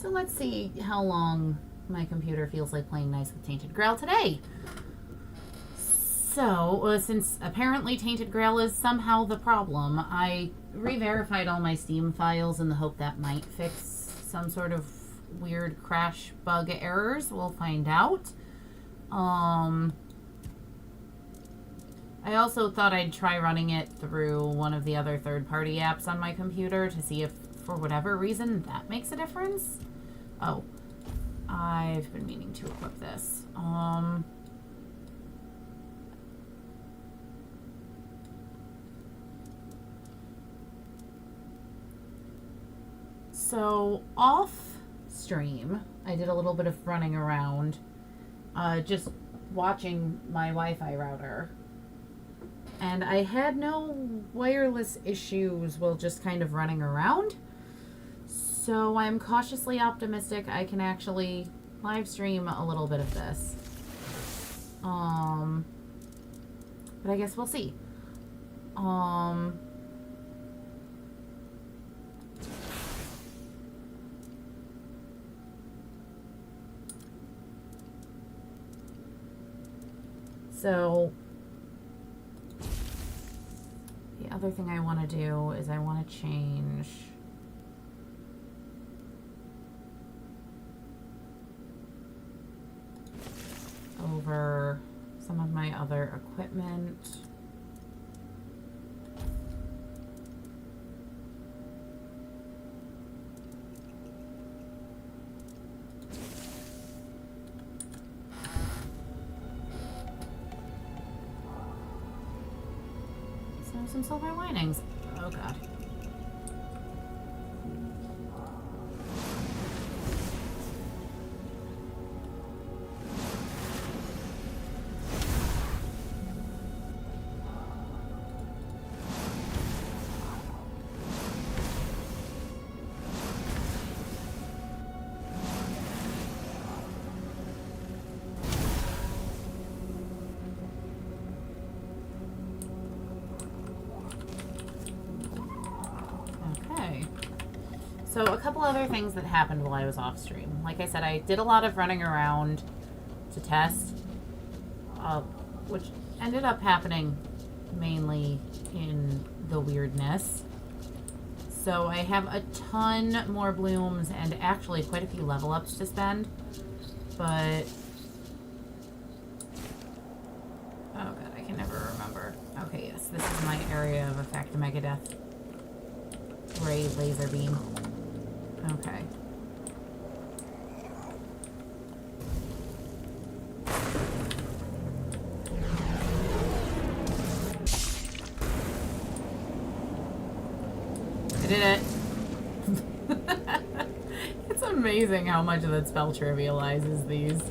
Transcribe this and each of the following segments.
So let's see how long my computer feels like playing nice with Tainted Grail today. So, since apparently Tainted Grail is somehow the problem, I re-verified all my Steam files in the hope that might fix some sort of weird crash bug errors. We'll find out. I also thought I'd try running it through one of the other third-party apps on my computer to see if, for whatever reason, that makes a difference. Oh, I've been meaning to equip this. So, off stream, I did a little bit of running around, just watching my Wi-Fi router. And I had no wireless issues while just kind of running around. So I'm cautiously optimistic I can actually live stream a little bit of this. But I guess we'll see. So the other thing I want to do is I want to change over some of my other equipment. Some silver linings. Oh god. So a couple other things that happened while I was off stream. Like I said, I did a lot of running around to test, which ended up happening mainly in the weirdness. So I have a ton more blooms and actually quite a few level ups to spend. But oh god, I can never remember. Okay, yes, this is my area of effect, Megadeth Ray Laser Beam. Okay. I did it. It's amazing how much of that spell trivializes these.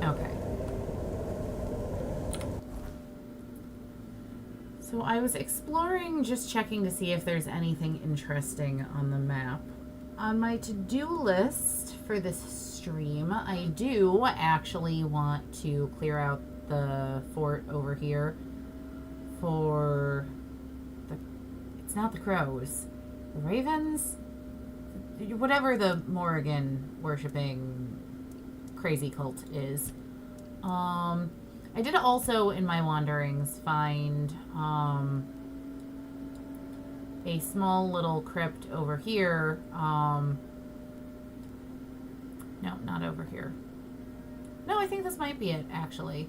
Okay. So I was exploring, just checking to see if there's anything interesting on the map. On my to-do list for this stream, I do actually want to clear out the fort over here for the... It's not the crows. The ravens? Whatever the Morrigan worshipping crazy cult is. I did also, in my wanderings, find a small little crypt over here. No, not over here. No, I think this might be it, actually.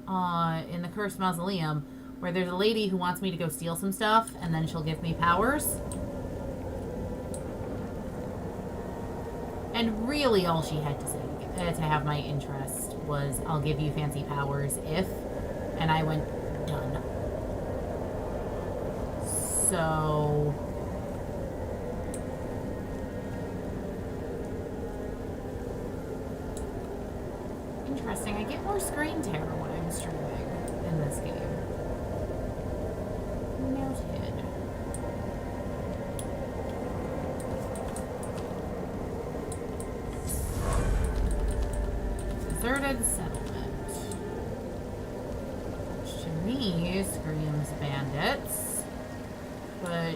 In the Cursed Mausoleum, where there's a lady who wants me to go steal some stuff, and then she'll give me powers. And really all she had to say to have my interest was, I'll give you fancy powers if, and I went, done. So, interesting. I get more screen tear when I'm streaming in this game. Noted. Deserted settlement, which to me screams bandits, but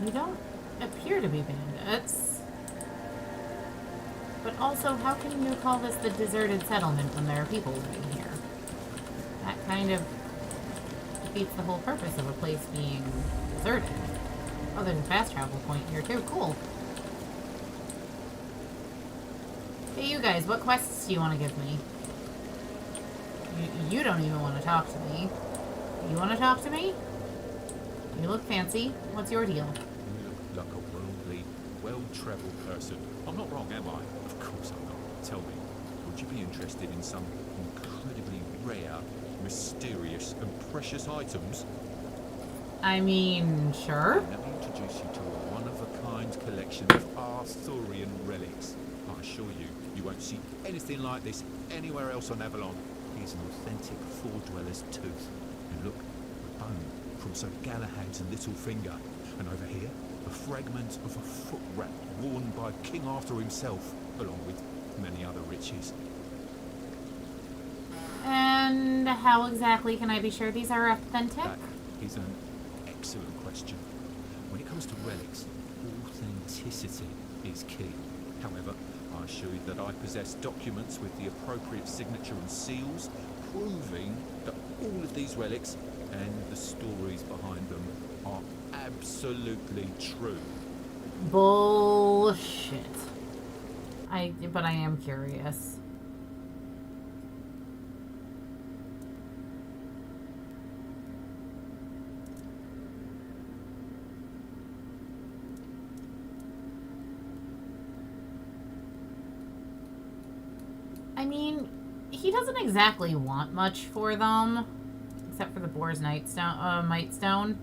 you don't appear to be bandits. But also, how can you call this the deserted settlement when there are people living here? That kind of defeats the whole purpose of a place being deserted. Oh, there's a fast travel point here too. Cool. Hey, you guys, what quests do you want to give me? You don't even want to talk to me. You want to talk to me? You look fancy. What's your deal? You look like a worldly, well-travelled person. I'm not wrong, am I? Of course I'm not. Tell me, would you be interested in some incredibly rare, mysterious and precious items? I mean, sure. Let me introduce you to a one-of-a-kind collection of Arthurian relics. I assure you, you won't see anything like this anywhere else on Avalon. Here's an authentic Four-Dweller's tooth. And look, a bone from Sir Galahad's little finger. And over here, a fragment of a foot wrap worn by King Arthur himself, along with many other riches. And how exactly can I be sure these are authentic? That is an excellent question. When it comes to relics, authenticity is key. However, I assure you that I possess documents with the appropriate signature and seals, proving that all of these relics and the stories behind them are absolutely true. Bullshit. But I am curious. I mean, he doesn't exactly want much for them, except for the Boar's Nightstone, Mightstone.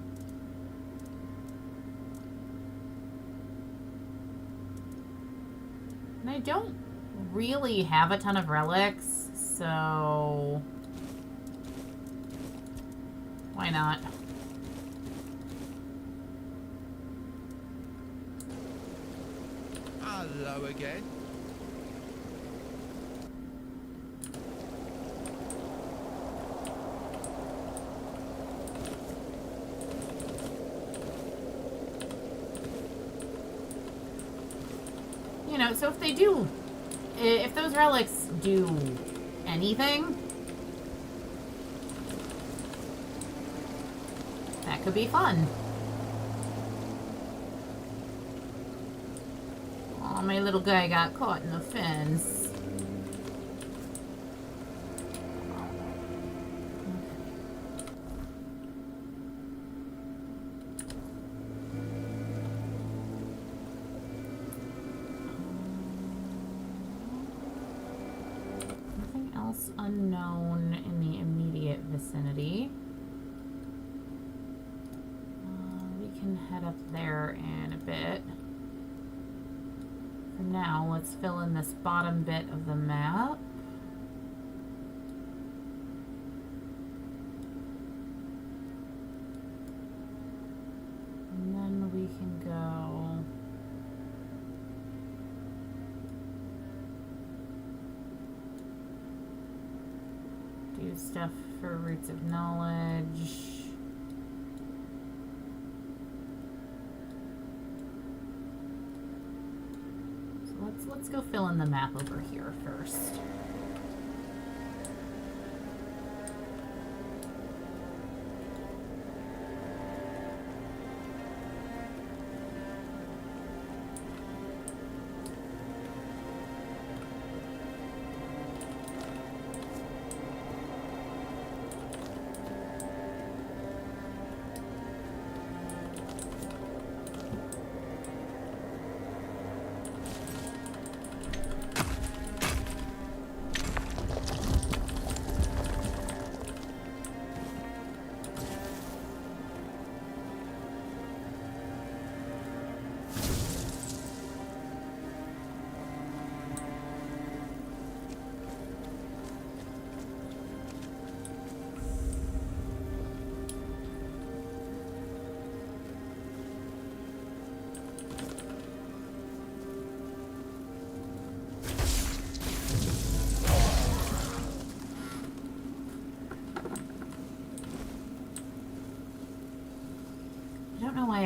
And I don't really have a ton of relics, so why not? Hello again. You know, so if those relics do anything, that could be fun. Oh, my little guy got caught in the fence. Unknown in the immediate vicinity. We can head up there in a bit. For now, let's fill in this bottom bit of the map. And then we can go do stuff for Roots of Knowledge. So let's go fill in the map over here first.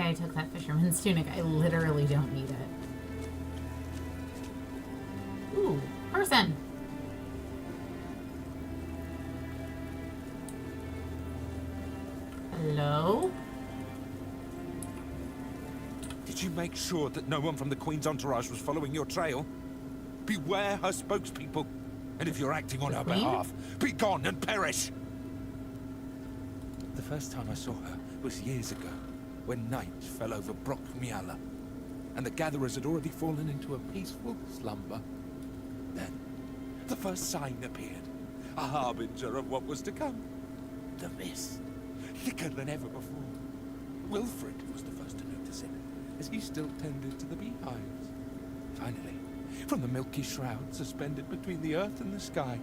I took that fisherman's tunic. I literally don't need it. Ooh, person. Hello? Did you make sure that no one from the Queen's entourage was following your trail? Beware her spokespeople. And if you're acting on The her Queen? behalf, be gone and perish! The first time I saw her was years ago, when night fell over Brock Miala, and the gatherers had already fallen into a peaceful slumber. Then, the first sign appeared, a harbinger of what was to come. The mist, thicker than ever before. Wilfred was the first to notice it, as he still tended to the beehives. Finally, from the milky shroud suspended between the earth and the sky,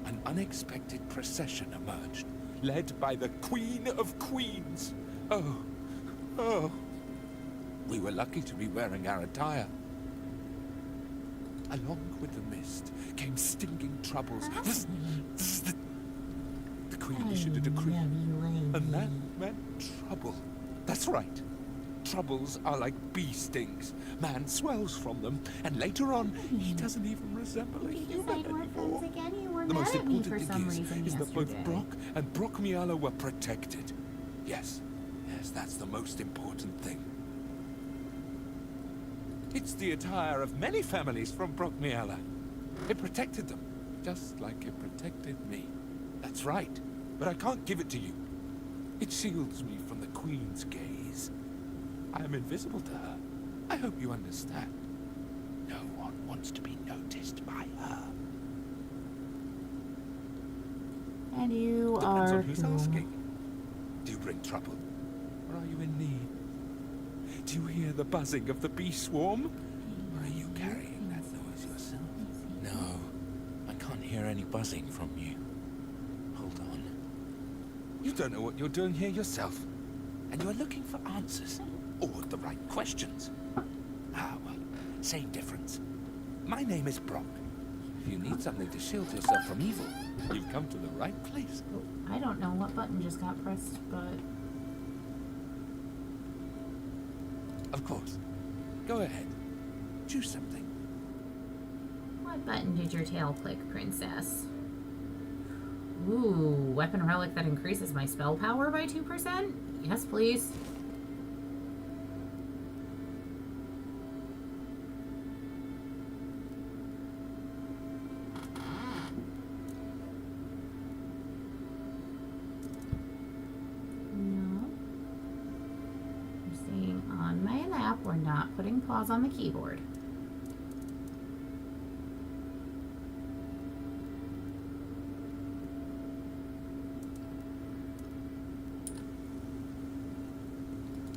an unexpected procession emerged, led by the Queen of Queens. Oh. We were lucky to be wearing our attire. Along with the mist came stinging troubles. The Queen issued a decree, and that meant trouble. That's right. Troubles are like bee stings. Man swells from them, and later on, he doesn't even resemble a human anymore. The most important thing is that both Brock and Brock Miala were protected. Yes, that's the most important thing. It's the attire of many families from Brock Miala. It protected them, just like it protected me. That's right, but I can't give it to you. It shields me from the Queen's gaze. I am invisible to her. I hope you understand. No one wants to be noticed by her. And you Depends are on who's who? asking. Do you bring trouble? Or are you in need? Do you hear the buzzing of the bee swarm? Or are you carrying that noise yourself? No, I can't hear any buzzing from you. Hold on. You don't know what you're doing here yourself. And you're looking for answers. Or the right questions. Well, same difference. My name is Brock. If you need something to shield yourself from evil, you've come to the right place. Oh, I don't know what button just got pressed, but... Of course. Go ahead. Choose something. What button did your tail click, princess? Ooh, weapon relic that increases my spell power by 2%? Yes, please. No. You're seeing on my lap, we're not putting paws on the keyboard.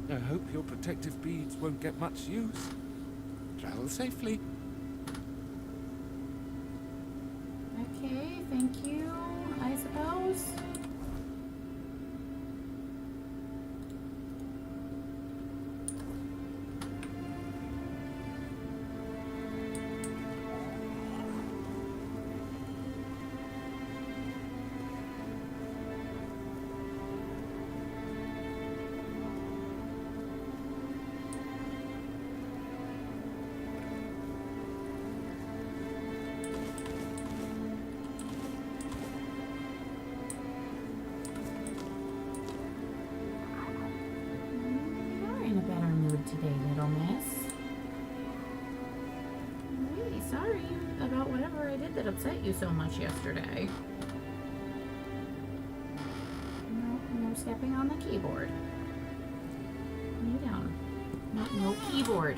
I hope your protective beads won't get much use. Travel safely. Okay, thank you, I suppose. Today, little miss. I'm really sorry about whatever I did that upset you so much yesterday. No stepping on the keyboard. Lay down. No keyboard.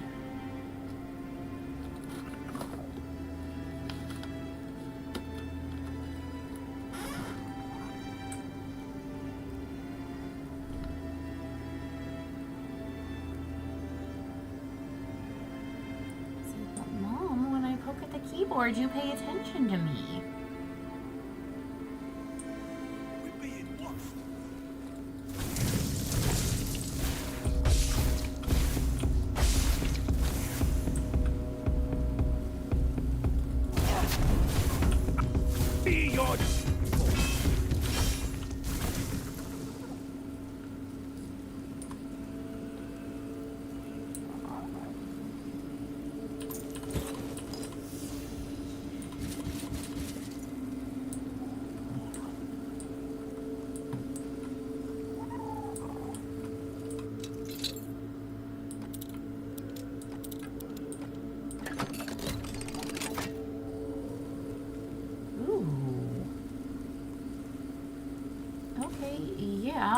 Keyboard, you pay attention to me. We're being watched. Be your...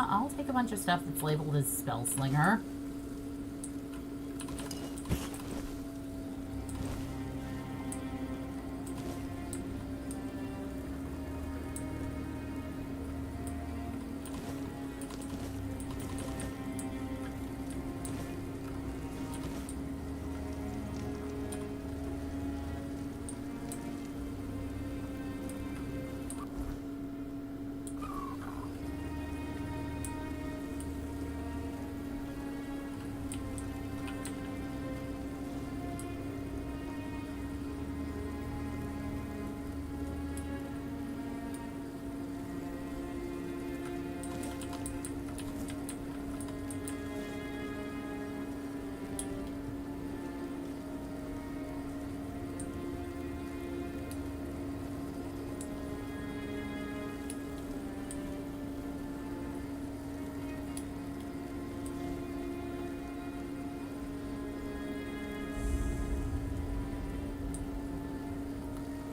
I'll take a bunch of stuff that's labeled as spell slinger.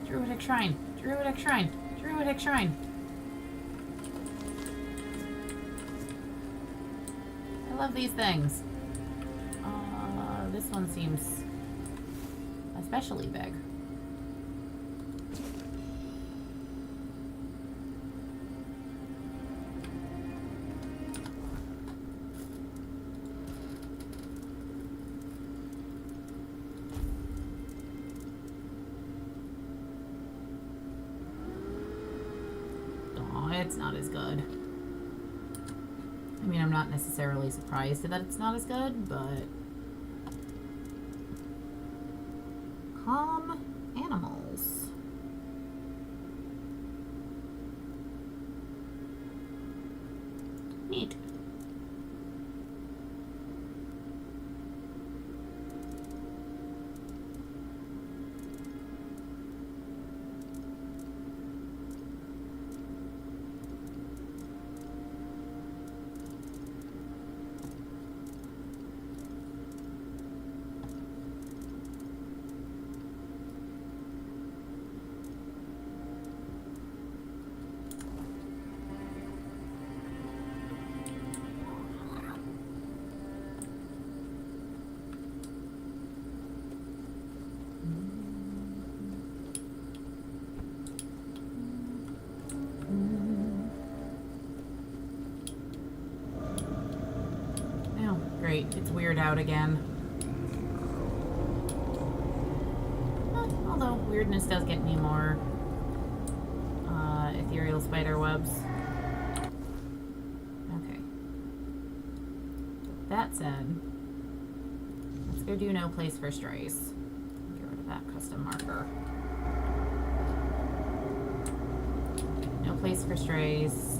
Druidic Shrine. Druidic Shrine. Druidic Shrine. I love these things. This one seems especially big. It's not as good. I mean, I'm not necessarily surprised that it's not as good, but... Calm animals. Neat. Great, it's weird out again. Although weirdness does get me more ethereal spider webs. Okay. That said, let's go do no place for strays. Get rid of that custom marker. No place for strays.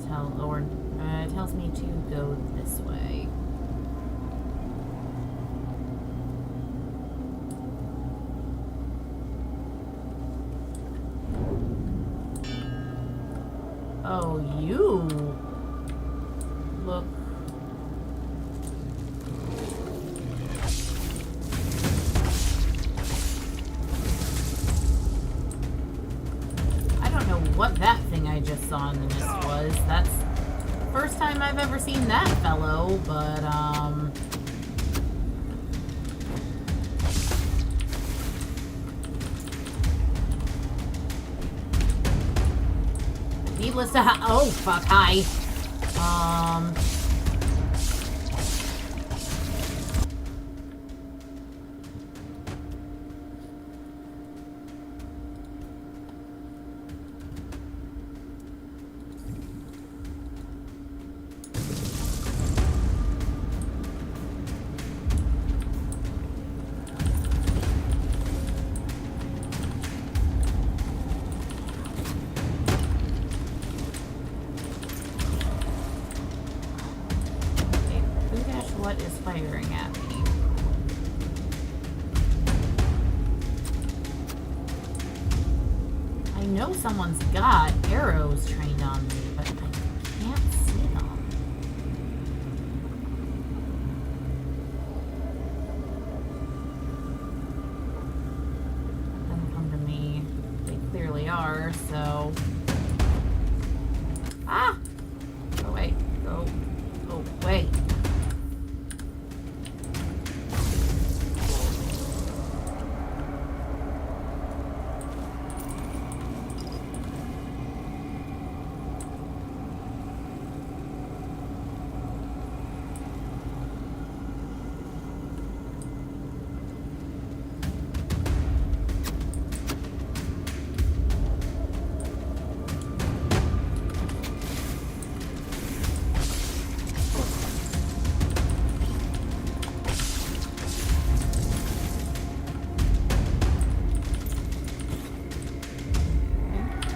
Tells me to go this way. Oh, you look. I don't know what that thing I just saw in the mist was. That's the first time I've ever seen that fellow, but needless to oh fuck, hi. What is firing at me? I know someone's got arrows trained on me, but I can't see them. Doesn't come to me. They clearly are, so... Ah! Go away. Go.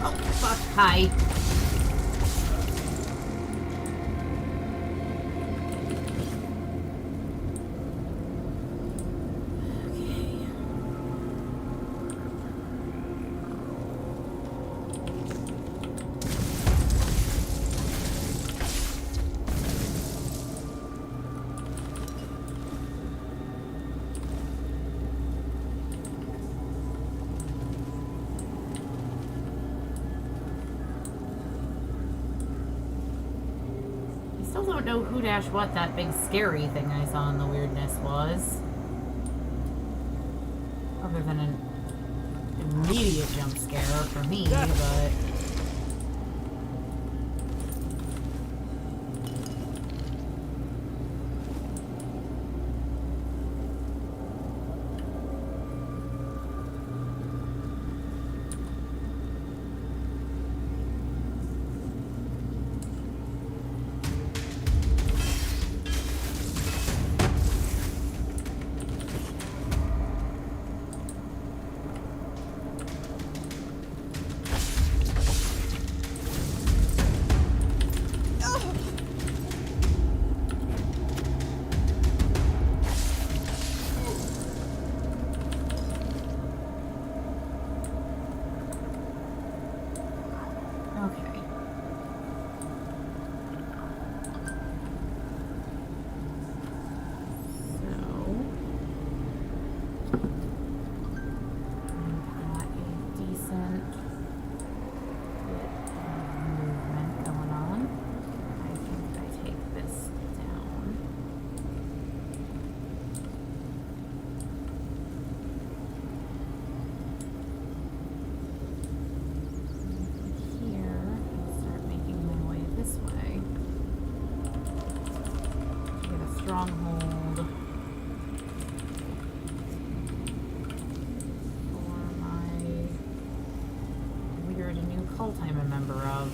Oh, fuck. Hi. Still don't know who dash what that big scary thing I saw in the weirdness was. Other than an immediate jump scare for me, but... Okay. Stronghold for my weird new cult I'm a member of.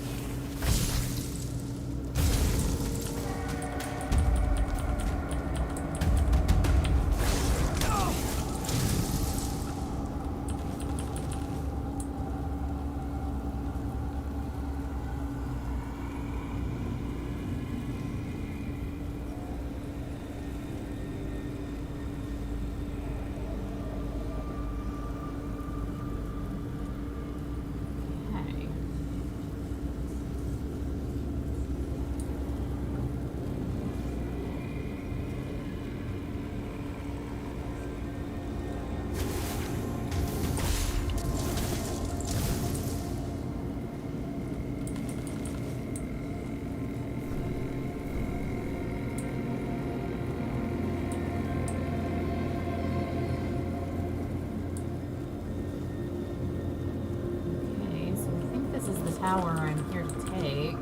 Tower I'm here to take.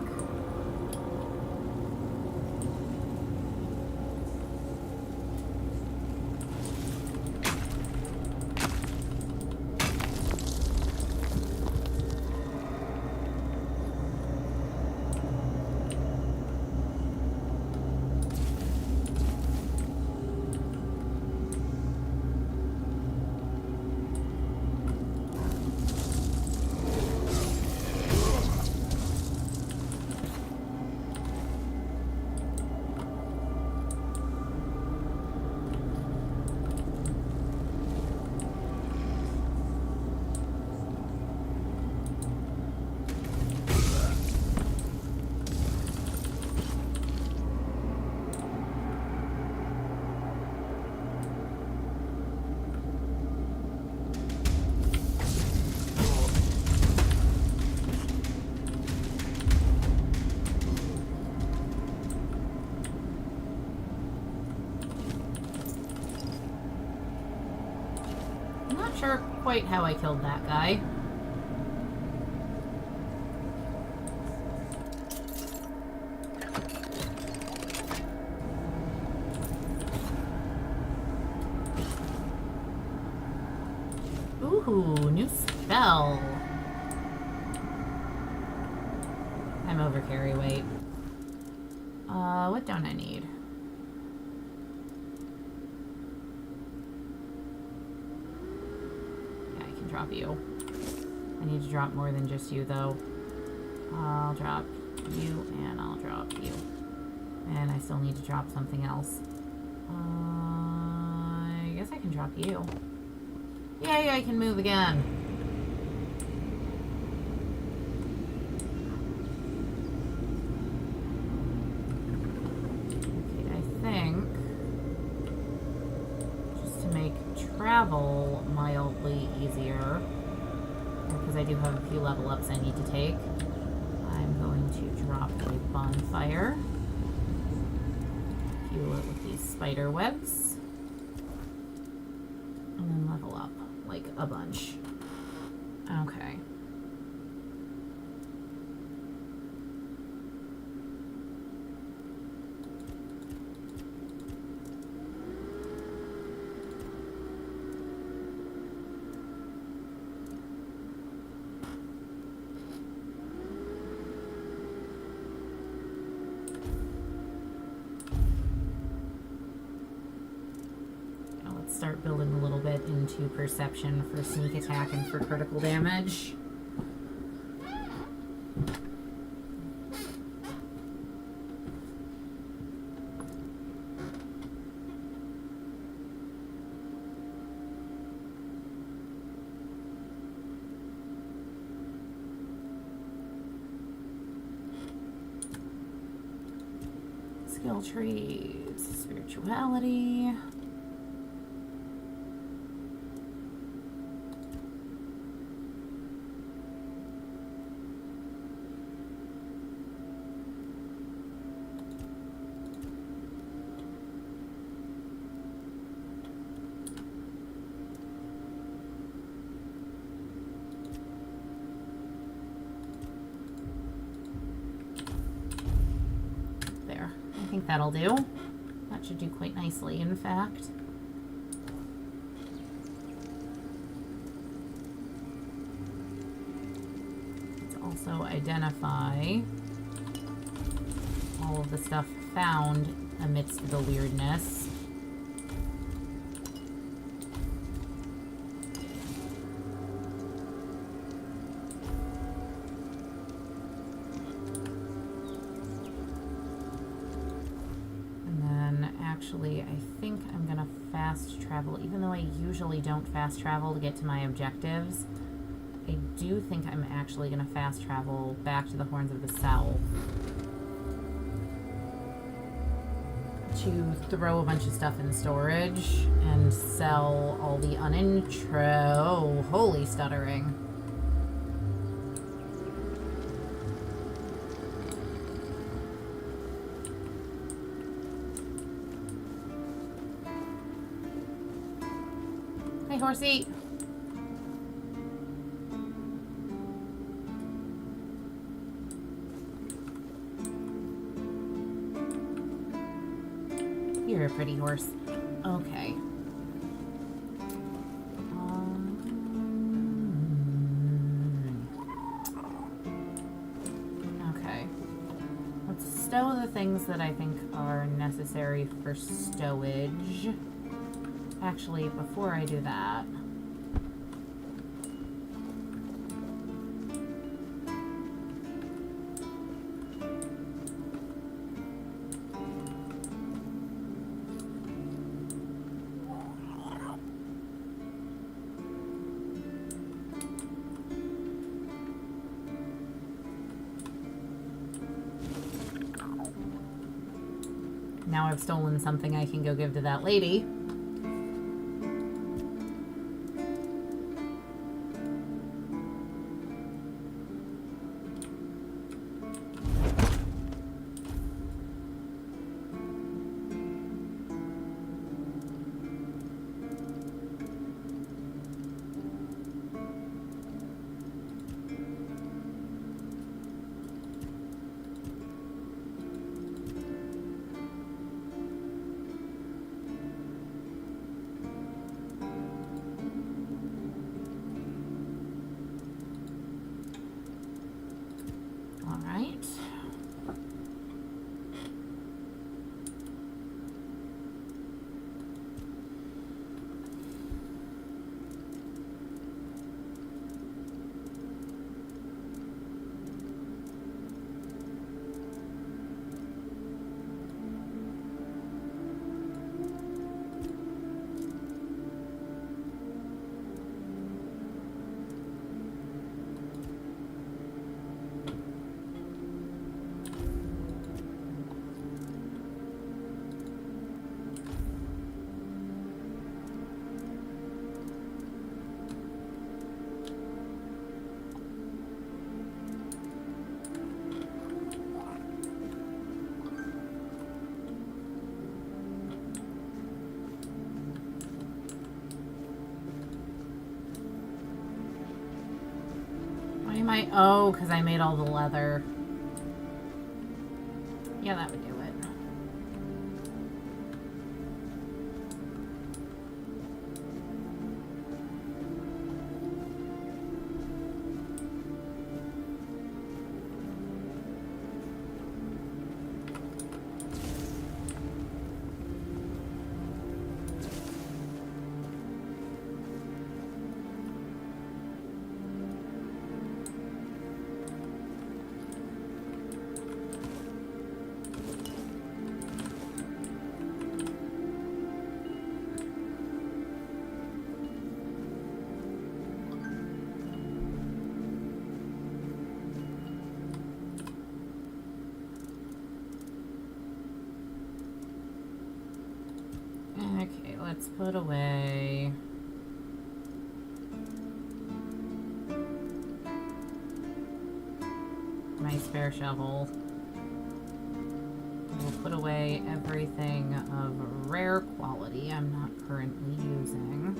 Not sure quite how I killed that guy. Ooh, new spell. I'm over carry weight. What don't I need? Yeah, I can drop you. I need to drop more than just you, though. I'll drop you, and I'll drop you. And I still need to drop something else. I guess I can drop you. Yay, I can move again. Okay, I think just to make travel mildly easier, because I do have a few level ups I need to take, I'm going to drop a bonfire. Fuel it with these spider webs. And then level up, like a bunch. Okay. Start building a little bit into perception for sneak attack and for critical damage. Skill trees, spirituality. I think that'll do. That should do quite nicely, in fact. Let's also identify all of the stuff found amidst the weirdness. Actually, I think I'm gonna fast travel, even though I usually don't fast travel to get to my objectives. I do think I'm actually gonna fast travel back to the Horns of the South to throw a bunch of stuff in storage and sell all the unintro. Holy stuttering. Hey, horsey. You're a pretty horse. Okay. Okay. Let's stow the things that I think are necessary for stowage. Actually, before I do that, now I've stolen something I can go give to that lady. Am I? Oh, because I made all the leather. Yeah, that would do it. Okay, let's put away. My spare shovel. We'll put away everything of rare quality I'm not currently using.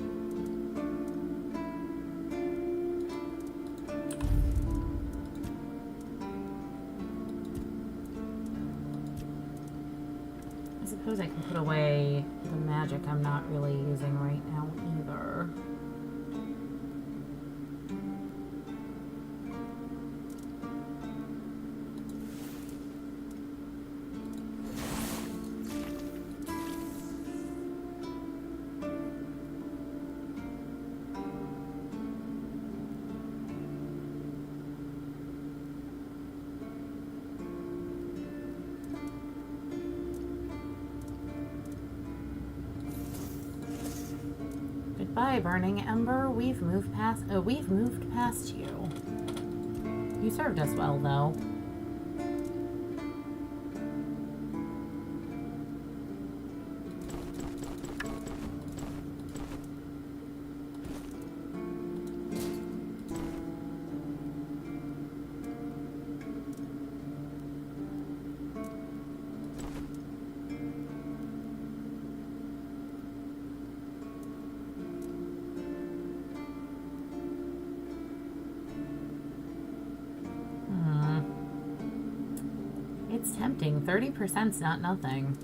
I suppose I can put away the magic I'm not really using right now either. Goodbye, burning ember. We've moved past you. You served us well, though. It's tempting. 30%'s not nothing.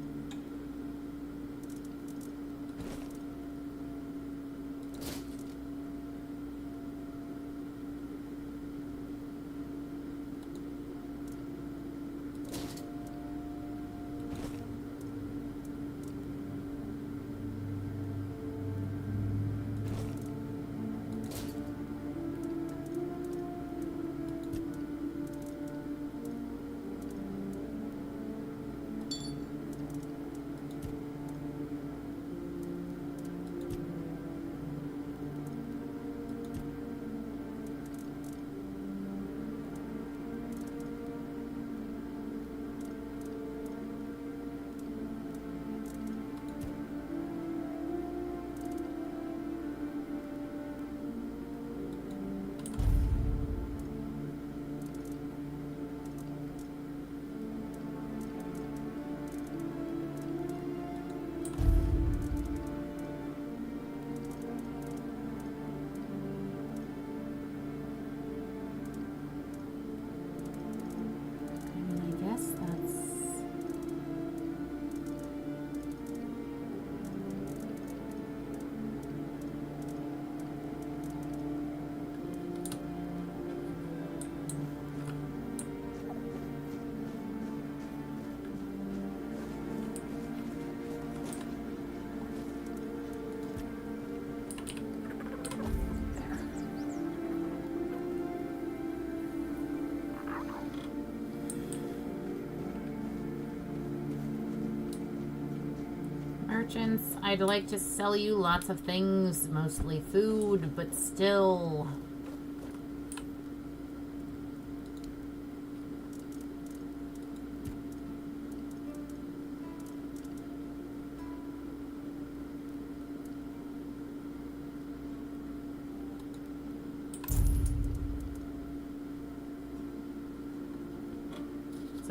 Merchants, I'd like to sell you lots of things, mostly food, but still.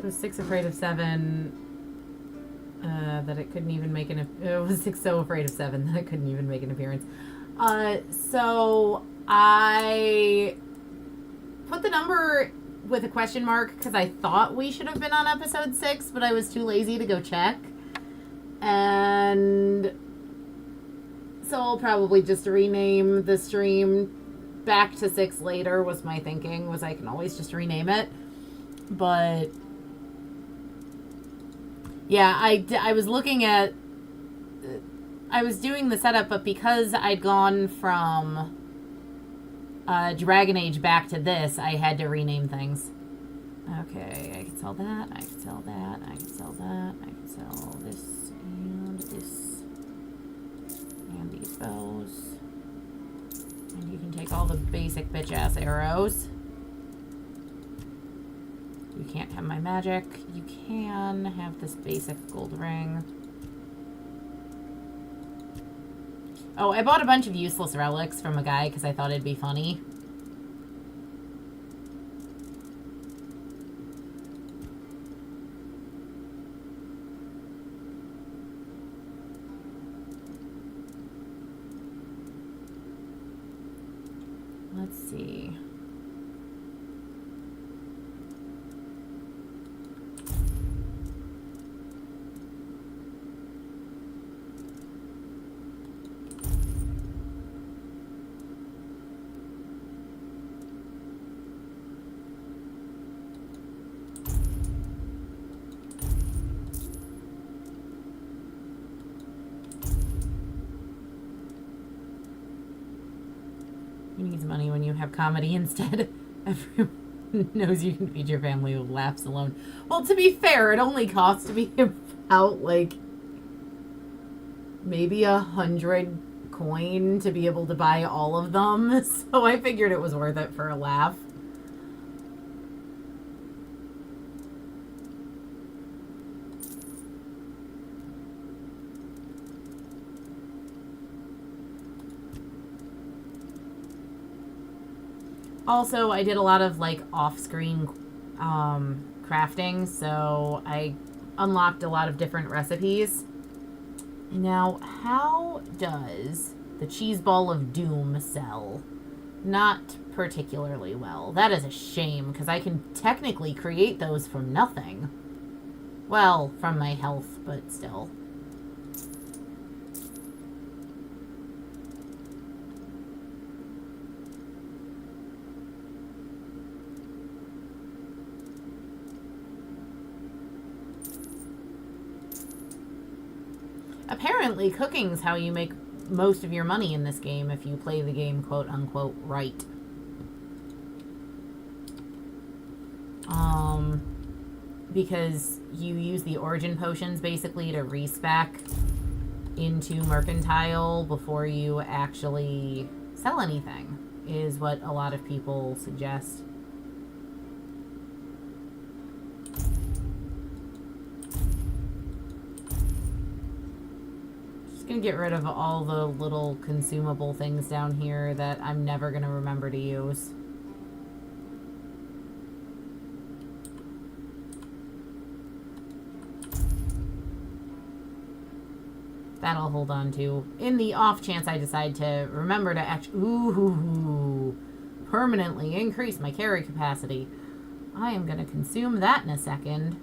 So 6 afraid of 7. That it couldn't even make an. It was 6 so afraid of 7 that it couldn't even make an appearance. So I put the number with a question mark because I thought we should have been on episode 6, but I was too lazy to go check. And so I'll probably just rename the stream back to 6 later was my thinking, was I can always just rename it. But yeah, I was looking at, I was doing the setup, but because I'd gone from Dragon Age back to this, I had to rename things. Okay, I can sell that, I can sell that, I can sell that, I can sell this and this and these bows. And you can take all the basic bitch ass arrows. You can't have my magic. You can have this basic gold ring. Oh, I bought a bunch of useless relics from a guy because I thought it'd be funny. Let's see. You need money when you have comedy instead. Everyone knows you can feed your family with laughs alone. Well, to be fair, it only cost me about, like, maybe 100 coin to be able to buy all of them. So I figured it was worth it for a laugh. Also, I did a lot of, like, off-screen crafting, so I unlocked a lot of different recipes. Now, how does the cheese ball of doom sell? Not particularly well. That is a shame, because I can technically create those from nothing. Well, from my health, but still. Apparently, cooking's how you make most of your money in this game if you play the game quote-unquote right. Because you use the origin potions basically to respec into mercantile before you actually sell anything, is what a lot of people suggest. Gonna get rid of all the little consumable things down here that I'm never gonna remember to use. That I'll hold on to. In the off chance I decide to remember to actually permanently increase my carry capacity. I am gonna consume that in a second.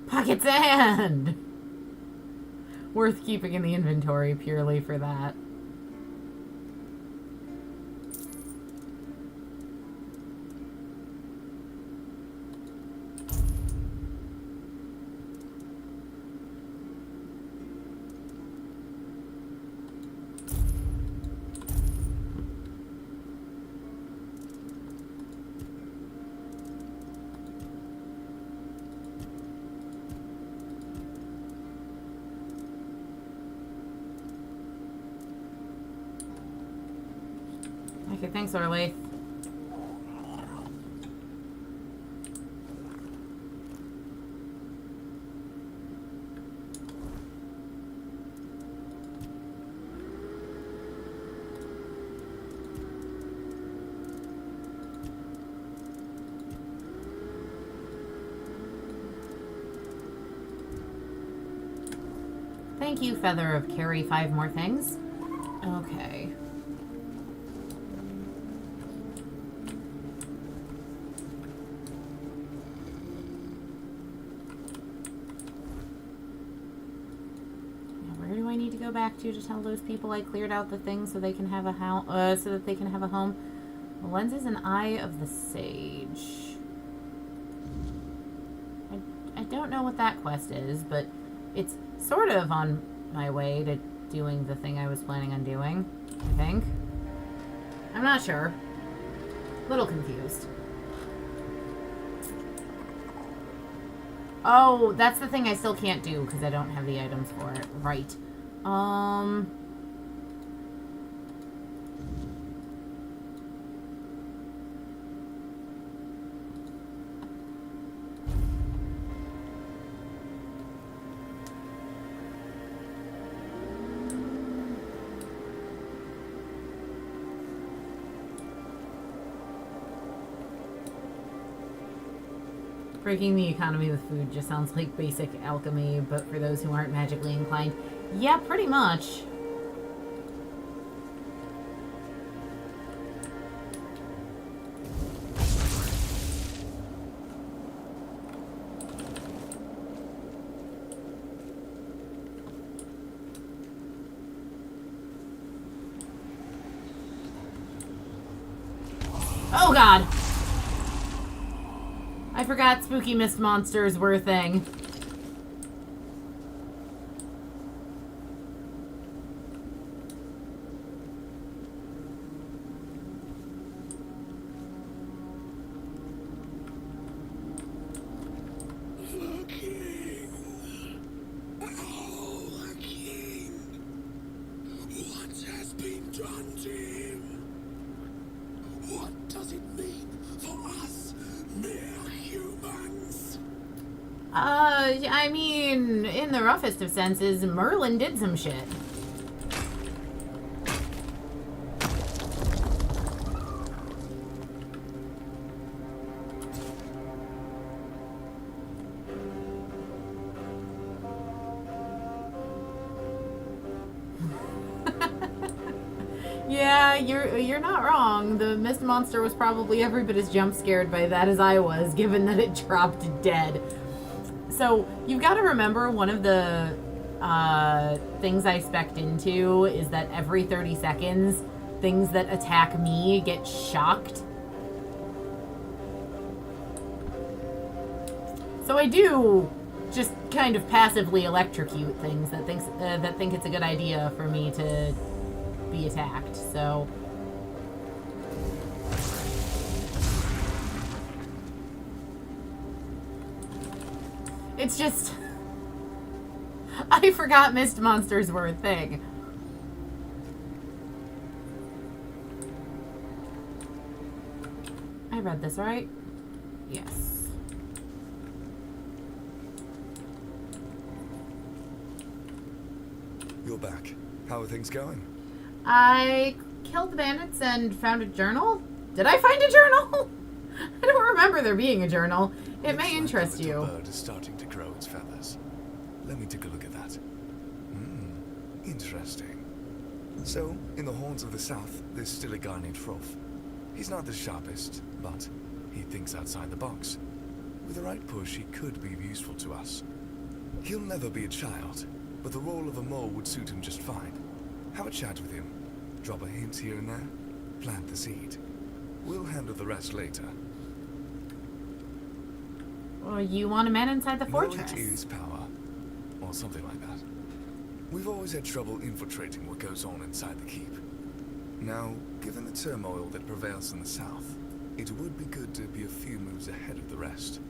Pocket sand! Worth keeping in the inventory purely for that. Okay, thanks, Orly. Thank you, Feather of Carry. 5 more things. Okay. Where do I need to go back to tell those people I cleared out the things so they can have a house, so that they can have a home? The lenses and Eye of the Sage. I don't know what that quest is, but it's sort of on my way to doing the thing I was planning on doing, I think. I'm not sure. A little confused. Oh, that's the thing I still can't do because I don't have the items for it. Right. Breaking the economy with food just sounds like basic alchemy, but for those who aren't magically inclined. Yeah, pretty much. Oh god! I forgot spooky mist monsters were a thing. The king. Oh, the king. What has been done to him? What does it mean for us mere humans? I mean, in the roughest of senses, Merlin did some shit. Yeah, you're not wrong. The mist monster was probably every bit as jump scared by that as I was, given that it dropped dead. So you've got to remember, one of the things I spec'd into is that every 30 seconds, things that attack me get shocked. So I do just kind of passively electrocute things that think it's a good idea for me to be attacked, so... It's just... I forgot mist monsters were a thing. I read this, right? Yes. You're back. How are things going? I killed the bandits and found a journal? Did I find a journal? I don't remember there being a journal. It may interest Looks like the you. little bird is starting to grow its feathers. Let me take a look at that. Interesting. So, in the horns of the south, there's still a guy named Froth. He's not the sharpest, but he thinks outside the box. With the right push, he could be useful to us. He'll never be a child, but the role of a mole would suit him just fine. Have a chat with him. Drop a hint here and there. Plant the seed. We'll handle the rest later. Or you want a man inside the fortress? Knowledge is power. Or something like that. We've always had trouble infiltrating what goes on inside the keep. Now, given the turmoil that prevails in the south, it would be good to be a few moves ahead of the rest.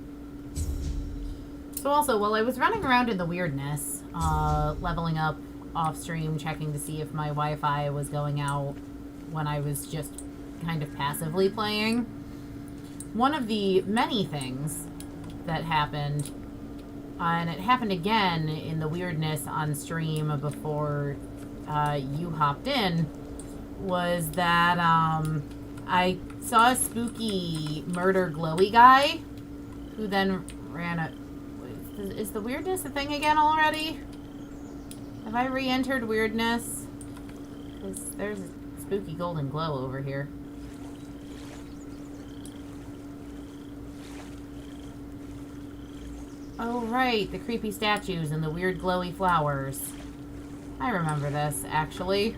So also, while I was running around in the weirdness, leveling up off-stream, checking to see if my Wi-Fi was going out when I was just kind of passively playing, one of the many things that happened, and it happened again in the weirdness on stream before you hopped in, was that I saw a spooky murder glowy guy who then ran a... Is the weirdness a thing again already? Have I re-entered weirdness? There's a spooky golden glow over here. Oh, right. The creepy statues and the weird glowy flowers. I remember this, actually.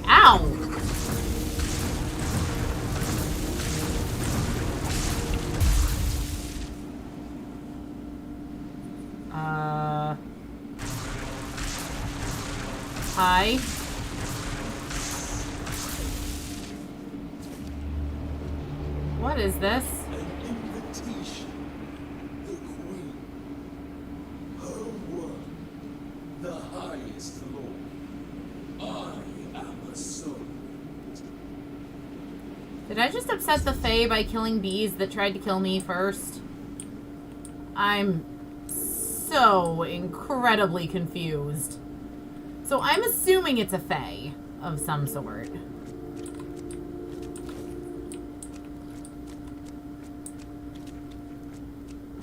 Ow! Hi. What is this? An invitation. The Queen. Her word. The highest law. I am a servant. Did I just upset the Fae by killing bees that tried to kill me first? I'm so incredibly confused. So I'm assuming it's a Fae of some sort.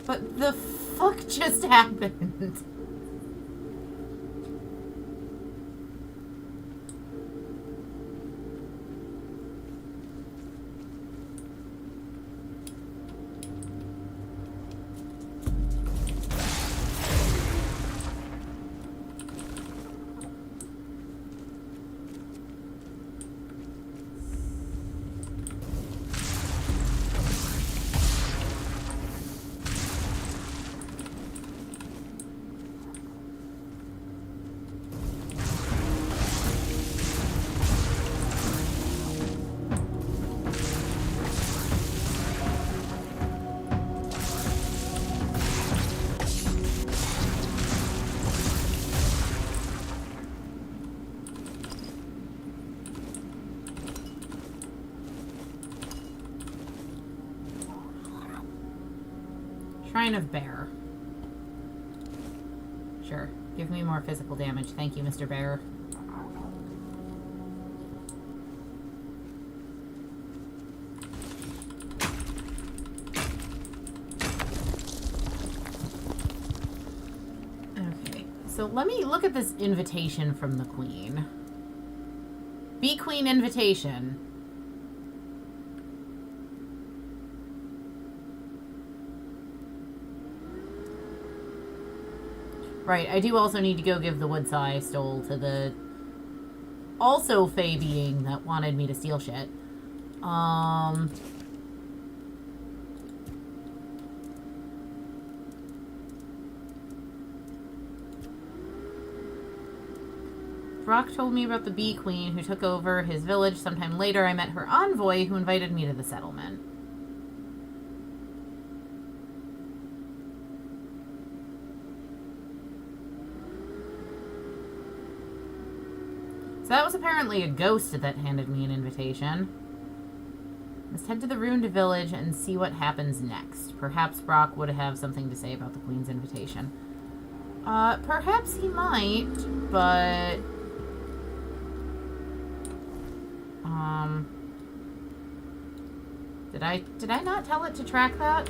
But the fuck just happened? Shrine of Bear. Sure. Give me more physical damage. Thank you, Mr. Bear. Okay. So let me look at this invitation from the Queen. Bee Queen invitation. Right, I do also need to go give the wood saw I stole to the also Fae being that wanted me to steal shit. Brock told me about the Bee Queen who took over his village. Sometime later, I met her envoy who invited me to the settlement. So that was apparently a ghost that handed me an invitation. Must head to the ruined village and see what happens next. Perhaps Brock would have something to say about the Queen's invitation. Perhaps he might, but... Did I not tell it to track that?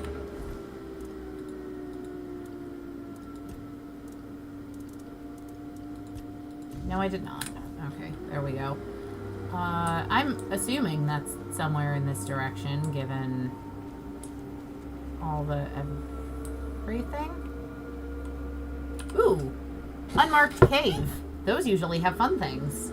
No, I did not. Okay, there we go. I'm assuming that's somewhere in this direction, given all the everything. Ooh! Unmarked cave. Those usually have fun things.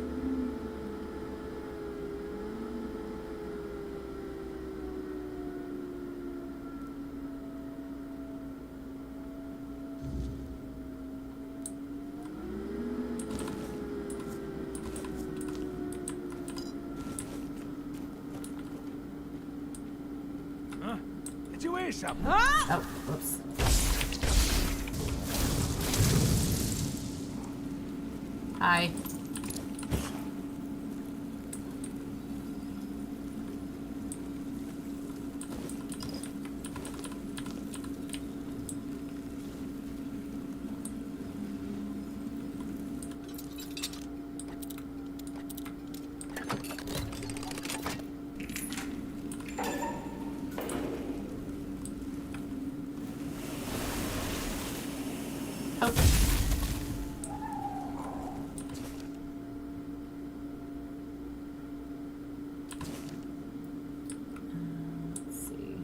Did you hear something? Oh, whoops. Hi. Oh. Let's see.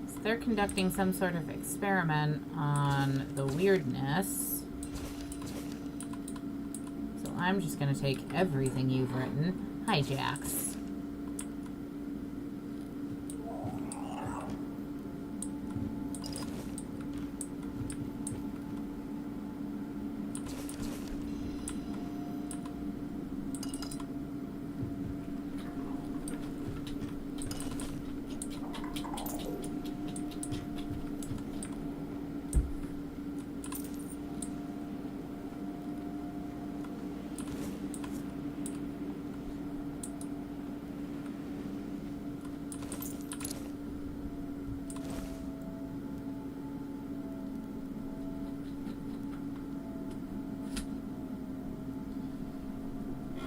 So they're conducting some sort of experiment on the weirdness. So I'm just going to take everything you've written. Hi, Jax.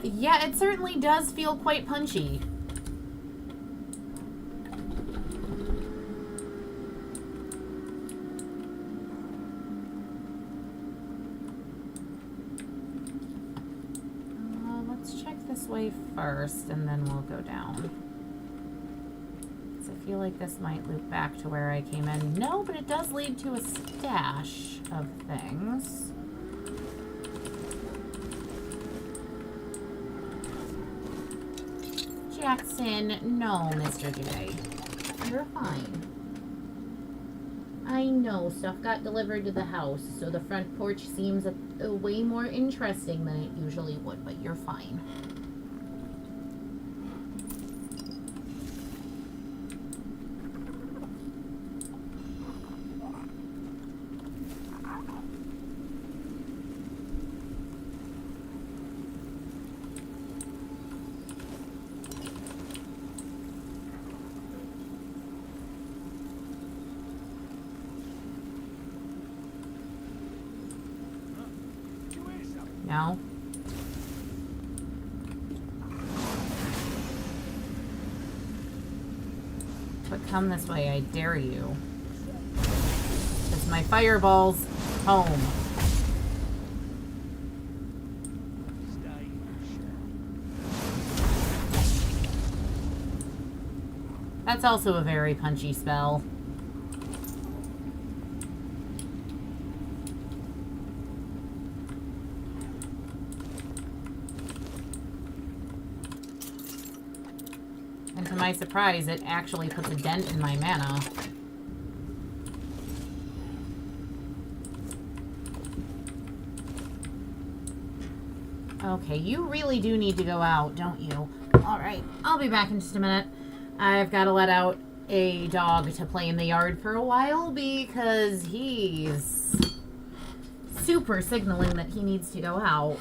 Yeah, it certainly does feel quite punchy. Let's check this way first, and then we'll go down. So I feel like this might loop back to where I came in. No, but it does lead to a stash of things. Jackson, no, Mr. J. You're fine. I know, stuff got delivered to the house, so the front porch seems way more interesting than it usually would, but you're fine. No. But come this way, I dare you. It's my fireball's home. That's also a very punchy spell. And to my surprise, it actually puts a dent in my mana. Okay, you really do need to go out, don't you? Alright, I'll be back in just a minute. I've got to let out a dog to play in the yard for a while because he's super signaling that he needs to go out.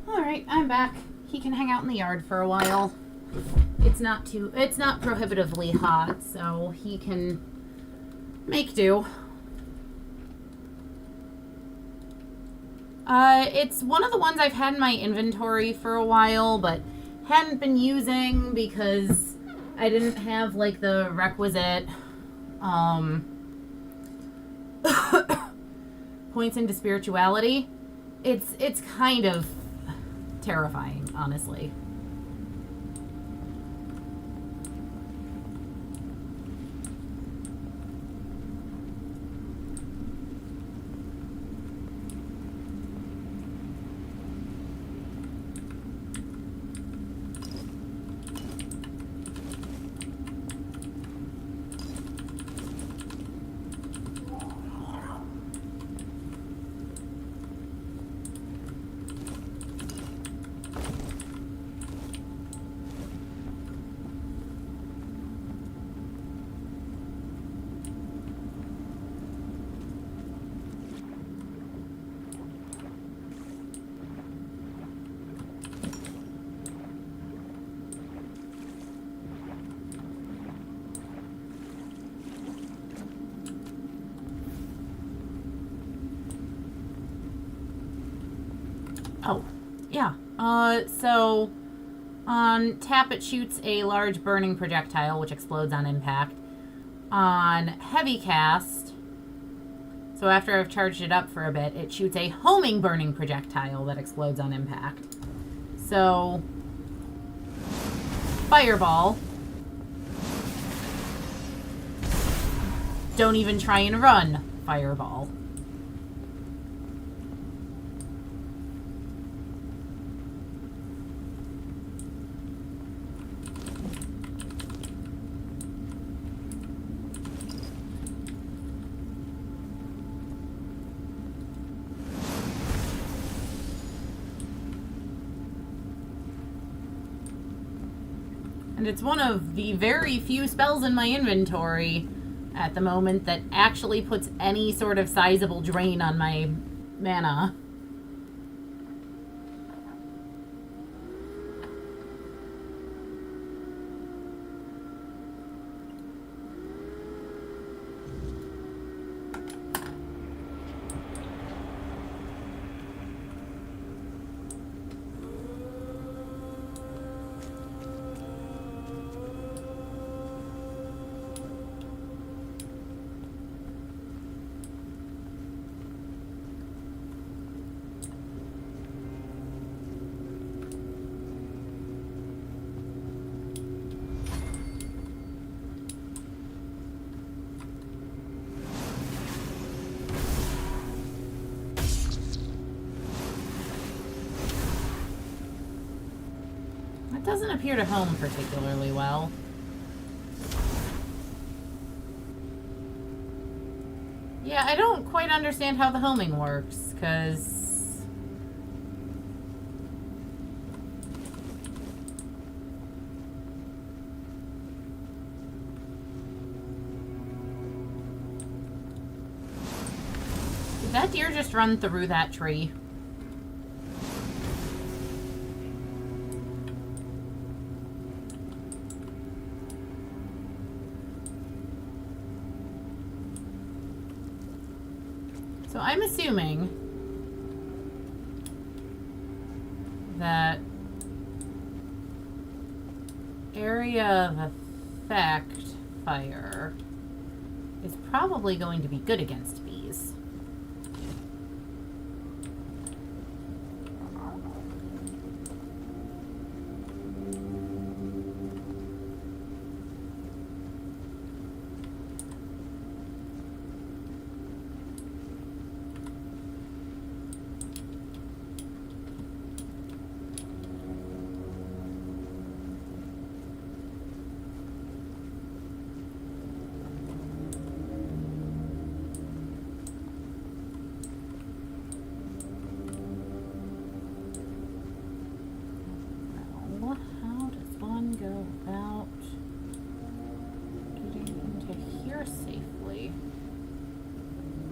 Alright, I'm back. He can hang out in the yard for a while. It's not prohibitively hot, so he can make do. It's one of the ones I've had in my inventory for a while, but hadn't been using because I didn't have, like, the requisite points into spirituality. It's kind of terrifying, honestly. Oh, yeah. So on tap, it shoots a large burning projectile, which explodes on impact. On heavy cast, so after I've charged it up for a bit, it shoots a homing burning projectile that explodes on impact. So, fireball. Don't even try and run, fireball. And it's one of the very few spells in my inventory at the moment that actually puts any sort of sizable drain on my mana. It doesn't appear to home particularly well. Yeah, I don't quite understand how the homing works, because... Did that deer just run through that tree? So I'm assuming that area of effect fire is probably going to be good against bees. How does one go about getting into here safely?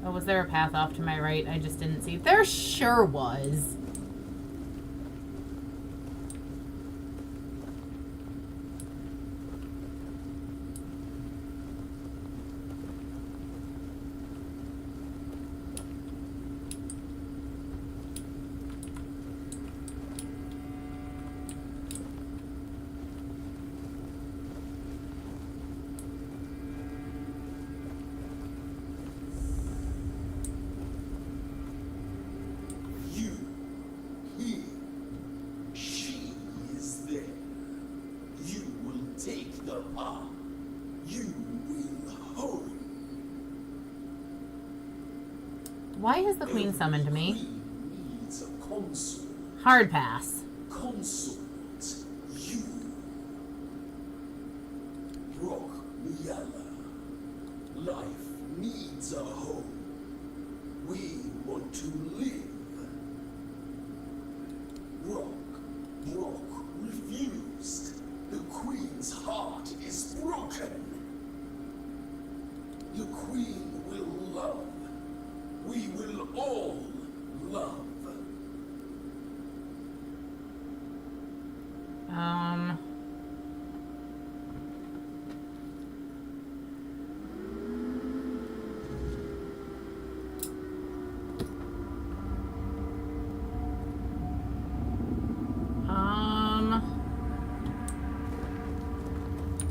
Oh, was there a path off to my right? I just didn't see. There sure was. Why has the queen summoned me? Queen needs a consort. Hard pass. Consort. You. Brock Miala. Life needs a home. We want to live. Brock refused. The Queen's heart is broken. The Queen will love. We will all love.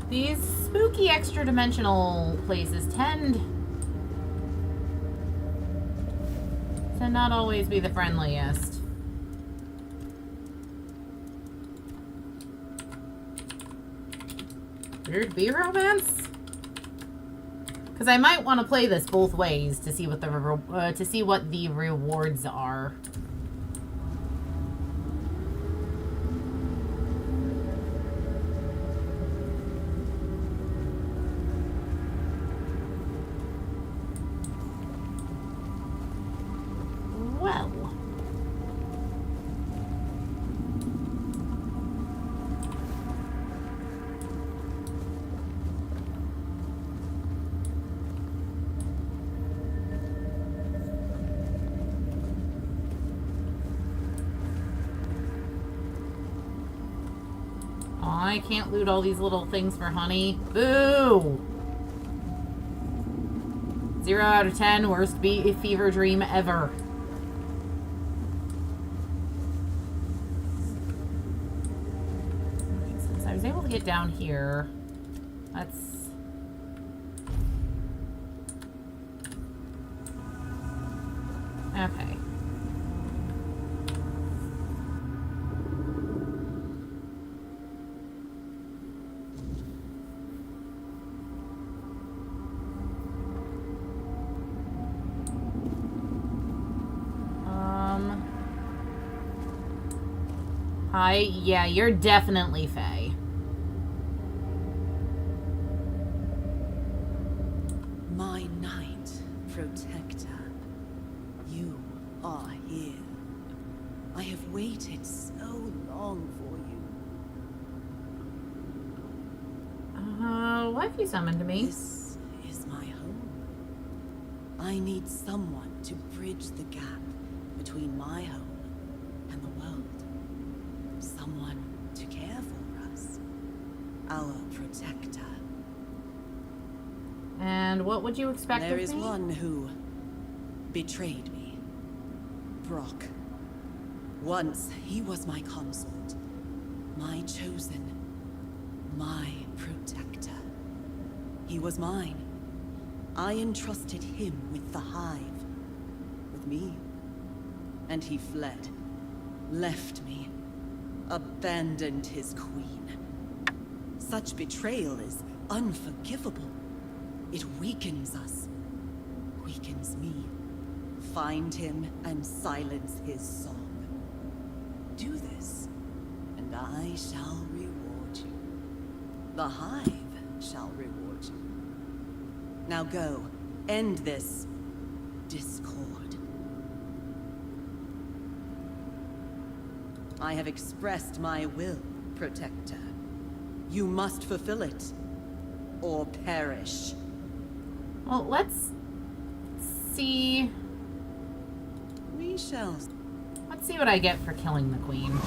These spooky extra-dimensional places tend to not always be the friendliest. Weird bee romance? Because I might want to play this both ways to see what the rewards are. I can't loot all these little things for honey. Boo! 0 out of 10, worst bee fever dream ever. Okay, since I was able to get down here, let's... Okay. Hi, yeah, you're definitely Fae. My knight, protector, you are here. I have waited so long for you. Why have you summoned me? This is my home. I need someone to bridge the gap between my home and the world. Someone to care for us. Our protector. And what would you expect of me? There is one who betrayed me. Brock. Once he was my consort. My chosen. My protector. He was mine. I entrusted him with the hive. With me. And he fled. Left me. Abandoned his queen. Such betrayal is unforgivable. It weakens us. Weakens me. Find him and silence his song. Do this, and I shall reward you. The hive shall reward you. Now go, end this discord. I have expressed my will, protector. You must fulfill it, or perish. Well, let's see. We shall. Let's see what I get for killing the queen.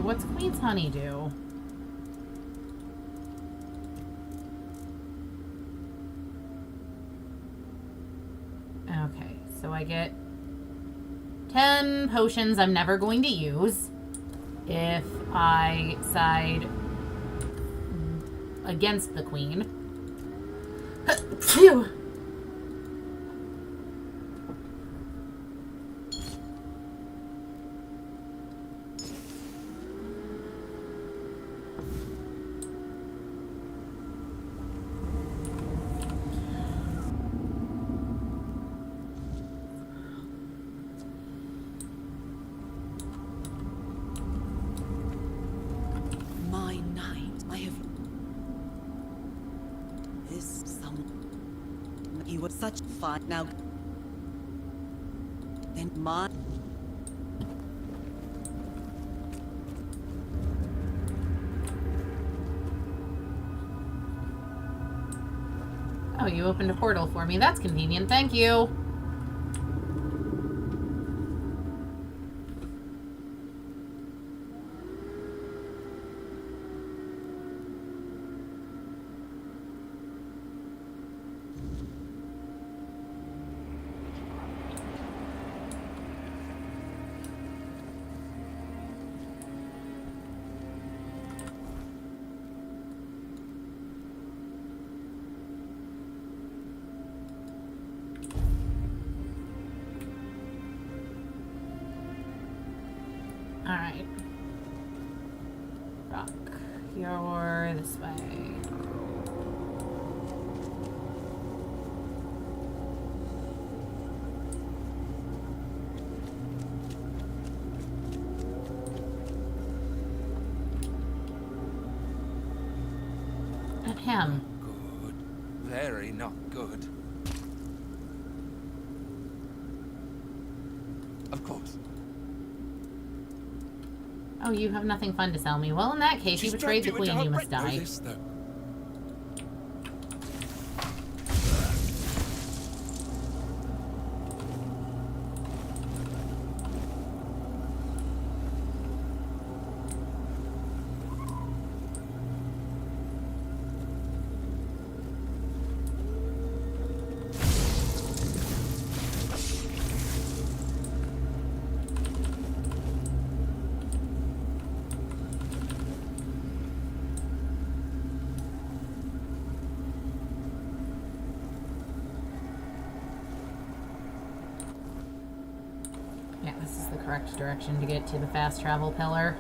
What's Queen's Honey do? Okay, so I get 10 potions I'm never going to use if I side against the queen. Phew! My knight, I have... This some... You were such fun. Now... Then my... Oh, you opened a portal for me. That's convenient. Thank you. Alright. Rock. You're this way. Ahem. Good. Very not good. Of course. Oh, you have nothing fun to sell me. Well, in that case, you betrayed the queen. You must die. This, though. Yeah, this is the correct direction to get to the fast travel pillar.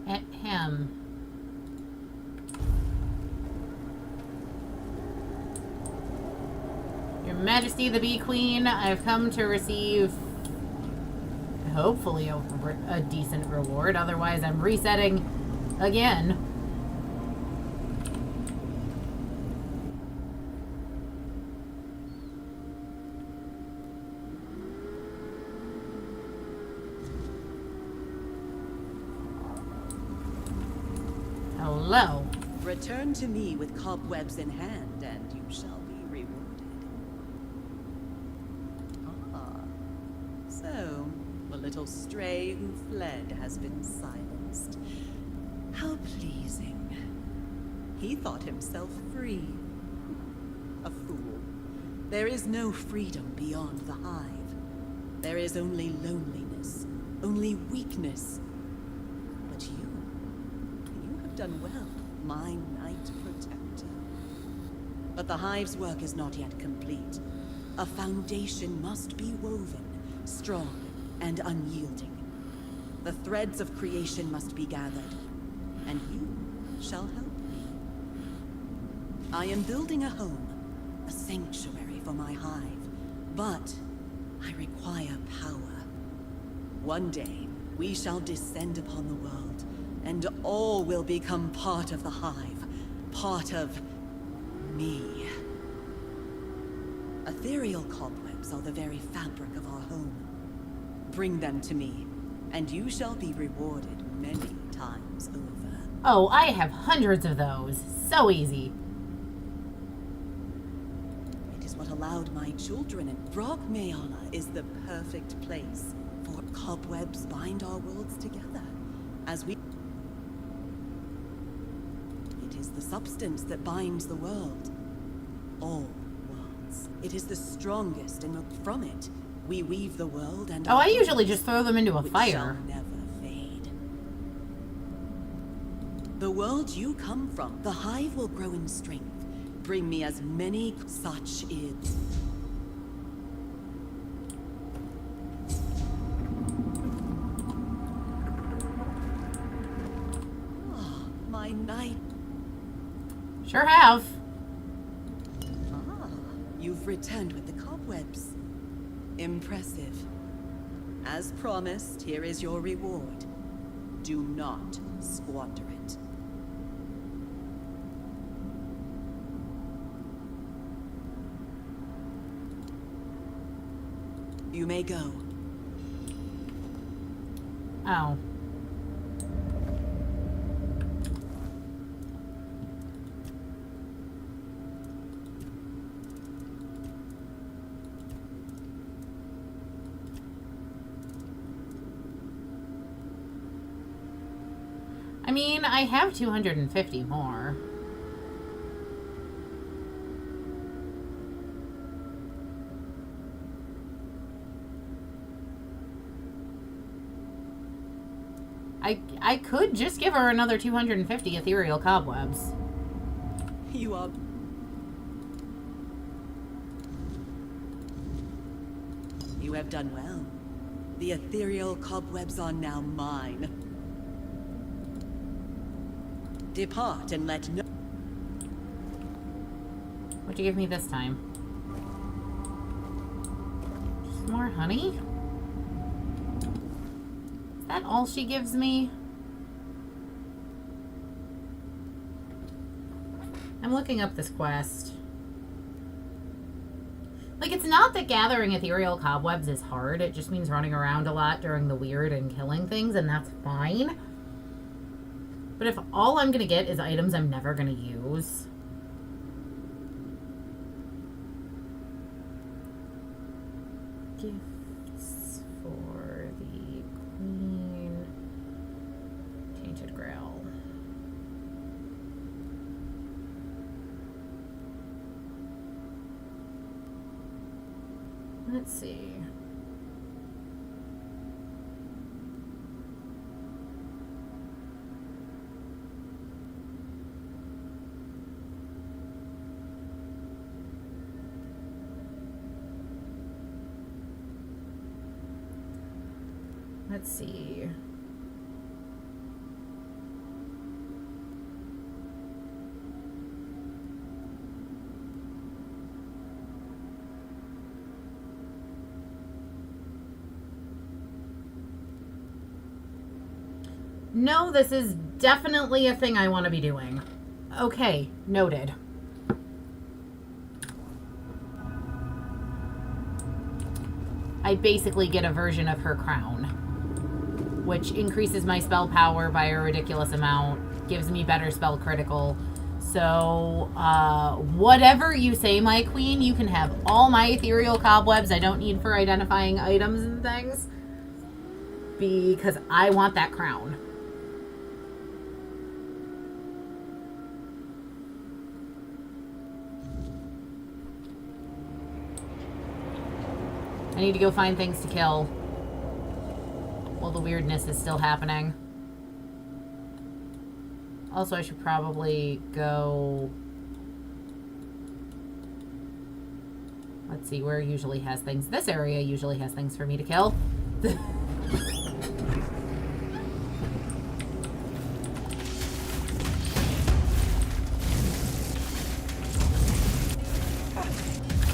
Ahem. Your Majesty the Bee Queen, I've come to receive hopefully a decent reward. Otherwise, I'm resetting again. Hello. Return to me with cobwebs in hand, and you shall be rewarded. Ah. So, the little stray who fled has been silenced. How pleasing. He thought himself free. A fool. There is no freedom beyond the hive. There is only loneliness, only weakness. But you have done well, my Knight Protector. But the hive's work is not yet complete. A foundation must be woven, strong and unyielding. The threads of creation must be gathered, and you shall help me. I am building a home, a sanctuary for my hive, but I require power. One day, we shall descend upon the world, and all will become part of the hive, part of me. Ethereal cobwebs are the very fabric of our home. Bring them to me, and you shall be rewarded many times over. Oh, I have hundreds of those. So easy. It is what allowed my children, and Brock Mayala is the perfect place, for cobwebs bind our worlds together. As we... It is the substance that binds the world. All worlds. It is the strongest, and from it, we weave the world and Oh, I usually just throw them into a which fire. shall never fade. The world you come from, the hive will grow in strength. Bring me as many such is. Ah, my knight. Sure have. Ah, you've returned with the cobwebs. Impressive. As promised, here is your reward. Do not squander it. You may go. Oh. I mean, I have 250 more. I could just give her another 250 ethereal cobwebs. You are... You have done well. The ethereal cobwebs are now mine. Depart and let no... What'd you give me this time? Just more honey? Is that all she gives me? I'm looking up this quest. Like, it's not that gathering ethereal cobwebs is hard. It just means running around a lot during the weird and killing things, and that's fine. But if all I'm gonna get is items I'm never gonna use... Gifts for the Queen. Tainted Grail. Let's see. Let's see. No, this is definitely a thing I want to be doing. Okay, noted. I basically get a version of her crown, which increases my spell power by a ridiculous amount, gives me better spell critical. So, whatever you say, my queen, you can have all my ethereal cobwebs I don't need for identifying items and things, because I want that crown. I need to go find things to kill while the weirdness is still happening. Also, I should probably go... Let's see, where usually has things? This area usually has things for me to kill.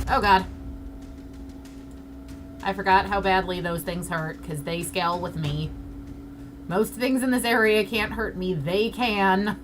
Oh god. I forgot how badly those things hurt, because they scale with me. Most things in this area can't hurt me. They can.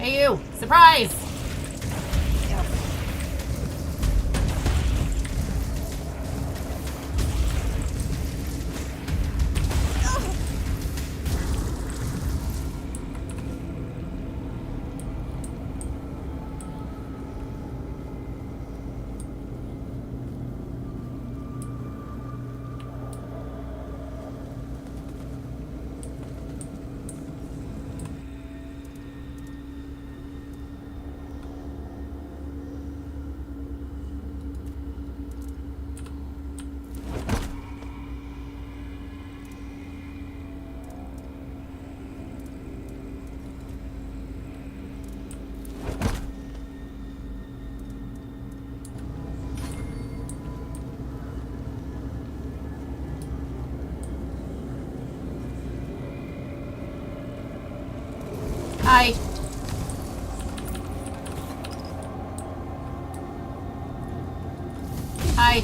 Hey, you! Surprise! Hi. Hi.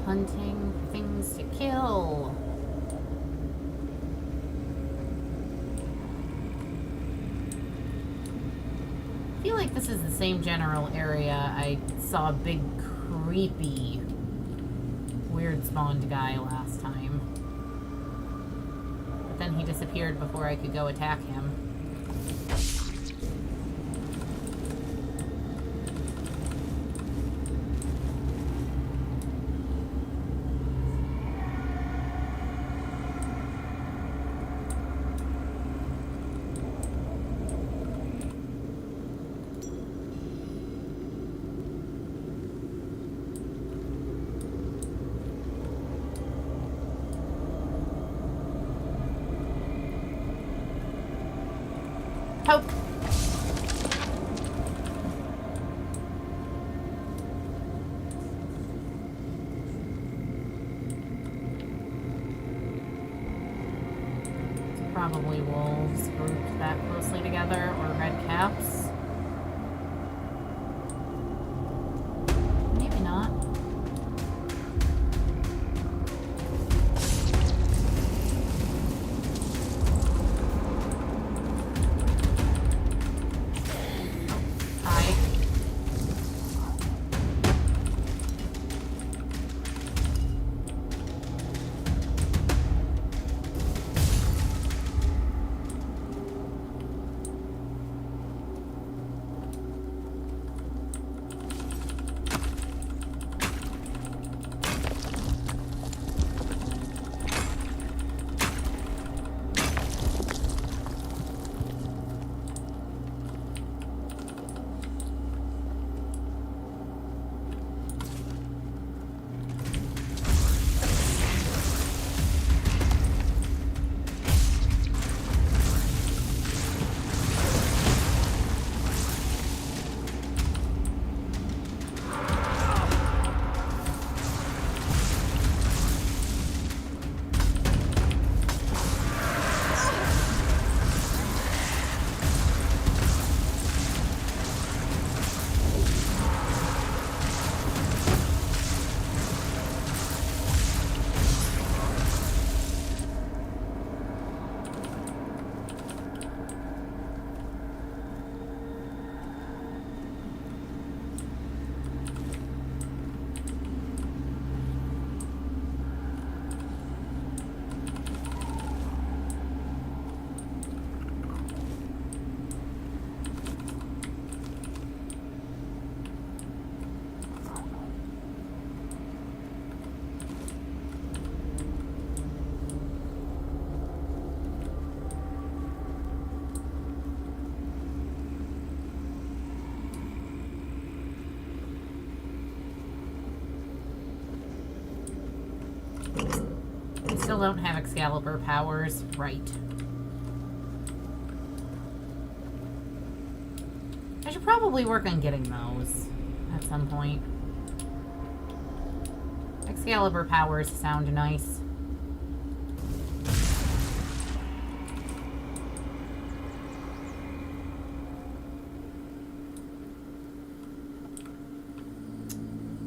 Hunting things to kill. I feel like this is the same general area I saw a big, creepy, weird spawned guy last time. But then he disappeared before I could go attack him. Poke. Probably wolves grouped that closely together, or red caps. Maybe not. Hi. still don't have Excalibur powers. Right. I should probably work on getting those at some point. Excalibur powers sound nice.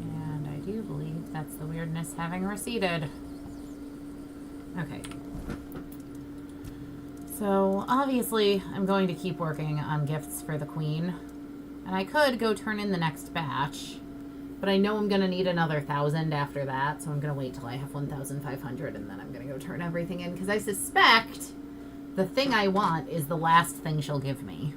And I do believe that's the weirdness having receded. Okay. So, obviously, I'm going to keep working on gifts for the Queen. And I could go turn in the next batch. But I know I'm going to need another 1,000 after that. So I'm going to wait till I have 1,500 and then I'm going to go turn everything in. Because I suspect the thing I want is the last thing she'll give me.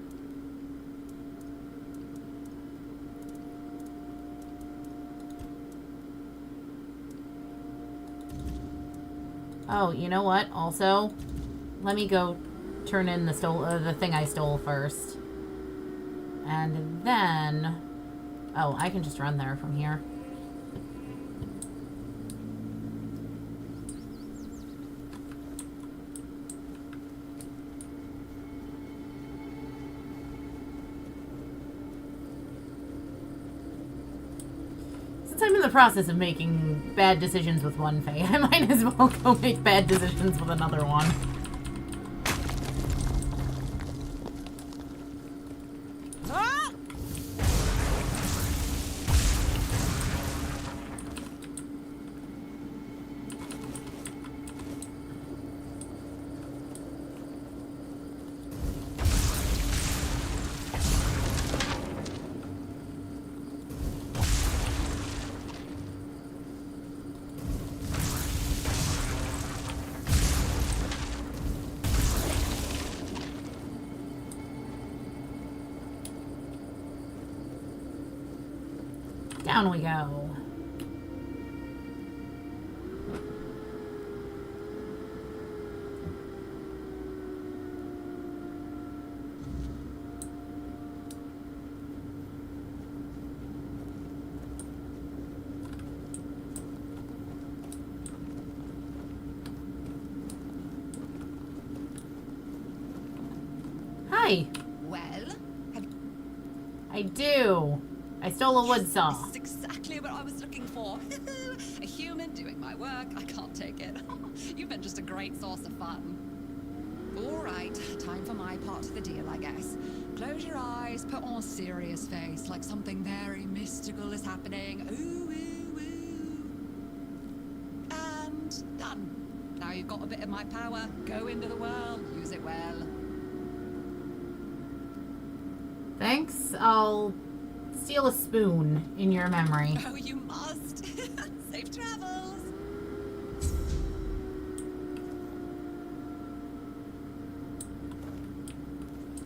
Oh, you know what? Also, let me go turn in the thing I stole first. And then... Oh, I can just run there from here. Since I'm in the process of making bad decisions with one Fae, I might as well go make bad decisions with another one. Down we go. Hi. Well, I do. I stole a wood saw. this is exactly what I was looking for. A human doing my work. I can't take it. You've been just a great source of fun. All right, time for my part of the deal, I guess. Close your eyes, put on a serious face, like something very mystical is happening. Ooh, ooh, ooh. And done. Now you've got a bit of my power. Go into the world, use it well. Thanks. I'll steal a spoon in your memory. Oh, you must. Safe travels.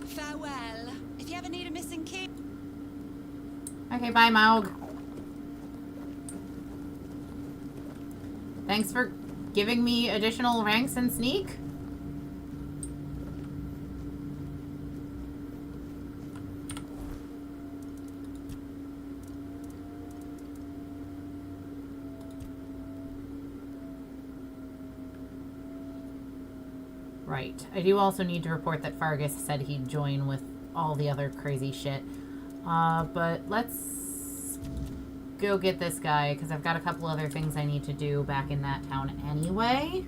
Farewell. If you ever need a missing key. Okay, bye, Maug. Thanks for giving me additional ranks and sneak. Right. I do also need to report that Fargus said he'd join with all the other crazy shit. But let's go get this guy, because I've got a couple other things I need to do back in that town anyway.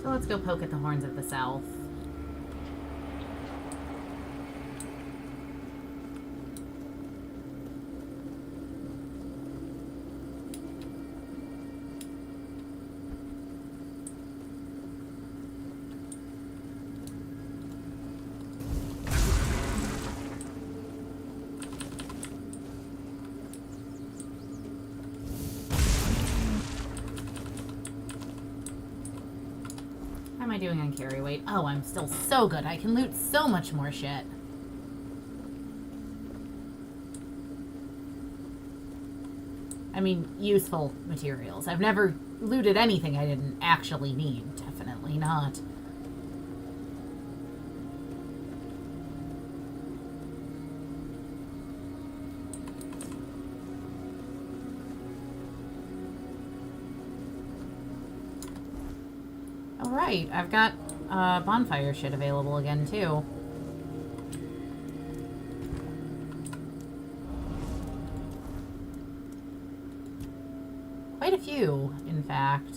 So let's go poke at the Horns of the South. How am I doing on carry weight? Oh, I'm still so good. I can loot so much more shit. I mean, useful materials. I've never looted anything I didn't actually need. Definitely not. right, I've got bonfire shit available again, too. Quite a few, in fact.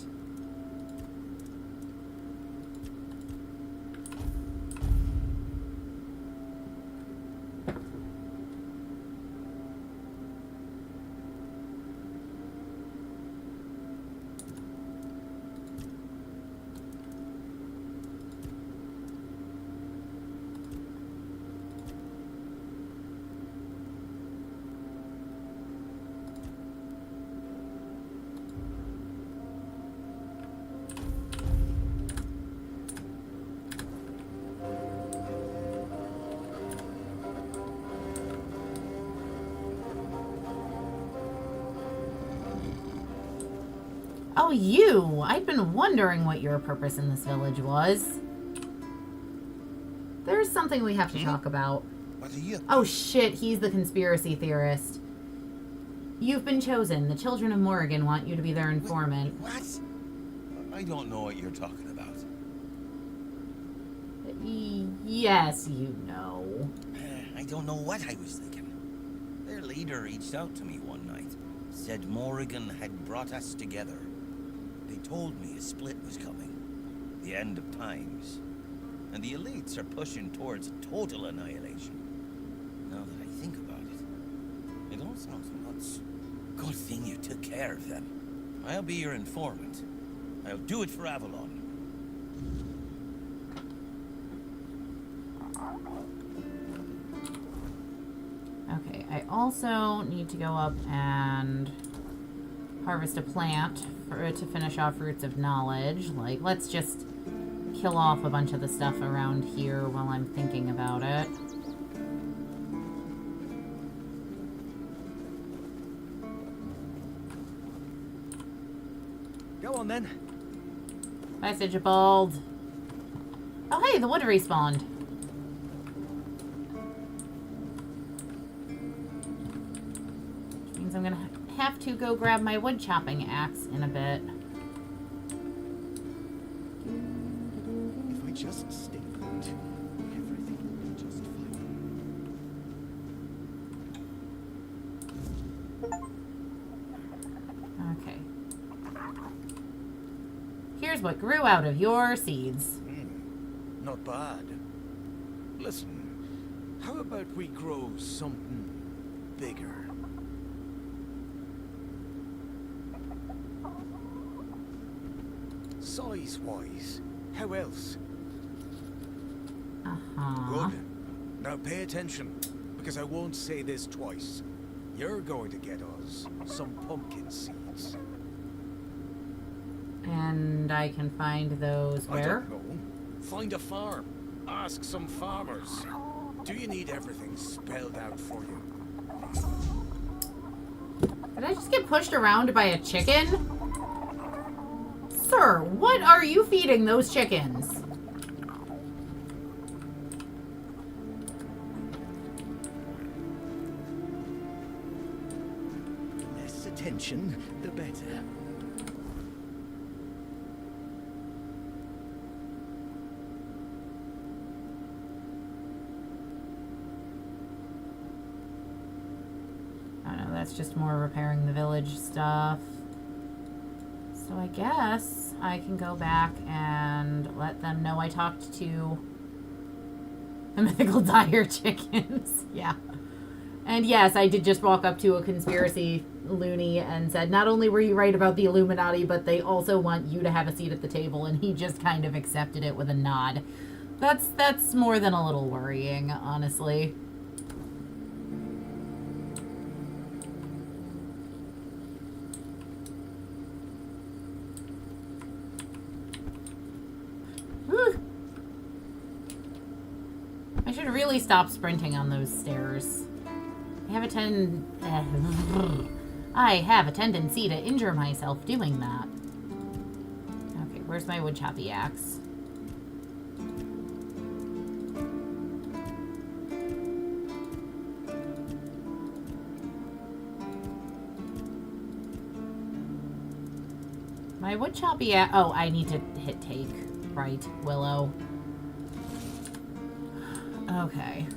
Oh, you! I've been wondering what your purpose in this village was. There's something we have to talk about. What are you? Oh shit, he's the conspiracy theorist. You've been chosen. The children of Morrigan want you to be their informant. What? I don't know what you're talking about. Yes, you know. I don't know what I was thinking. Their leader reached out to me one night. Said Morrigan had brought us together. They told me a split was coming. The end of times. And the elites are pushing towards total annihilation. Now that I think about it, it all sounds nuts. Good thing you took care of them. I'll be your informant. I'll do it for Avalon. Okay, I also need to go up and harvest a plant to finish off Roots of Knowledge. Like, let's just kill off a bunch of the stuff around here while I'm thinking about it. Go on then. Bye, Sigibald. Oh, hey, the wood respawned. Which means I'm gonna have to go grab my wood chopping axe in a bit. If we just stay put, everything will be just fine. Okay. Here's what grew out of your seeds. Not bad. Listen, how about we grow something bigger? Size-wise, how else? Uh-huh. Good. Now pay attention, because I won't say this twice. You're going to get us some pumpkin seeds. And I can find those I where? don't know. Find a farm. Ask some farmers. Do you need everything spelled out for you? Did I just get pushed around by a chicken? Sir, what are you feeding those chickens? Less attention, the better. I don't know, that's just more repairing the village stuff. So I guess I can go back and let them know I talked to the mythical dire chickens. Yeah. And yes, I did just walk up to a conspiracy loony and said, not only were you right about the Illuminati, but they also want you to have a seat at the table. And he just kind of accepted it with a nod. That's more than a little worrying, honestly. Whew. I should really stop sprinting on those stairs. I have a tendency to injure myself doing that. Okay, where's my wood choppy axe? My wood choppy axe. Oh, I need to hit take. Right, Willow. Okay.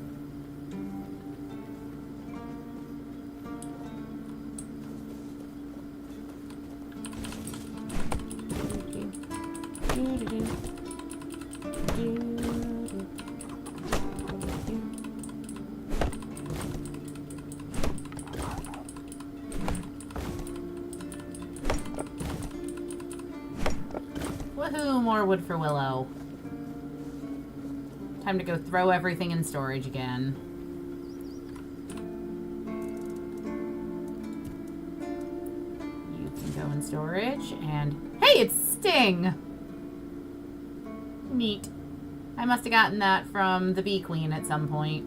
Woohoo, more wood for Willow. Time to go throw everything in storage again. You can go in storage, and... Hey, it's Sting! Neat. I must have gotten that from the Bee Queen at some point.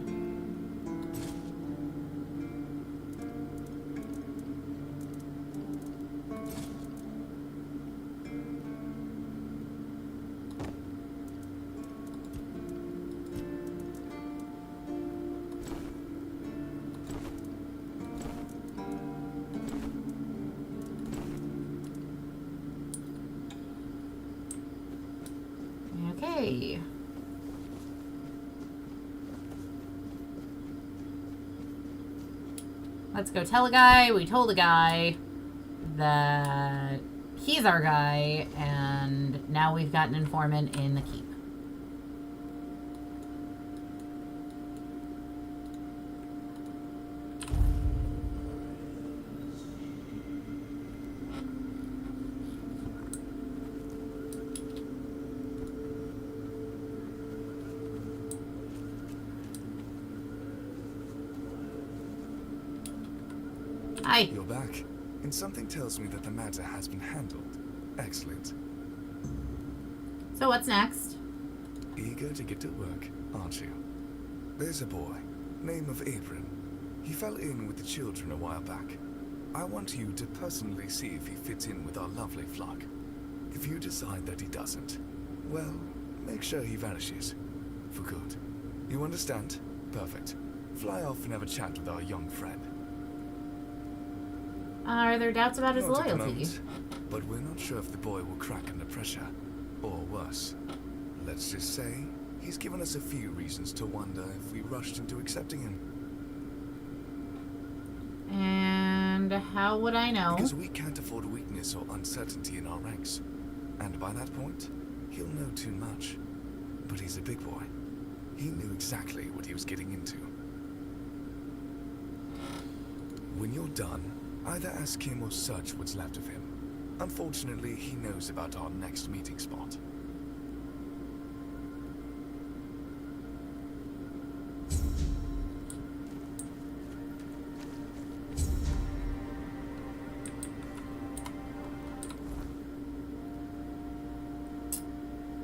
Okay. Let's go tell a guy. We told a guy that he's our guy, and now we've got an informant in the keep. Hi. You're back, and something tells me that the matter has been handled. Excellent. So what's next? Eager to get to work, aren't you? There's a boy, name of Abram. He fell in with the children a while back. I want you to personally see if he fits in with our lovely flock. If you decide that he doesn't, well, make sure he vanishes. For good. You understand? Perfect. Fly off and have a chat with our young friend. Are there doubts about his Not at the loyalty? moment, but we're not sure if the boy will crack under pressure. Or worse. Let's just say, he's given us a few reasons to wonder if we rushed into accepting him. And how would I know? Because we can't afford weakness or uncertainty in our ranks. And by that point, he'll know too much. But he's a big boy. He knew exactly what he was getting into. When you're done, either ask him or search what's left of him. Unfortunately, he knows about our next meeting spot.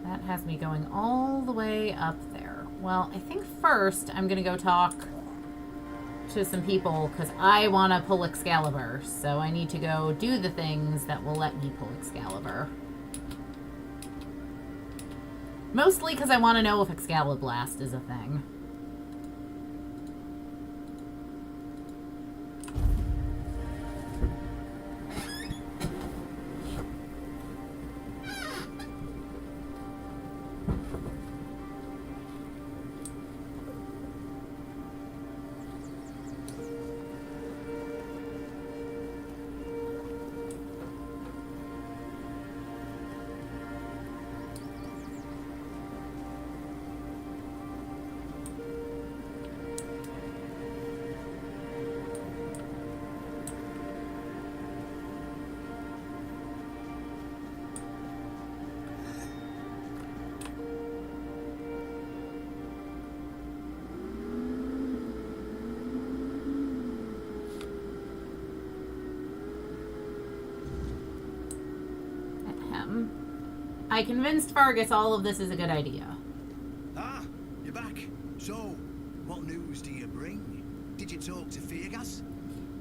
That has me going all the way up there. Well, I think first I'm going to go talk to some people because I want to pull Excalibur. So I need to go do the things that will let me pull Excalibur. Mostly because I want to know if Excaliblast is a thing. I convinced Fargus all of this is a good idea. Ah, you're back. So, what news do you bring? Did you talk to Fergus?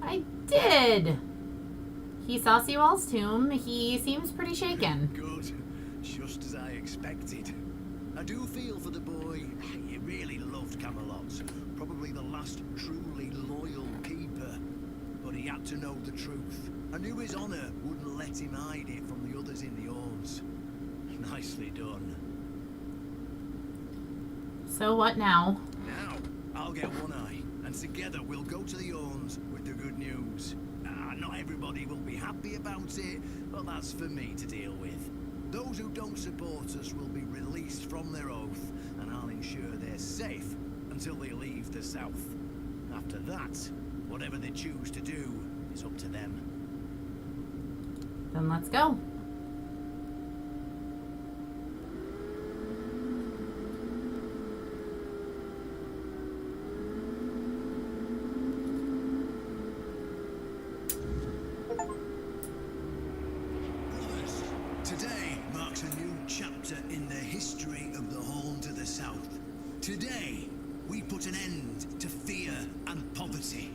I did! He saw Seawall's tomb. He seems pretty shaken. Good. Just as I expected. I do feel for the boy. He really loved Camelot. Probably the last truly loyal keeper. But he had to know the truth. I knew his honor wouldn't let him hide it from the others in the Orms. Nicely done. So what now? Now, I'll get One Eye, and together we'll go to the Orns with the good news. Not everybody will be happy about it, but that's for me to deal with. Those who don't support us will be released from their oath, and I'll ensure they're safe until they leave the south. After that, whatever they choose to do is up to them. Then let's go. Today marks a new chapter in the history of the Horn to the south. Today, we put an end to fear and poverty.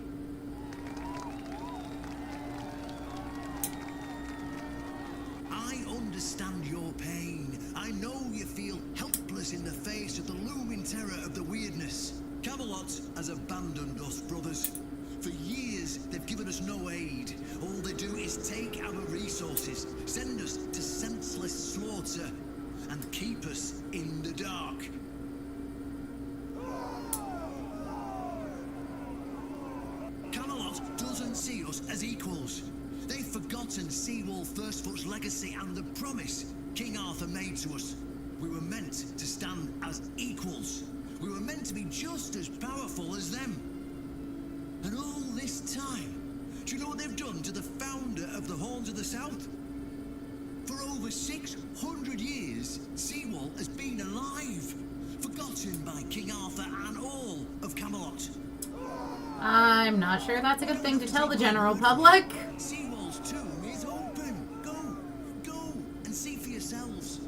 I understand your pain. I know you feel helpless in the face of the looming terror of the weirdness. Camelot has abandoned us, brothers. For years, they've given us no aid. All they do is take our resources, send us to senseless slaughter, and keep us in the dark. Camelot doesn't see us as equals. They've forgotten Seawall Firstfoot's legacy and the promise King Arthur made to us. We were meant to stand as equals. We were meant to be just as powerful as them. And all this time, do you know what they've done to the founder of the Horns of the South? For over 600 years, Seawall has been alive, forgotten by King Arthur and all of Camelot. I'm not sure that's a good thing to tell the general public. Seawall's tomb is open. Go and see for yourselves.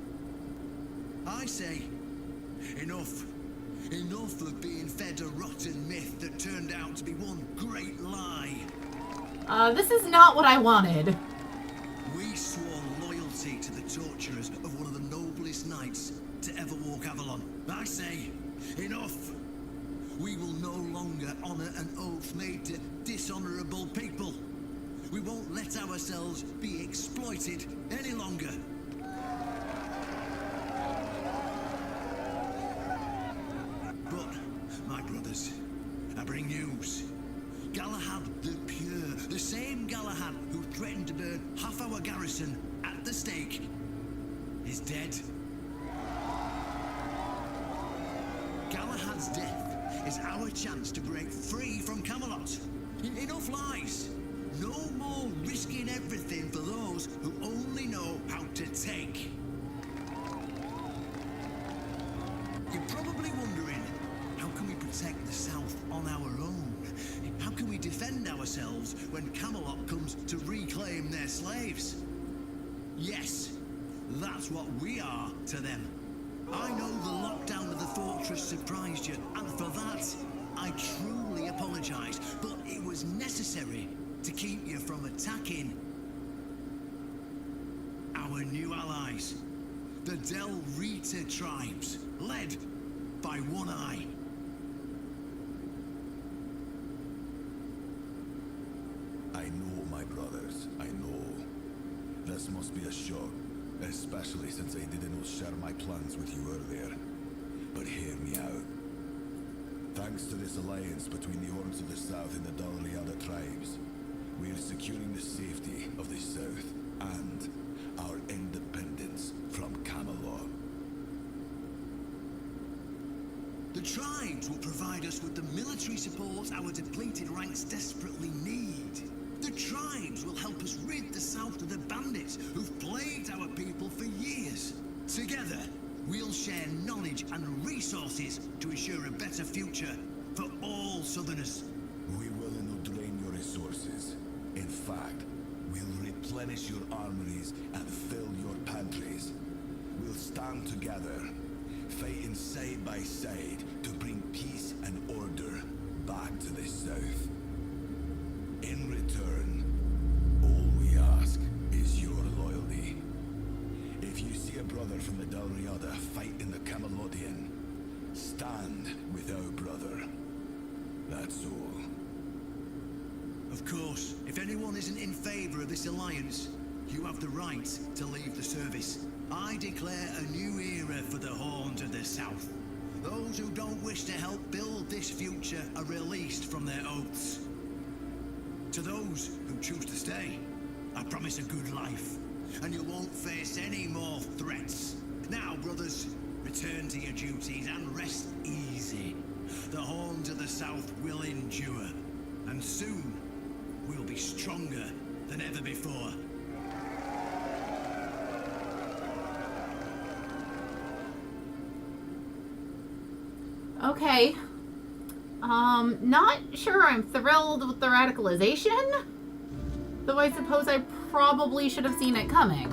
I say, enough. Enough of being fed a rotten myth that turned out to be one great lie. This is not what I wanted. We swore loyalty to the torturers of one of the noblest knights to ever walk Avalon. I say, enough. We will no longer honor an oath made to dishonorable people. We won't let ourselves be exploited any longer. But, my brothers, I bring news. Galahad the Pure, the same Galahad who threatened to burn half our garrison at the stake, is dead. Galahad's death is our chance to break free from Camelot. Enough lies. No more risking everything for those who only know how to take. You're probably wondering, how can we protect the South on our own? How can we defend ourselves when Camelot comes to reclaim their slaves? Yes, that's what we are to them. I know the lockdown of the fortress surprised you, and for that, I truly apologize, but it was necessary to keep you from attacking our new allies, the Del Rita tribes, led by One Eye. I know, my brothers, I know. This must be a shock, especially since I didn't share my plans with you earlier. But hear me out. Thanks to this alliance between the Orns of the South and the Dalriada tribes, we are securing the safety of the South and our independence from Camelot. The tribes will provide us with the military support our depleted ranks desperately need. The tribes will help us rid the South of the bandits who've plagued our people for years. Together, we'll share knowledge and resources to ensure a better future for all Southerners. We will not drain your resources. In fact, we'll replenish your armories and fill your pantries. We'll stand together, fighting side by side to bring peace and order back to the South. In return, all we ask is your loyalty. If you see a brother from the Dalriada fight in the Camelodian, stand with our brother. That's all. Of course, if anyone isn't in favor of this alliance, you have the right to leave the service. I declare a new era for the Horns of the South. Those who don't wish to help build this future are released from their oaths. To those who choose to stay, I promise a good life, and you won't face any more threats. Now, brothers, return to your duties and rest easy. The horns of the south will endure, and soon we'll be stronger than ever before. Okay. Not sure I'm thrilled with the radicalization, though I suppose I probably should have seen it coming.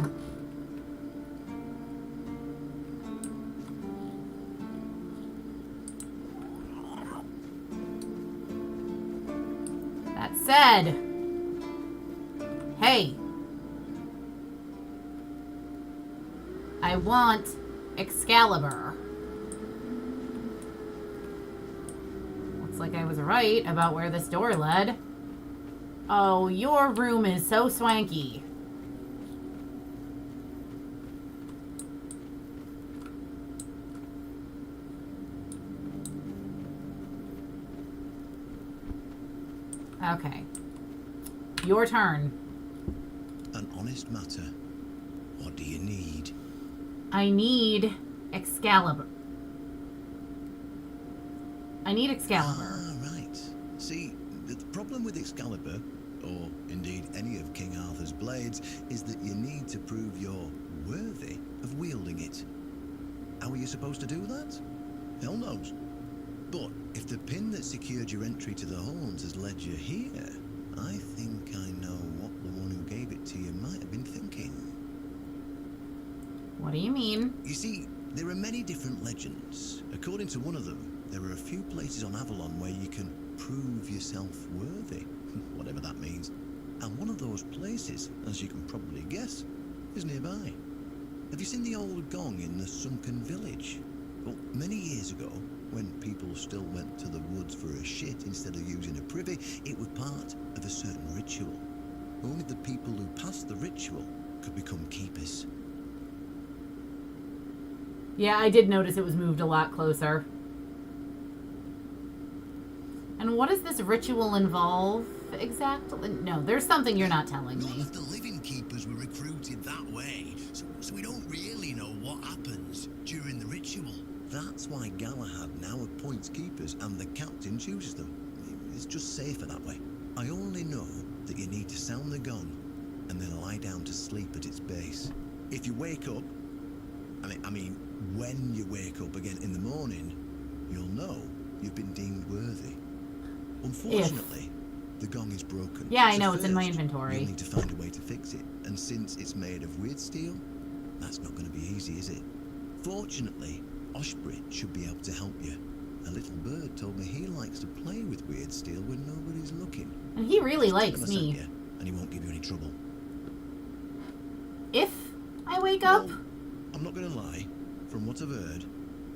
That said, hey, I want Excalibur. Looks like I was right about where this door led. Oh, your room is so swanky. Okay. Your turn. An honest matter. What do you need? I need Excalibur. I need Excalibur. Ah, right. See, the problem with Excalibur, or indeed any of King Arthur's blades, is that you need to prove you're worthy of wielding it. How are you supposed to do that? Hell knows. But if the pin that secured your entry to the horns has led you here, I think I know what the one who gave it to you might have been thinking. What do you mean? You see, there are many different legends. According to one of them, there are a few places on Avalon where you can prove yourself worthy, whatever that means. And one of those places, as you can probably guess, is nearby. Have you seen the old gong in the sunken village? Well, many years ago, when people still went to the woods for a shit instead of using a privy, it was part of a certain ritual. Only the people who passed the ritual could become keepers. Yeah, I did notice it was moved a lot closer. And what does this ritual involve exactly? No, there's something you're not telling None me. of the living keepers were recruited that way, so we don't really know what happens during the ritual. That's why Galahad now appoints keepers and the captain chooses them. It's just safer that way. I only know that you need to sound the gong and then lie down to sleep at its base. If you wake up, I mean, when you wake up again in the morning, you'll know you've been deemed worthy. Unfortunately, the gong is broken. Yeah, I So know, it's in my first, inventory. You'll need to find a way to fix it. And since it's made of weird steel, that's not going to be easy, is it? Fortunately, Oshbrit should be able to help you. A little bird told me he likes to play with weird steel when nobody's looking. And he really Just tell likes him I sent me. you, and he won't give you any trouble. If I wake up? Well, I'm not going to lie. From what I've heard,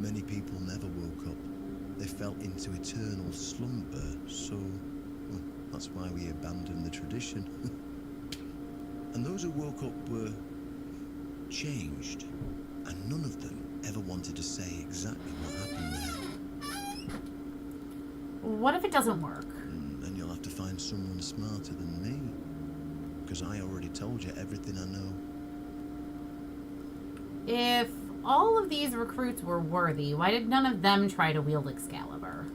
many people never woke up. They fell into eternal slumber, so well, that's why we abandoned the tradition. And those who woke up were changed, and none of them ever wanted to say exactly what happened there. What if it doesn't work? Then you'll have to find someone smarter than me, because I already told you everything I know. If all of these recruits were worthy, why did none of them try to wield Excalibur?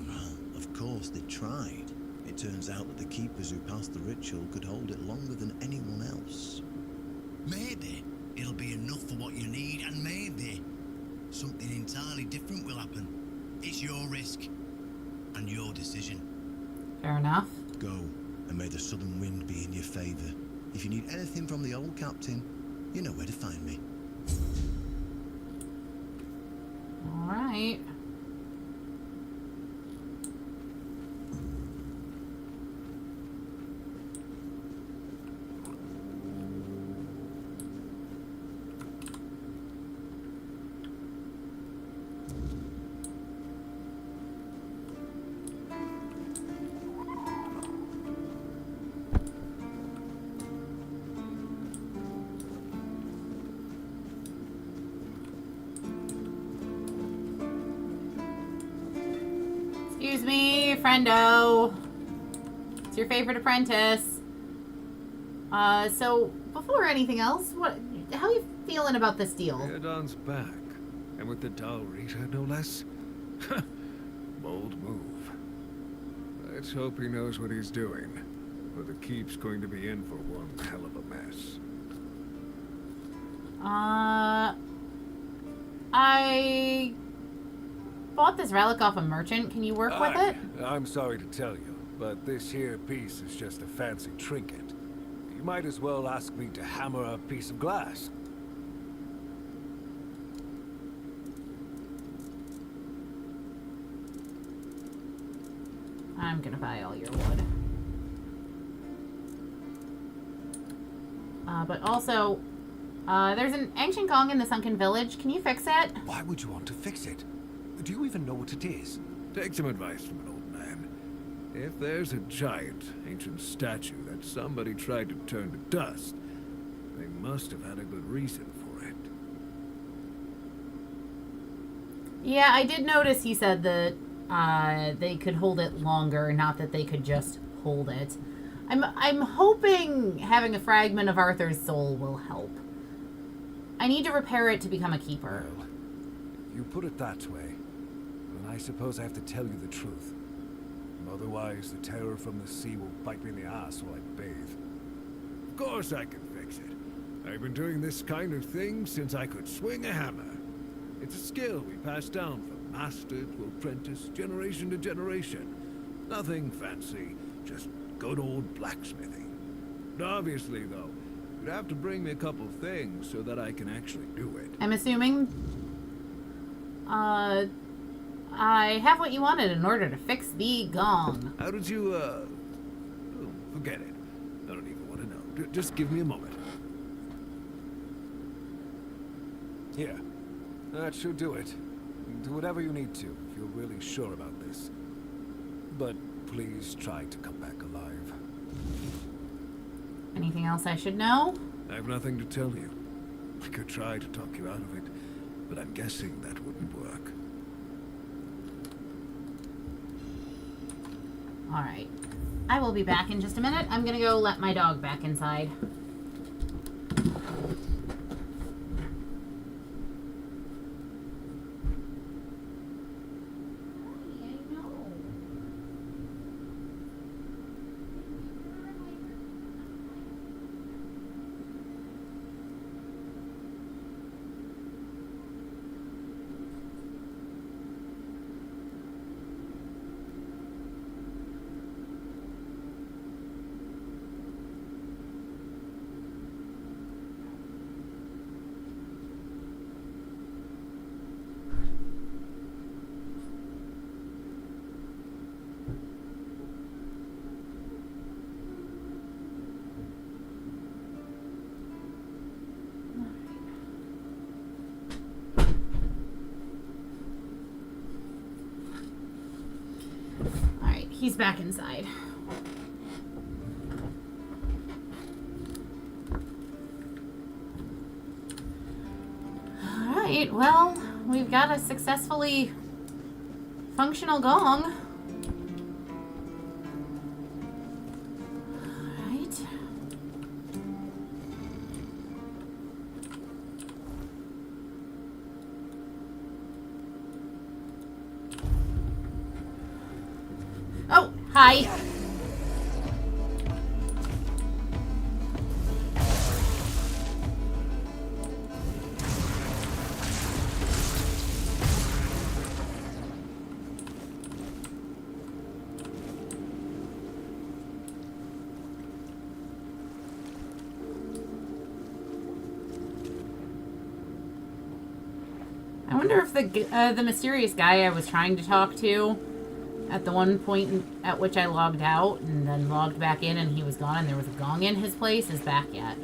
Well, of course they tried. It turns out that the keepers who passed the ritual could hold it longer than anyone else. Maybe it'll be enough for what you need, and maybe something entirely different will happen. It's your risk and your decision. Fair enough. Go, and may the southern wind be in your favor. If you need anything from the old captain, you know where to find me. All right. Excuse me, friendo. It's your favorite apprentice. So, before anything else, how are you feeling about this deal? Theoden's back. And with the Dalrita, no less. Bold move. Let's hope he knows what he's doing. Or the keep's going to be in for one hell of a mess. I bought this relic off a merchant. Can you work with it? I'm sorry to tell you, but this here piece is just a fancy trinket. You might as well ask me to hammer a piece of glass. I'm gonna buy all your wood. But also, there's an ancient gong in the sunken village. Can you fix it? Why would you want to fix it? Do you even know what it is? Take some advice from an old man. If there's a giant, ancient statue that somebody tried to turn to dust, they must have had a good reason for it. Yeah, I did notice he said that they could hold it longer, not that they could just hold it. I'm hoping having a fragment of Arthur's soul will help. I need to repair it to become a keeper. Well, if you put it that way, then I suppose I have to tell you the truth. Otherwise, the terror from the sea will bite me in the ass while I bathe. Of course I can fix it. I've been doing this kind of thing since I could swing a hammer. It's a skill we pass down from master to apprentice, generation to generation. Nothing fancy, just good old blacksmithing. But obviously, though, you'd have to bring me a couple things so that I can actually do it. I'm assuming I have what you wanted in order to fix the gong. How did you, oh, forget it. I don't even want to know. Just give me a moment. Here. That should do it. Do whatever you need to, if you're really sure about this. But please try to come back alive. Anything else I should know? I have nothing to tell you. I could try to talk you out of it, but I'm guessing that wouldn't work. Alright. I will be back in just a minute. I'm gonna go let my dog back inside. He's back inside. Alright, well, we've got a successfully functional gong. Alright. Oh, hi. I wonder if the mysterious guy I was trying to talk to at the one point at which I logged out and then logged back in and he was gone and there was a gong in his place is back yet.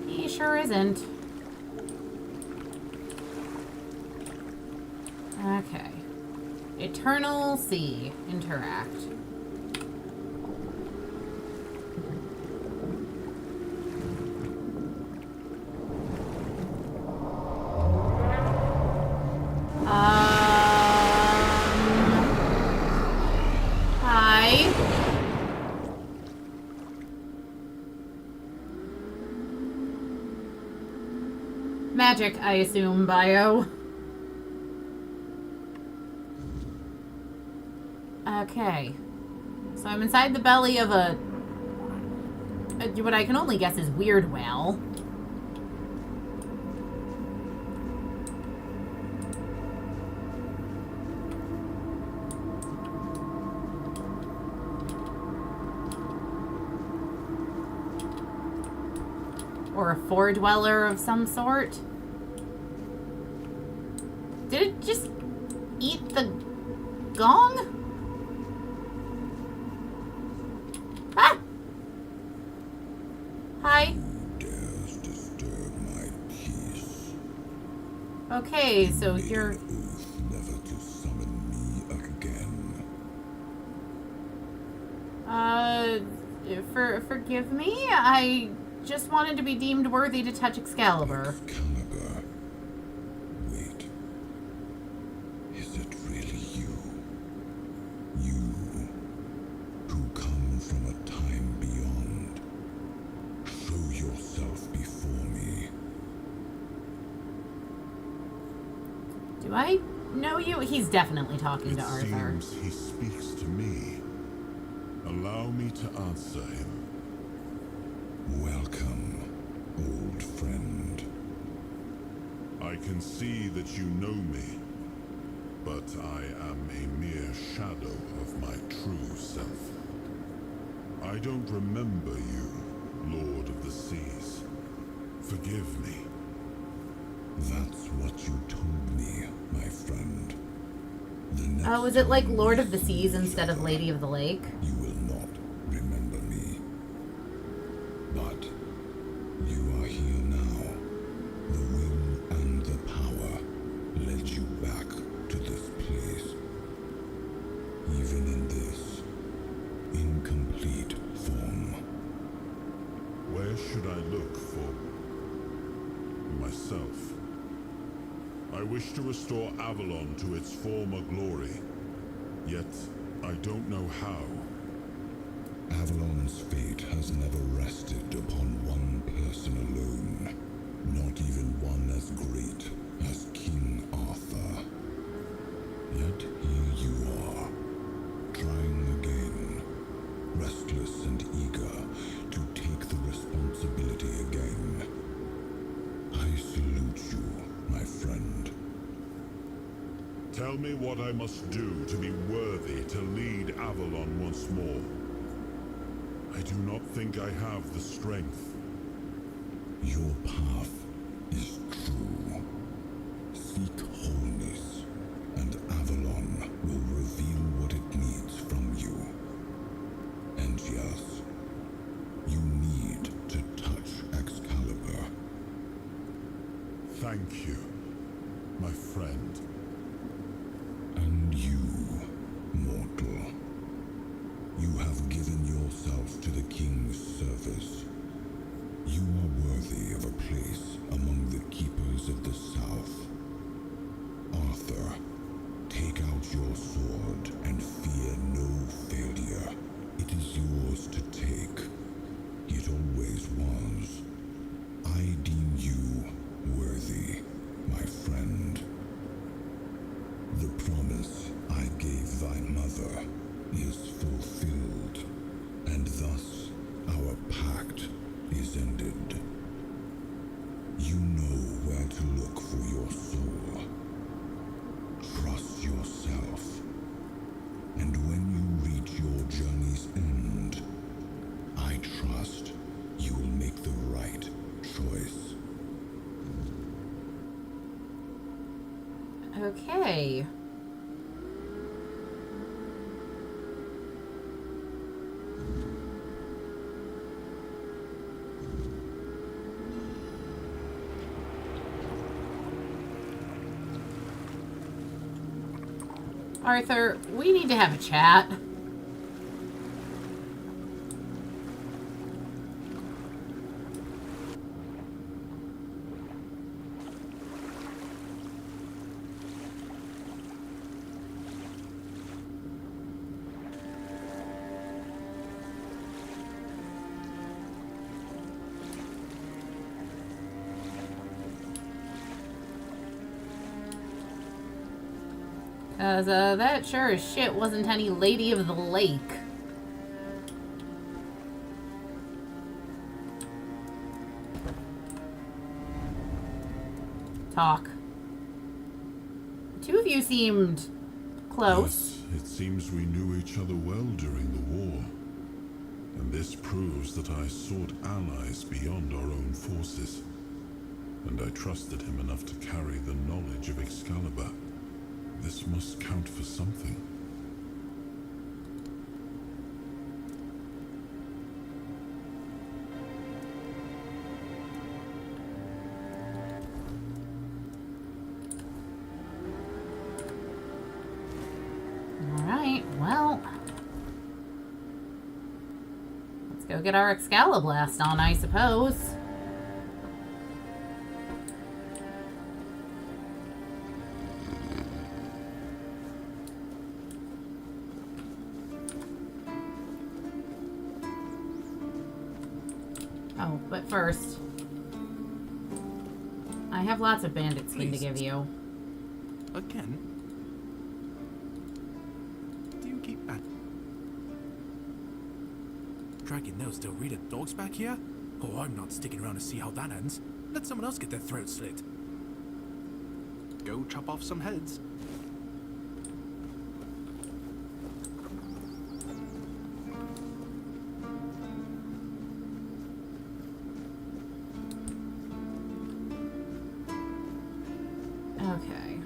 He sure isn't. Okay. Eternal Sea. Interact. Magic, I assume, bio. Okay. So I'm inside the belly of what I can only guess is weird whale. Or a four-dweller of some sort. Did it just eat the gong? Ah! Hi. Dares disturb my peace. Okay, so you're... Oath never to summon me again. Forgive me? I just wanted to be deemed worthy to touch Excalibur. Excalibur. Wait. Is it really you? You, who come from a time beyond. Show yourself before me. Do I know you? He's definitely talking to Arthur. It seems he speaks to me. Allow me to answer him. Welcome, old friend. I can see that you know me, but I am a mere shadow of my true self. I don't remember you, Lord of the Seas. Forgive me. That's what you told me, my friend. Oh, is it like Lord of the Seas instead of Lady of the Lake? You will not remember me. But you are here now. The will and the power led you back to this place. Even in this incomplete form. Where should I look for myself? I wish to restore Avalon to its former glory, yet I don't know how. Avalon's fate has never rested upon one person alone, not even one as great as King Arthur. Yet here you are, trying again, restless and eager to take the responsibility again. I salute you, my friend. Tell me what I must do to be worthy to lead Avalon once more. I do not think I have the strength. Your path is true. Seek wholeness, and Avalon will reveal what it needs from you. And yes, you need to touch Excalibur. Thank you, my friend. And you, mortal. You have given yourself to the king's service. You are worthy of a place among the keepers of the South. Arthur, take out your sword and fear no failure. It is yours to take. It always was. I deem you worthy, my friend. The promise I gave thy mother is fulfilled, and thus our pact is ended. You know where to look for your soul. Trust yourself, and when you reach your journey's end, I trust you will make the right choice. Okay. Arthur, we need to have a chat. As that sure as shit wasn't any Lady of the Lake. Talk. The two of you seemed close. Yes, it seems we knew each other well during the war. And this proves that I sought allies beyond our own forces. And I trusted him enough to carry the knowledge of Excalibur. This must count for something. Alright, well. Let's go get our Excaliblast on, I suppose. Oh, but first, I have lots of bandit skin to give you. Again? Do you keep at dragging those Dorita dogs back here? Oh, I'm not sticking around to see how that ends. Let someone else get their throat slit. Go chop off some heads. Okay.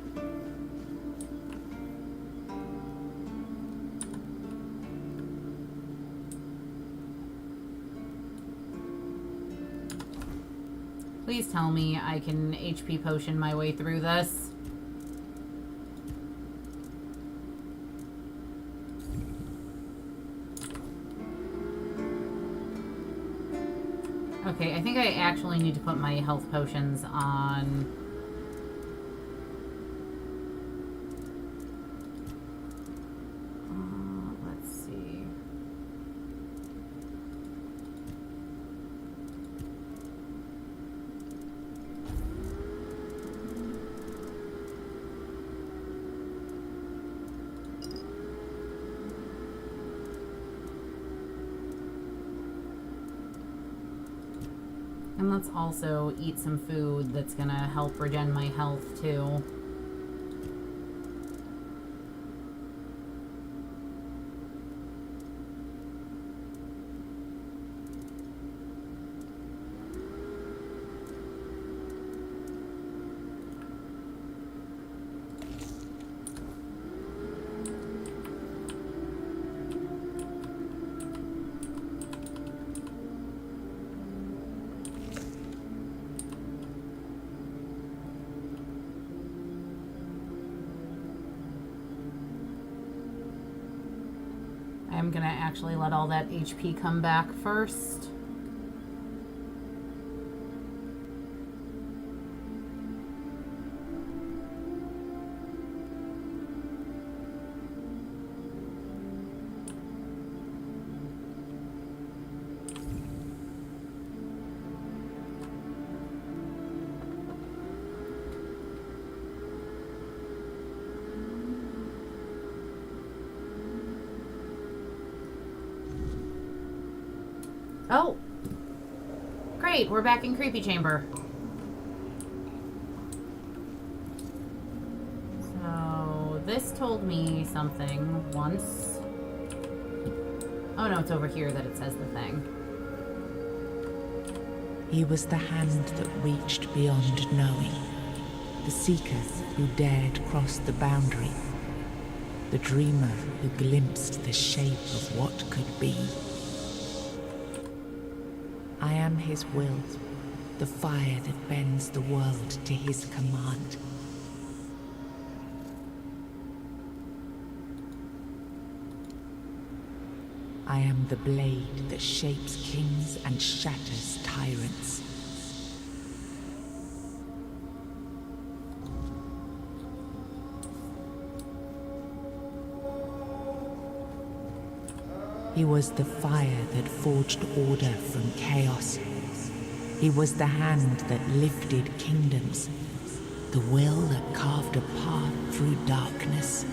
Please tell me I can HP potion my way through this. Okay, I think I actually need to put my health potions on. Let's see. And let's also eat some food that's gonna help regen my health too. I'm gonna actually let all that HP come back first. Oh! Great, we're back in Creepy Chamber. So, this told me something once. Oh no, it's over here that it says the thing. He was the hand that reached beyond knowing, the seeker who dared cross the boundary, the dreamer who glimpsed the shape of what could be. I am his will, the fire that bends the world to his command. I am the blade that shapes kings and shatters tyrants. He was the fire that forged order from chaos. He was the hand that lifted kingdoms, the will that carved a path through darkness.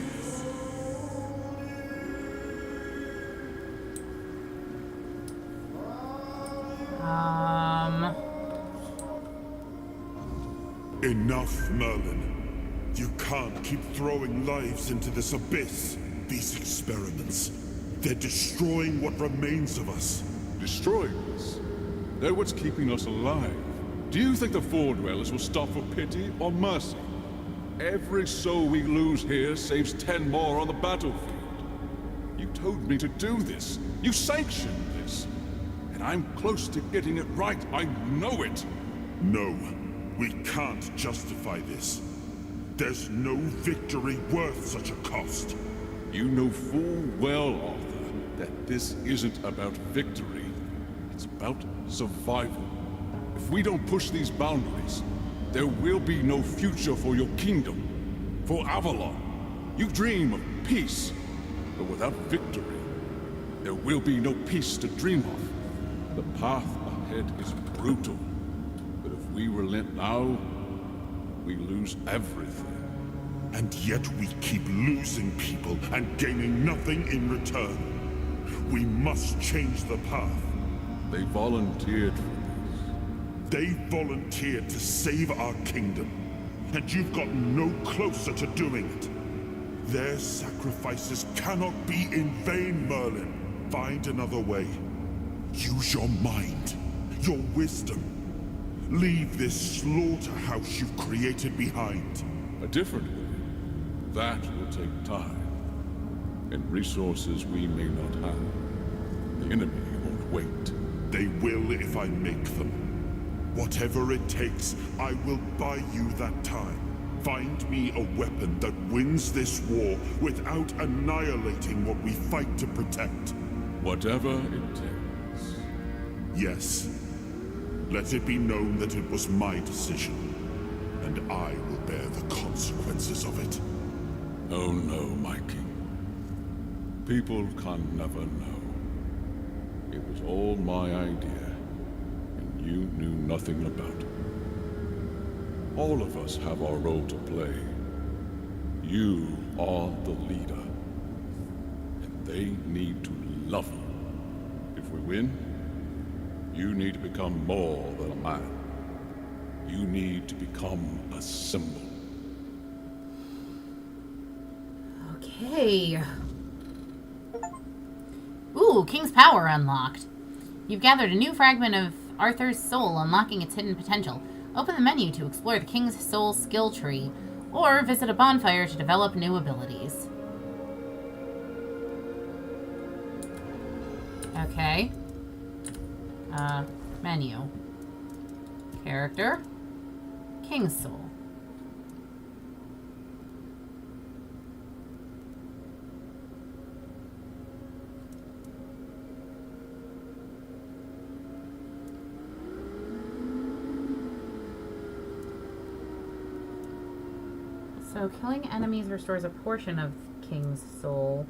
Enough, Merlin. You can't keep throwing lives into this abyss. These experiments, they're destroying what remains of us. Destroying us? They're what's keeping us alive. Do you think the Four Dwellers will stop for pity or mercy? Every soul we lose here saves 10 more on the battlefield. You told me to do this. You sanctioned this. And I'm close to getting it right. I know it. No, we can't justify this. There's no victory worth such a cost. You know full well, Arthur, that this isn't about victory. It's about survival. If we don't push these boundaries, there will be no future for your kingdom, for Avalon. You dream of peace, but without victory, there will be no peace to dream of. The path ahead is brutal, but if we relent now, we lose everything. And yet we keep losing people and gaining nothing in return. We must change the path. They volunteered for this. They volunteered to save our kingdom, and you've gotten no closer to doing it. Their sacrifices cannot be in vain, Merlin. Find another way. Use your mind, your wisdom. Leave this slaughterhouse you've created behind. A different way. That will take time. And resources we may not have. The enemy won't wait. They will if I make them. Whatever it takes, I will buy you that time. Find me a weapon that wins this war without annihilating what we fight to protect. Whatever it takes. Yes. Let it be known that it was my decision, and I will bear the consequences of it. Oh no, my king. People can never know. It was all my idea, and you knew nothing about it. All of us have our role to play. You are the leader, and they need to love you. If we win, you need to become more than a man. You need to become a symbol. Okay. Ooh, King's Power unlocked. You've gathered a new fragment of Arthur's soul, unlocking its hidden potential. Open the menu to explore the King's Soul skill tree, or visit a bonfire to develop new abilities. Okay. Menu. Character. King's Soul. So, killing enemies restores a portion of King's Soul.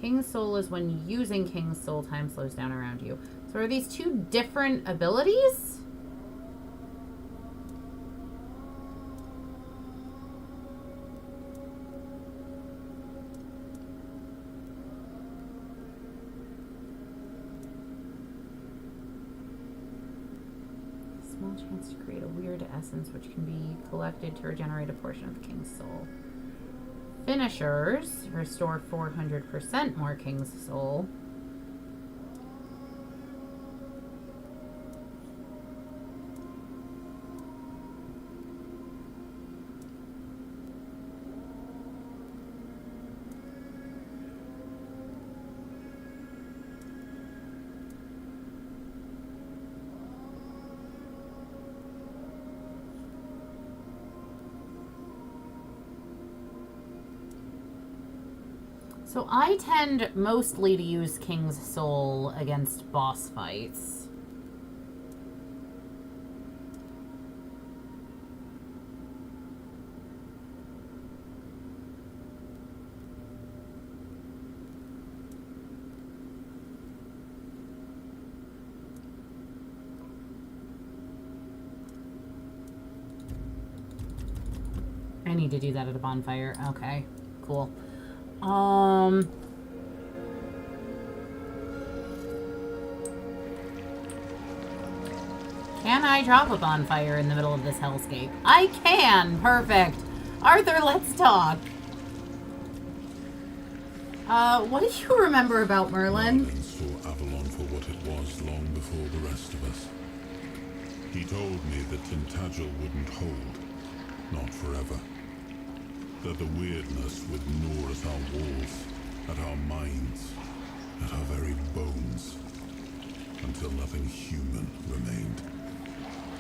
King's Soul is when using King's Soul, time slows down around you. So are these two different abilities? Small chance to create a weird essence which can be collected to regenerate a portion of King's Soul. Finishers restore 400% more King's Soul. So I tend mostly to use King's Soul against boss fights. I need to do that at a bonfire. Okay, cool. Can I drop a bonfire in the middle of this hellscape? I can! Perfect! Arthur, let's talk! What do you remember about Merlin? Merlin saw Avalon for what it was long before the rest of us. He told me that Tintagel wouldn't hold, not forever. That the weirdness would gnaw at our walls, at our minds, at our very bones, until nothing human remained.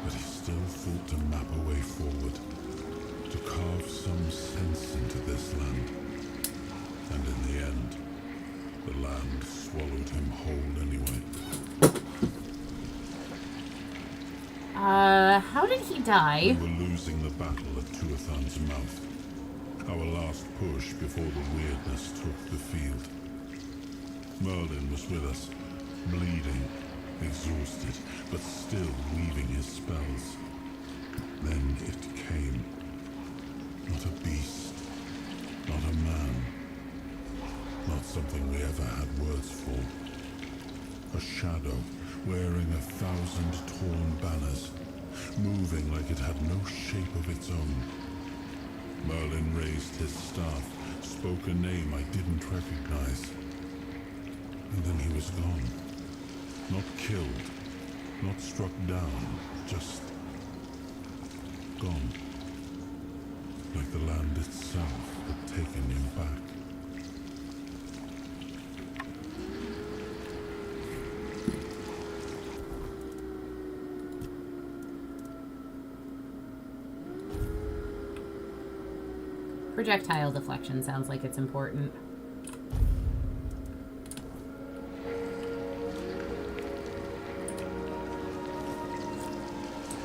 But he still fought to map a way forward, to carve some sense into this land. And in the end, the land swallowed him whole anyway. How did he die? We were losing the battle at Tuathan's mouth. Our last push before the weirdness took the field. Merlin was with us, bleeding, exhausted, but still weaving his spells. Then it came. Not a beast, not a man. Not something we ever had words for. A shadow, wearing 1,000 torn banners, moving like it had no shape of its own. Merlin raised his staff, spoke a name I didn't recognize. And then he was gone. Not killed, not struck down, just gone. Like the land itself had taken him back. Projectile deflection sounds like it's important.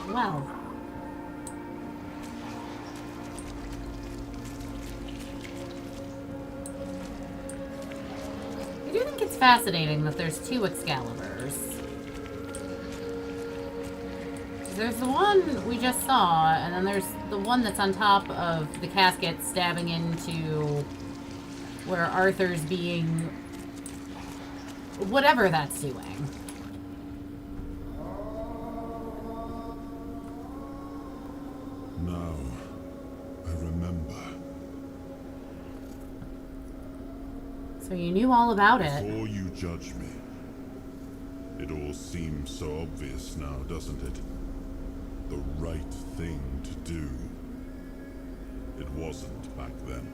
Well. I do think it's fascinating that there's two Excaliburs. There's the one we just saw, and then there's the one that's on top of the casket stabbing into where Arthur's being... whatever that's doing. Now, I remember. So you knew all about it. Before you judge me. It all seems so obvious now, doesn't it? The right thing to do. It wasn't back then.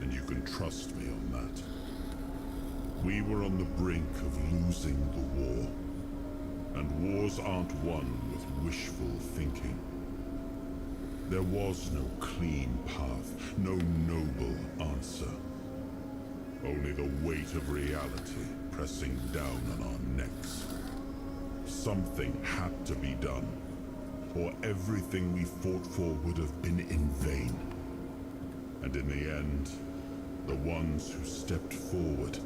And you can trust me on that. We were on the brink of losing the war. And wars aren't won with wishful thinking. There was no clean path, no noble answer. Only the weight of reality pressing down on our necks. Something had to be done, or everything we fought for would have been in vain. And in the end, the ones who stepped forward,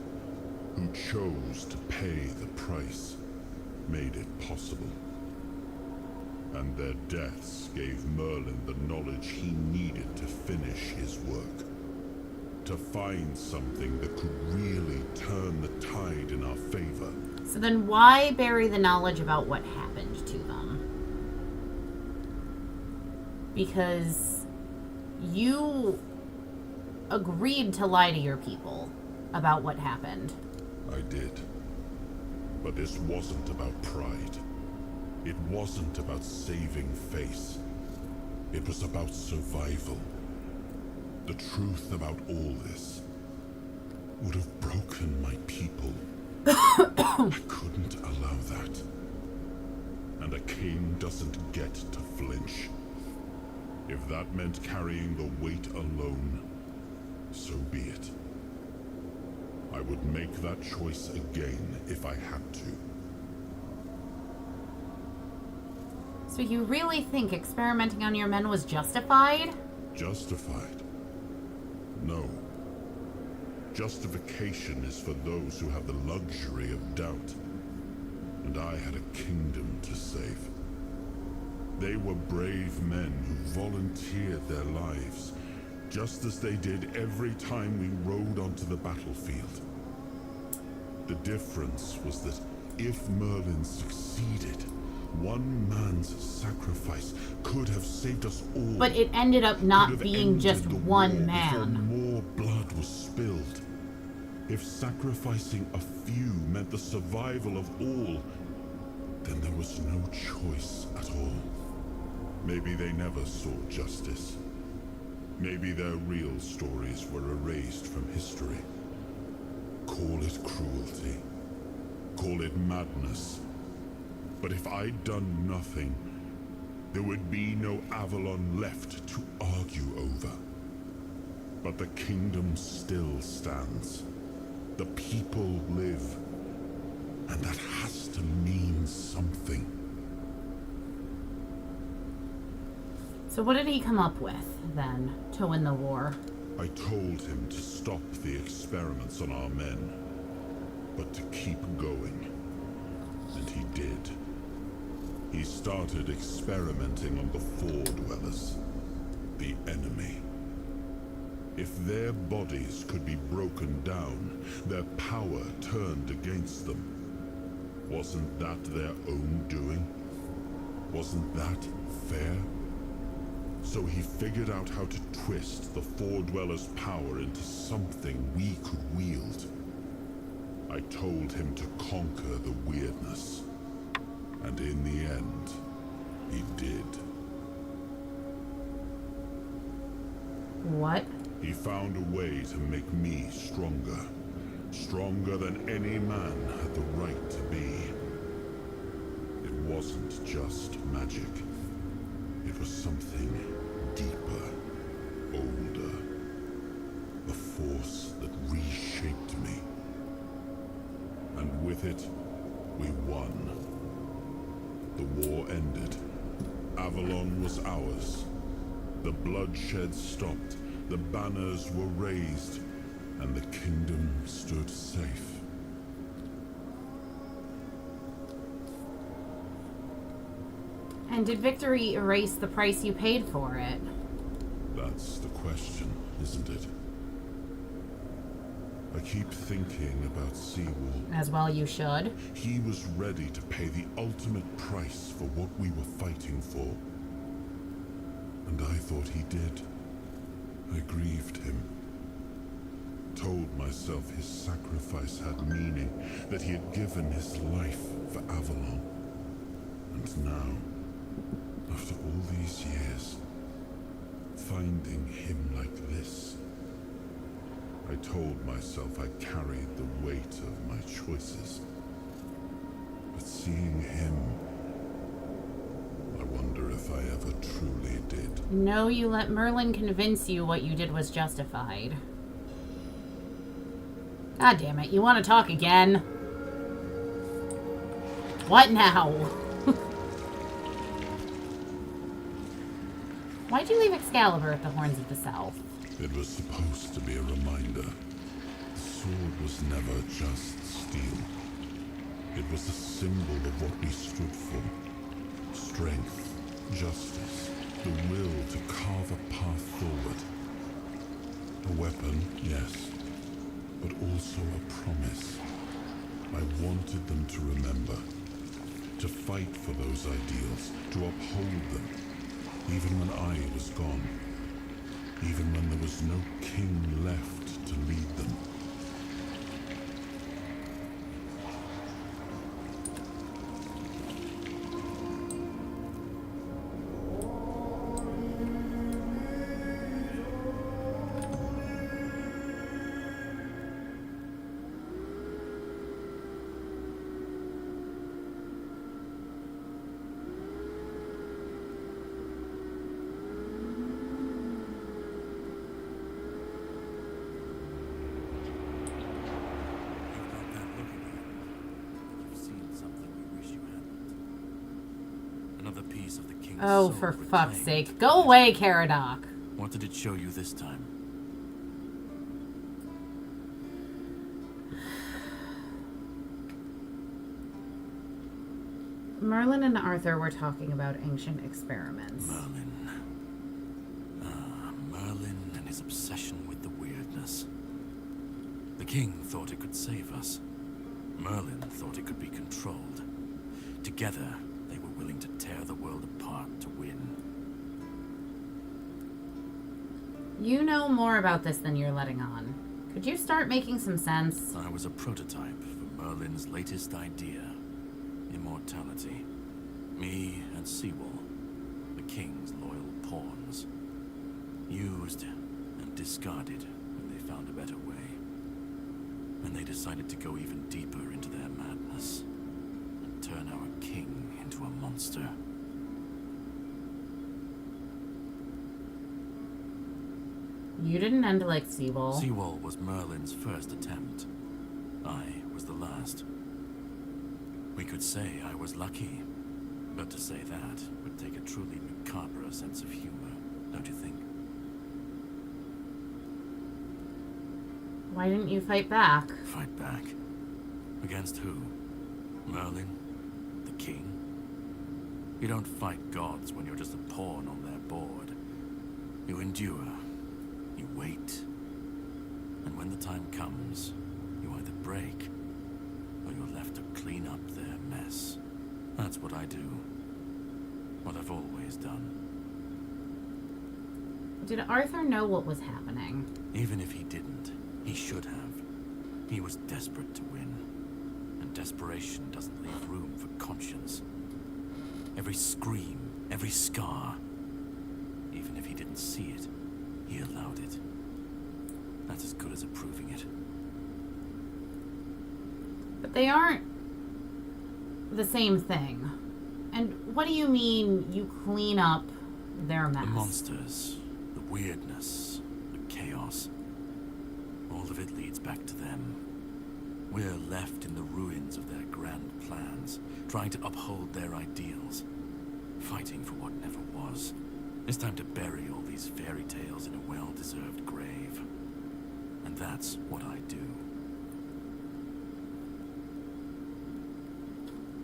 who chose to pay the price, made it possible. And their deaths gave Merlin the knowledge he needed to finish his work. To find something that could really turn the tide in our favor. So then why bury the knowledge about what happened to them? Because you agreed to lie to your people about what happened. I did. But this wasn't about pride. It wasn't about saving face. It was about survival. The truth about all this would have broken my people. I couldn't allow that. And a king doesn't get to flinch. If that meant carrying the weight alone, so be it. I would make that choice again if I had to. So you really think experimenting on your men was justified? Justified? No. Justification is for those who have the luxury of doubt. And I had a kingdom to save. They were brave men who volunteered their lives, just as they did every time we rode onto the battlefield. The difference was that if Merlin succeeded, One man's sacrifice could have saved us all. But it ended up not Could have being just ended the one war man. before more blood was spilled. If sacrificing a few meant the survival of all, then there was no choice at all. Maybe they never saw justice. Maybe their real stories were erased from history. Call it cruelty. Call it madness. But if I'd done nothing, there would be no Avalon left to argue over. But the kingdom still stands. The people live. And that has to mean something. So what did he come up with, then, to win the war? I told him to stop the experiments on our men, but to keep going. And he did. He started experimenting on the Four Dwellers, the enemy. If their bodies could be broken down, their power turned against them, wasn't that their own doing? Wasn't that fair? So he figured out how to twist the Four Dwellers' power into something we could wield. I told him to conquer the weirdness. And in the end, he did. What? He found a way to make me stronger. Stronger than any man had the right to be. It wasn't just magic. It was something deeper, older. A force that reshaped me. And with it, we won. The war ended. Avalon was ours. The bloodshed stopped. The banners were raised. And the kingdom stood safe. And did victory erase the price you paid for it? That's the question, isn't it? I keep thinking about Seawall. As well you should. He was ready to pay the ultimate price for what we were fighting for. And I thought he did. I grieved him. Told myself his sacrifice had meaning, that he had given his life for Avalon. And now, after all these years, finding him like this, I told myself I carried the weight of my choices. But seeing him, I wonder if I ever truly did. No, you let Merlin convince you what you did was justified. God damn it, you want to talk again? What now? Why'd you leave Excalibur at the Horns of the South? It was supposed to be a reminder. The sword was never just steel. It was a symbol of what we stood for. Strength, justice, the will to carve a path forward. A weapon, yes, but also a promise. I wanted them to remember, to fight for those ideals, to uphold them, even when I was gone. Even when there was no king left to lead them. Oh, for fuck's sake. Go away, Caradoc. What did it show you this time? Merlin and Arthur were talking about ancient experiments. Merlin and his obsession with the weirdness. The king thought it could save us. Merlin thought it could be controlled. Together, they were willing to tear the world apart to win. You know more about this than you're letting on. Could you start making some sense? I was a prototype for Merlin's latest idea. Immortality. Me and Seawall, the king's loyal pawns. Used and discarded when they found a better way. And they decided to go even deeper into their madness and turn our king into a monster. You didn't end like Seawall. Seawall was Merlin's first attempt. I was the last. We could say I was lucky, but to say that would take a truly macabre sense of humor, don't you think? Why didn't you fight back? Fight back? Against who? Merlin? The king? You don't fight gods when you're just a pawn on their board. You endure. You wait. And when the time comes, you either break, or you're left to clean up their mess. That's what I do. What I've always done. Did Arthur know what was happening? Even if he didn't, he should have. He was desperate to win. And desperation doesn't leave room for conscience. Every scream, every scar, even if he didn't see it, he allowed it. That's as good as approving it. But they aren't the same thing. And what do you mean you clean up their mess? The monsters, the weirdness, the chaos. All of it leads back to them. We're left in the ruins of their grand plans, trying to uphold their ideals, fighting for what never was. It's time to bury all these fairy tales in a well-deserved grave. And that's what I do.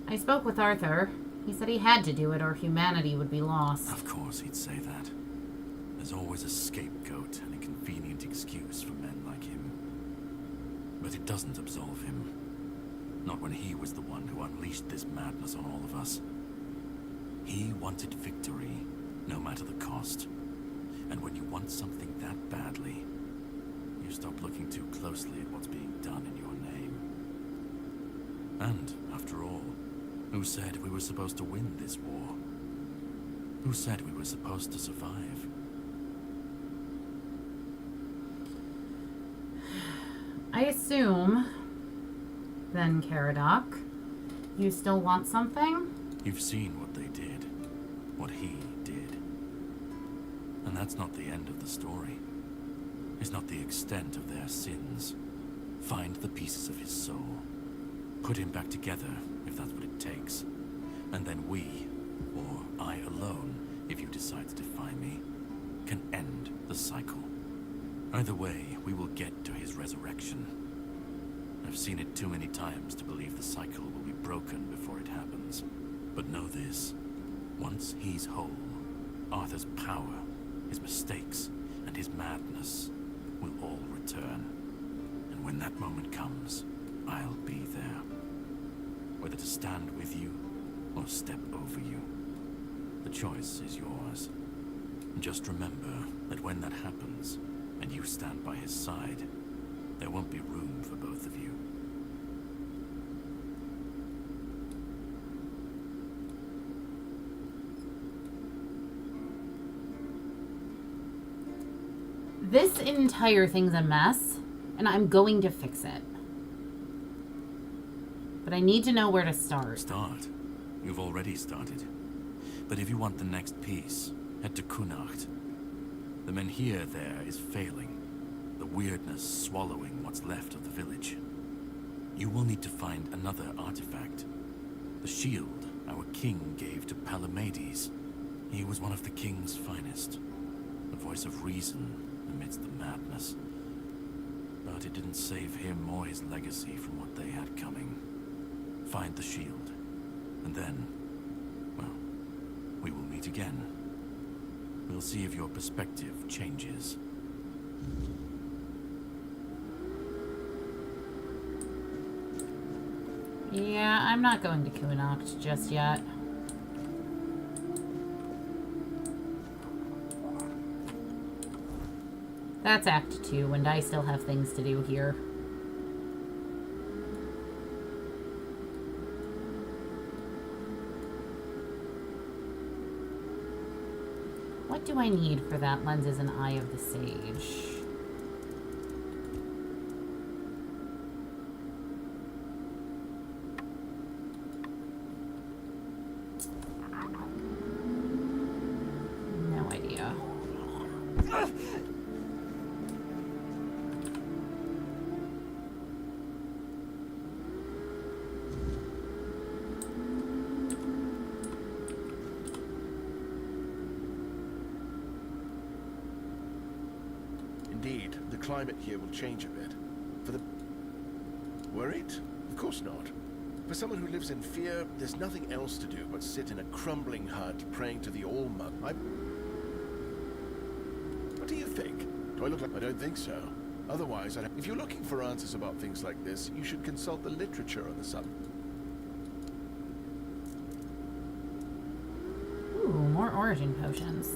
I spoke with Arthur. He said he had to do it or humanity would be lost. Of course he'd say that. There's always a scapegoat and a convenient excuse for men like him. But it doesn't absolve him. Not when he was the one who unleashed this madness on all of us. He wanted victory, no matter the cost. And when you want something that badly, you stop looking too closely at what's being done in your name. And, after all, who said we were supposed to win this war? Who said we were supposed to survive? I assume, then, Caradoc, you still want something? You've seen what they did. What he did. And that's not the end of the story. It's not the extent of their sins. Find the pieces of his soul. Put him back together, if that's what it takes. And then we, or I alone, if you decide to defy me, can end the cycle. Either way, we will get to his resurrection. I've seen it too many times to believe the cycle will be broken before it happens. But know this. Once he's whole, Arthur's power, his mistakes, and his madness will all return. And when that moment comes, I'll be there. Whether to stand with you or step over you. The choice is yours. Just remember that when that happens, and you stand by his side, there won't be room for both of you. This entire thing's a mess, and I'm going to fix it. But I need to know where to start. Start? You've already started. But if you want the next piece, head to Kunacht. The menhir there is failing. The weirdness swallowing what's left of the village. You will need to find another artifact. The shield our king gave to Palamedes. He was one of the king's finest. The voice of reason amidst the madness. But it didn't save him or his legacy from what they had coming. Find the shield. And then, well, we will meet again. We'll see if your perspective changes. Yeah, I'm not going to Kunacht just yet. That's Act 2, and I still have things to do here. What do I need for that? Lenses and Eye of the Sage. No idea. Indeed, the climate here will change a bit. For the... Worried? Of course not. For someone who lives in fear, there's nothing else to do but sit in a crumbling hut praying to the All-Mother. What do you think? Do I look like... I don't think so. Otherwise, if you're looking for answers about things like this, you should consult the literature on the subject. Ooh, more origin potions.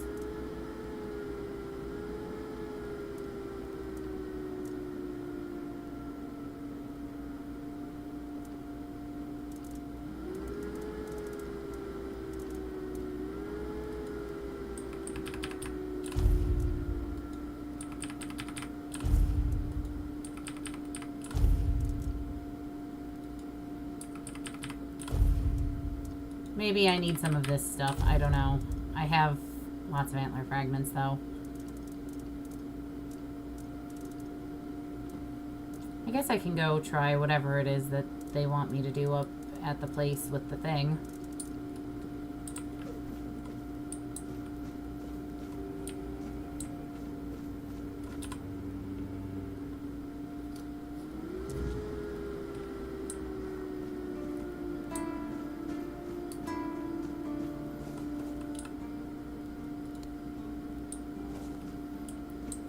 Maybe I need some of this stuff. I don't know. I have lots of antler fragments, though. I guess I can go try whatever it is that they want me to do up at the place with the thing.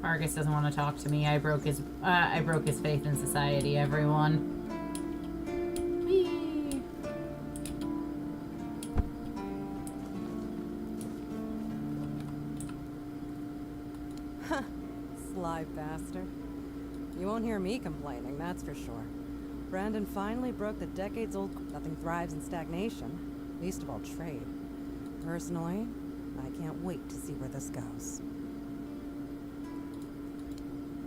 Argus doesn't want to talk to me. I broke his faith in society, everyone. Whee! Sly bastard. You won't hear me complaining, that's for sure. Brandon finally broke the decades-old nothing thrives in stagnation, least of all trade. Personally, I can't wait to see where this goes.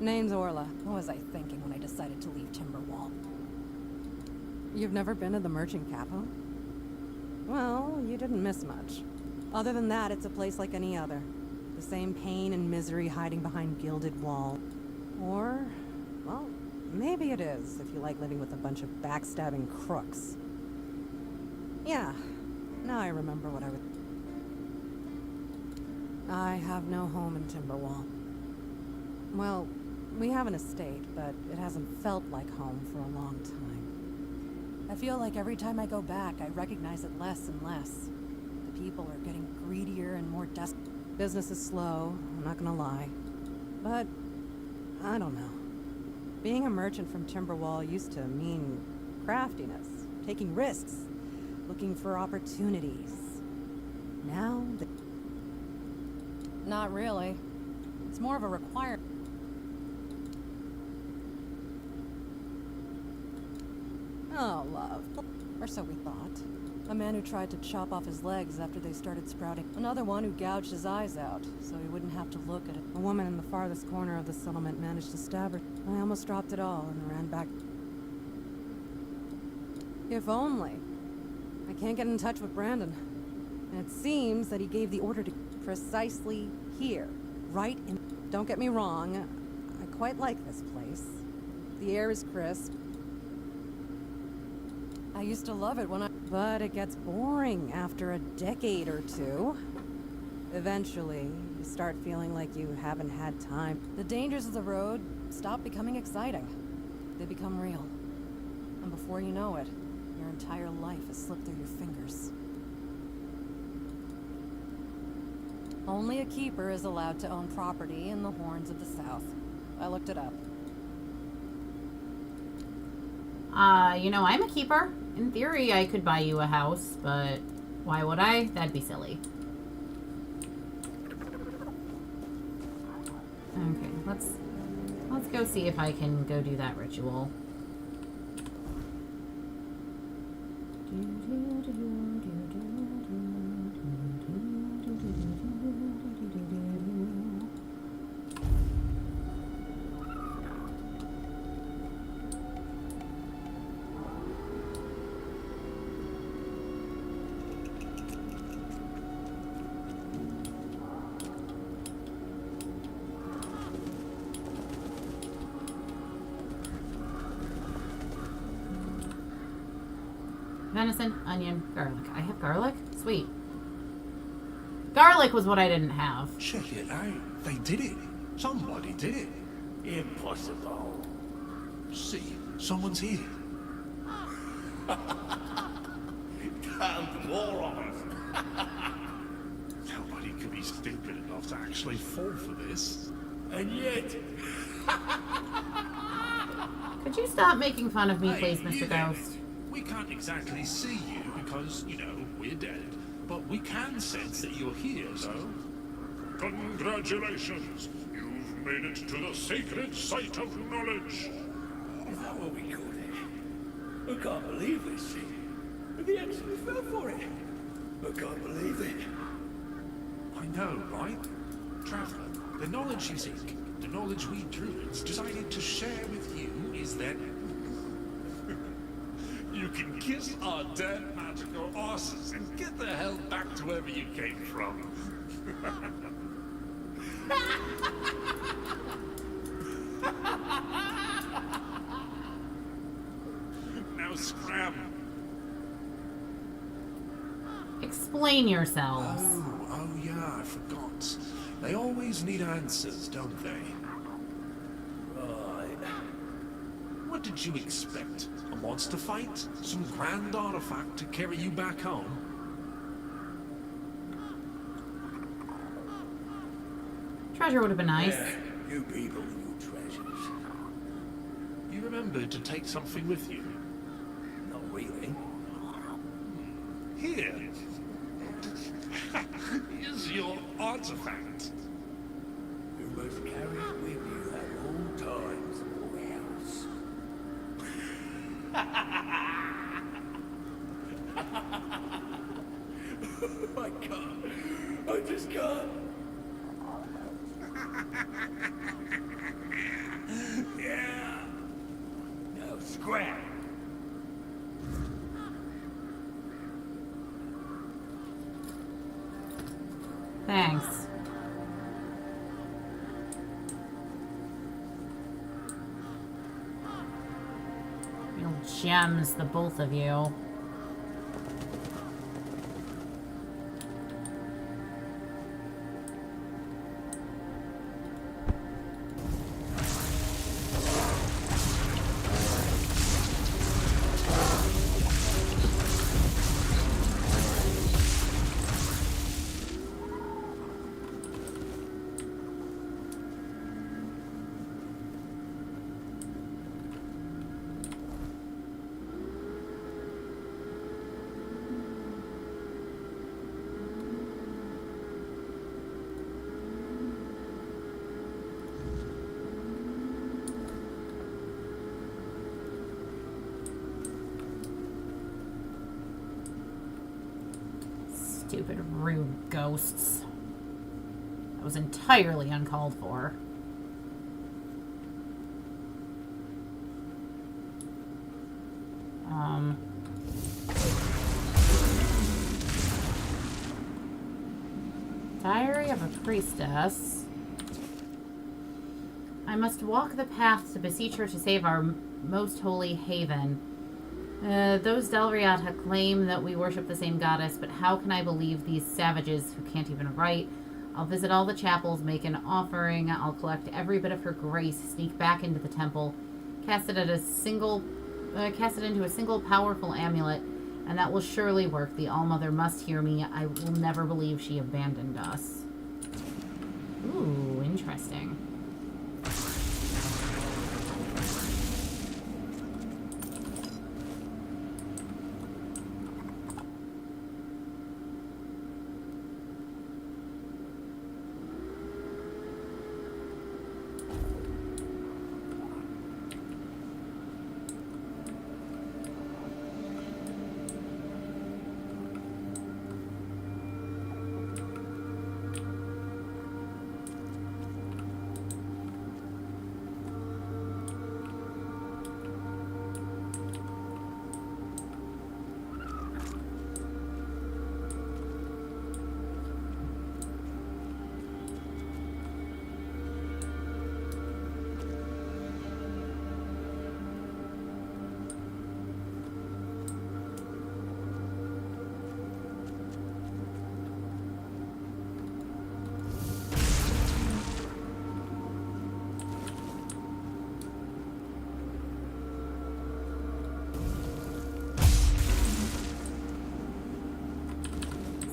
Name's Orla. What was I thinking when I decided to leave Timberwall? You've never been to the Merchant Capital? Well, you didn't miss much. Other than that, it's a place like any other. The same pain and misery hiding behind gilded walls. Or, well, maybe it is, if you like living with a bunch of backstabbing crooks. Yeah, now I remember what I would... I have no home in Timberwall. Well, we have an estate, but it hasn't felt like home for a long time. I feel like every time I go back, I recognize it less and less. The people are getting greedier and more desperate. Business is slow, I'm not gonna lie. But, I don't know. Being a merchant from Timberwall used to mean craftiness, taking risks, looking for opportunities. Now, not really. It's more of a requirement. Oh, love. Or so we thought. A man who tried to chop off his legs after they started sprouting. Another one who gouged his eyes out, so he wouldn't have to look at it. A woman in the farthest corner of the settlement managed to stab her. I almost dropped it all and ran back. If only. I can't get in touch with Brandon. And it seems that he gave the order to precisely here. Right in... Don't get me wrong. I quite like this place. The air is crisp. I used to love it when I... But it gets boring after a decade or two. Eventually, you start feeling like you haven't had time. The dangers of the road stop becoming exciting. They become real. And before you know it, your entire life has slipped through your fingers. Only a keeper is allowed to own property in the Horns of the South. I looked it up. You know, I'm a keeper. In theory, I could buy you a house, but why would I? That'd be silly. Okay, Let's go see if I can go do that ritual. Venison, onion, garlic. I have garlic? Sweet. Garlic was what I didn't have. Check it out. They did it. Somebody did it. Impossible. See, someone's here. Damn morons. Nobody could be stupid enough to actually fall for this. And yet... Could you stop making fun of me, Hey, please, you Mr. there. Ghost? We can't exactly see you because, you know, we're dead. But we can sense that you're here, so... Congratulations! You've made it to the sacred site of knowledge! Is that what we called it? I can't believe this thing. But they actually fell for it. I can't believe it. I know, right? Traveler, the knowledge you seek, the knowledge we druids decided to share with you is that... You can kiss our dead magical asses and get the hell back to wherever you came from. Now scram! Explain yourselves. Oh yeah, I forgot. They always need answers, don't they? Right. What did you expect? A monster fight? Some grand artifact to carry you back home? Treasure would have been nice. Yeah, you people and your treasures. You remembered to take something with you? Not really. Here. Here's your artifact. You must carry it with you at all times, or else. I can't. I just can't. Yeah. Now scrap. Thanks. Real gems, the both of you. Stupid, rude ghosts. That was entirely uncalled for. Diary of a Priestess. I must walk the path to beseech her to save our most holy haven. Those Delriata claim that we worship the same goddess, but how can I believe these savages who can't even write? I'll visit all the chapels, make an offering, I'll collect every bit of her grace, sneak back into the temple, cast it into a single powerful amulet, and that will surely work. The Allmother must hear me. I will never believe she abandoned us. Ooh, interesting.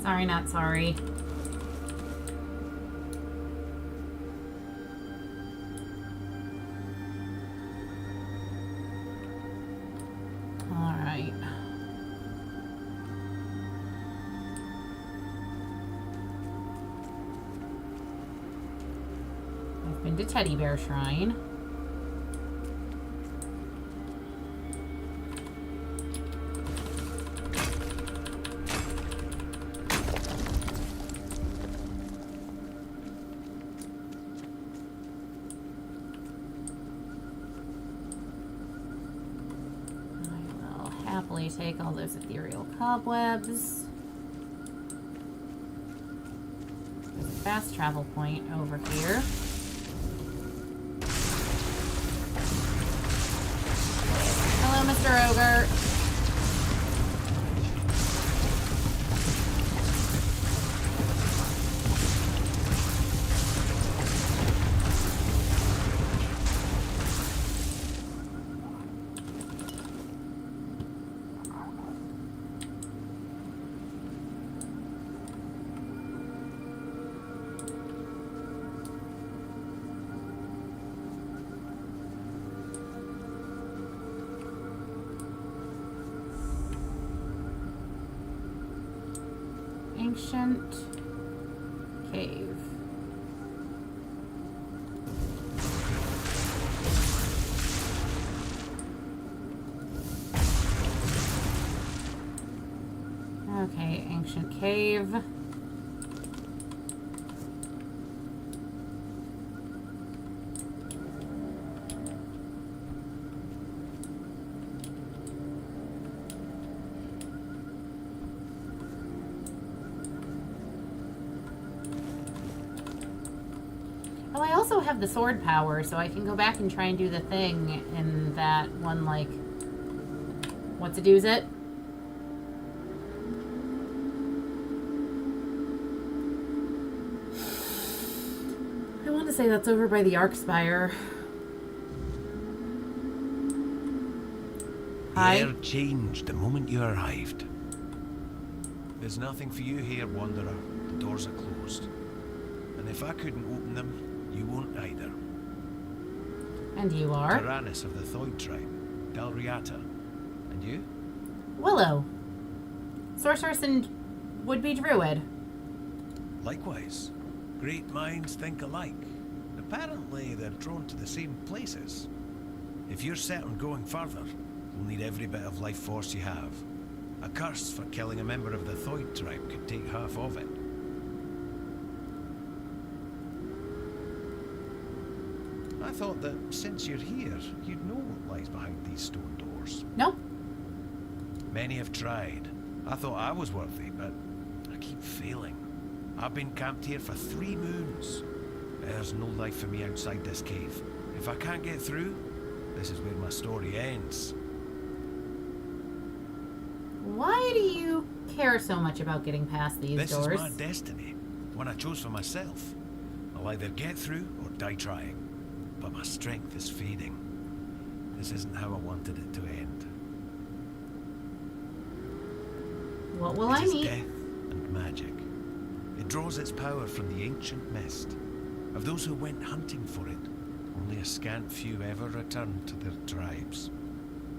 Sorry, not sorry. Alright. I've been to Teddy Bear Shrine. Happily take all those ethereal cobwebs. There's a fast travel point over here. Hello, Mr. Ogre. Ancient cave. Okay, ancient cave. Oh, I also have the sword power, so I can go back and try and do the thing in that one, like, what's it do's it? I want to say that's over by the Arkspire. Hi. The air changed the moment you arrived. There's nothing for you here, Wanderer. The doors are closed. And if I couldn't open them, you won't either. And you are? Tyrannus of the Thoid tribe, Dalriata. And you? Willow. Sorceress and would-be druid. Likewise. Great minds think alike. Apparently, they're drawn to the same places. If you're set on going further, you'll need every bit of life force you have. A curse for killing a member of the Thoid tribe could take half of it. I thought that since you're here, you'd know what lies behind these stone doors. Nope. Many have tried. I thought I was worthy, but I keep failing. I've been camped here for 3 moons. There's no life for me outside this cave. If I can't get through, this is where my story ends. Why do you care so much about getting past these doors? This is my destiny, one I chose for myself. I'll either get through or die trying. But my strength is fading. This isn't how I wanted it to end. What will I need? Death and magic. It draws its power from the ancient mist. Of those who went hunting for it, only a scant few ever returned to their tribes.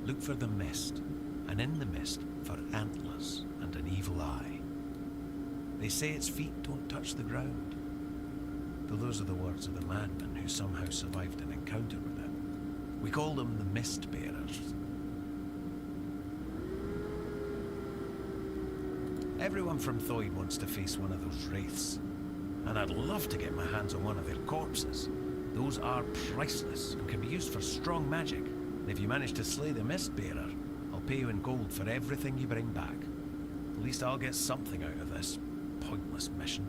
Look for the mist, and in the mist for antlers and an evil eye. They say its feet don't touch the ground. Though those are the words of the madman who somehow survived an encounter with it. We call them the Mist Bearers. Everyone from Thoid wants to face one of those wraiths. And I'd love to get my hands on one of their corpses. Those are priceless and can be used for strong magic. And if you manage to slay the Mist Bearer, I'll pay you in gold for everything you bring back. At least I'll get something out of this pointless mission.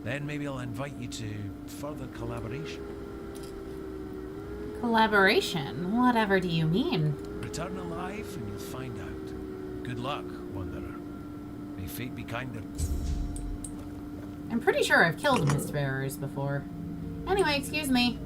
Then maybe I'll invite you to further collaboration. Collaboration? Whatever do you mean? Return alive and you'll find out. Good luck, Wanderer. May fate be kinder. I'm pretty sure I've killed Mistbearers before. Anyway, excuse me.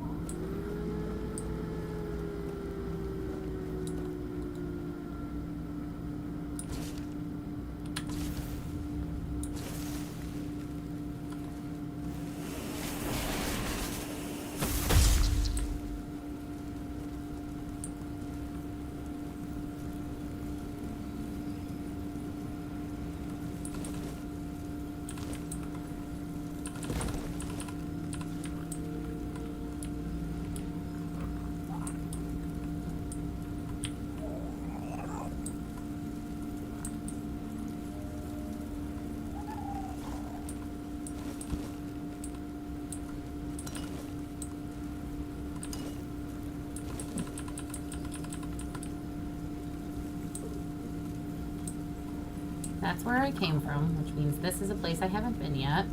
that's where I came from, which means this is a place I haven't been yet.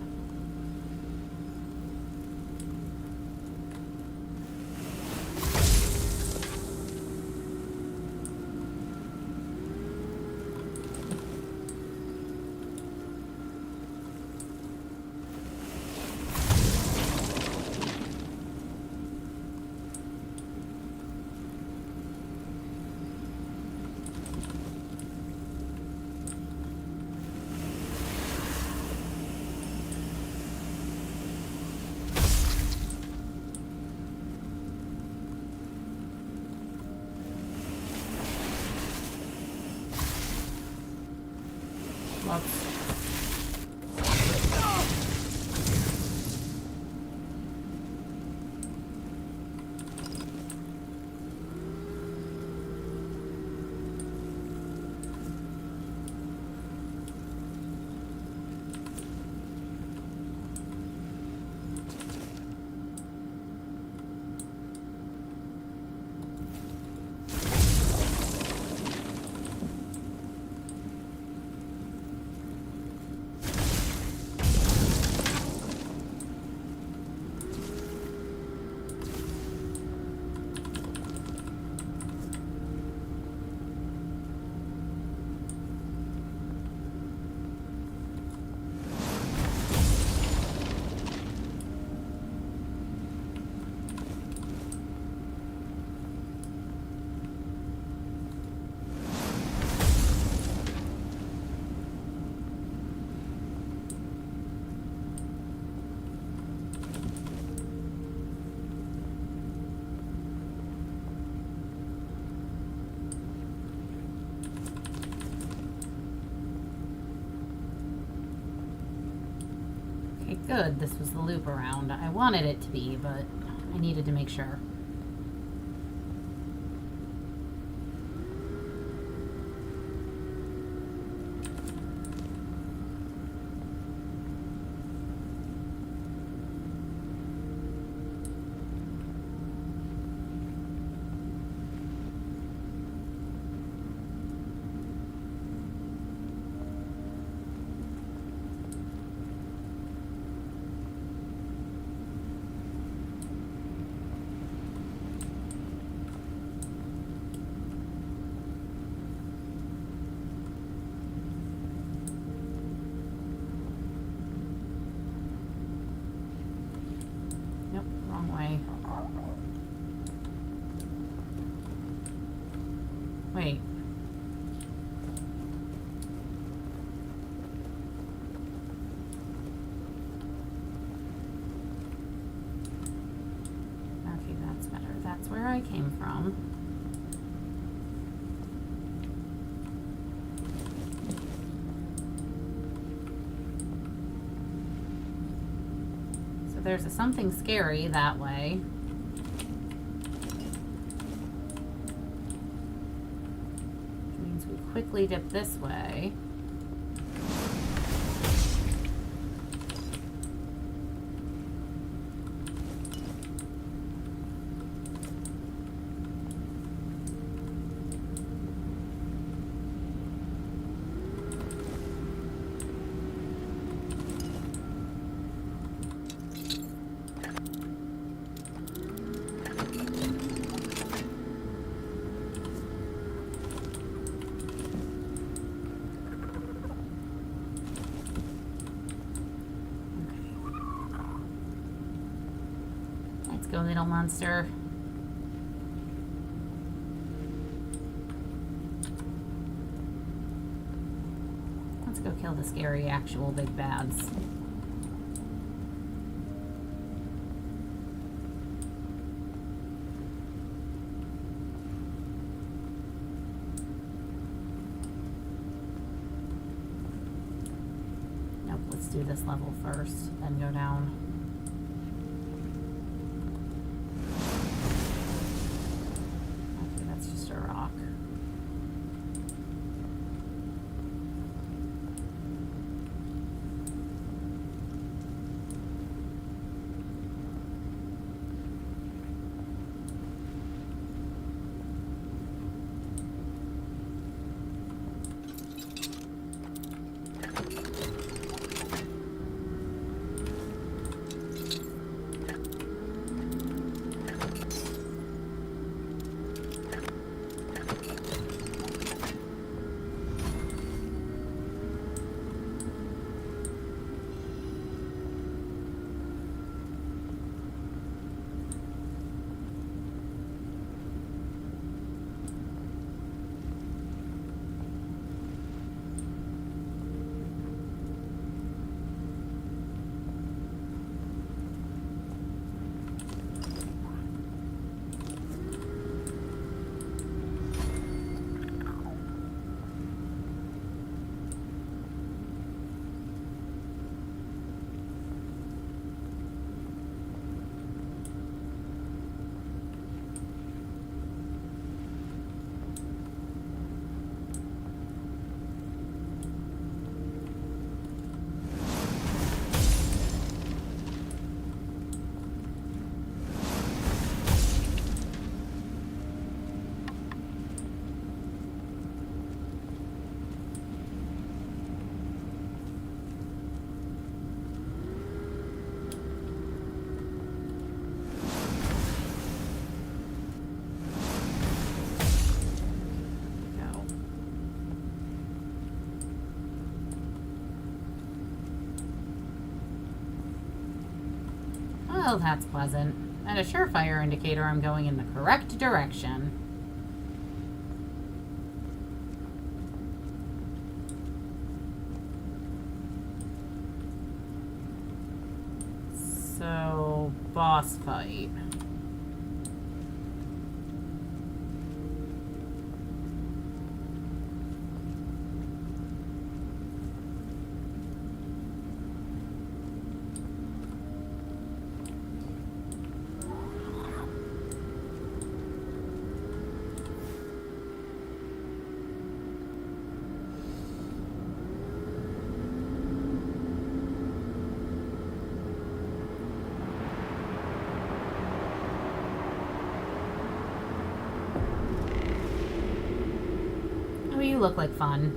Good, this was the loop around. I wanted it to be, but I needed to make sure. Wait. Okay, that's better. That's where I came from. So there's a something scary that way. Quickly dip this way. Go, little monster. Let's go kill the scary actual big bads. Nope, let's do this level first, then go down. Well, that's pleasant. And a surefire indicator I'm going in the correct direction. So, boss fight. Oh, you look like fun.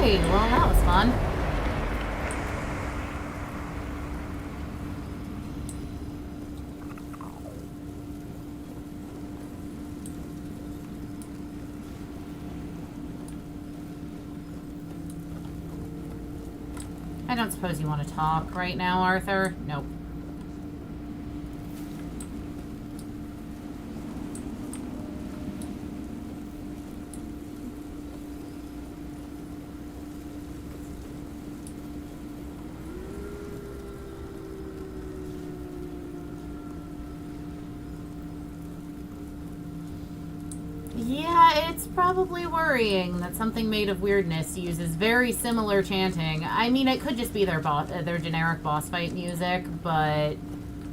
Well, that was fun. I don't suppose you want to talk right now, Arthur? Nope. Yeah, it's probably worrying that something made of weirdness uses very similar chanting. I mean, it could just be their generic boss fight music, but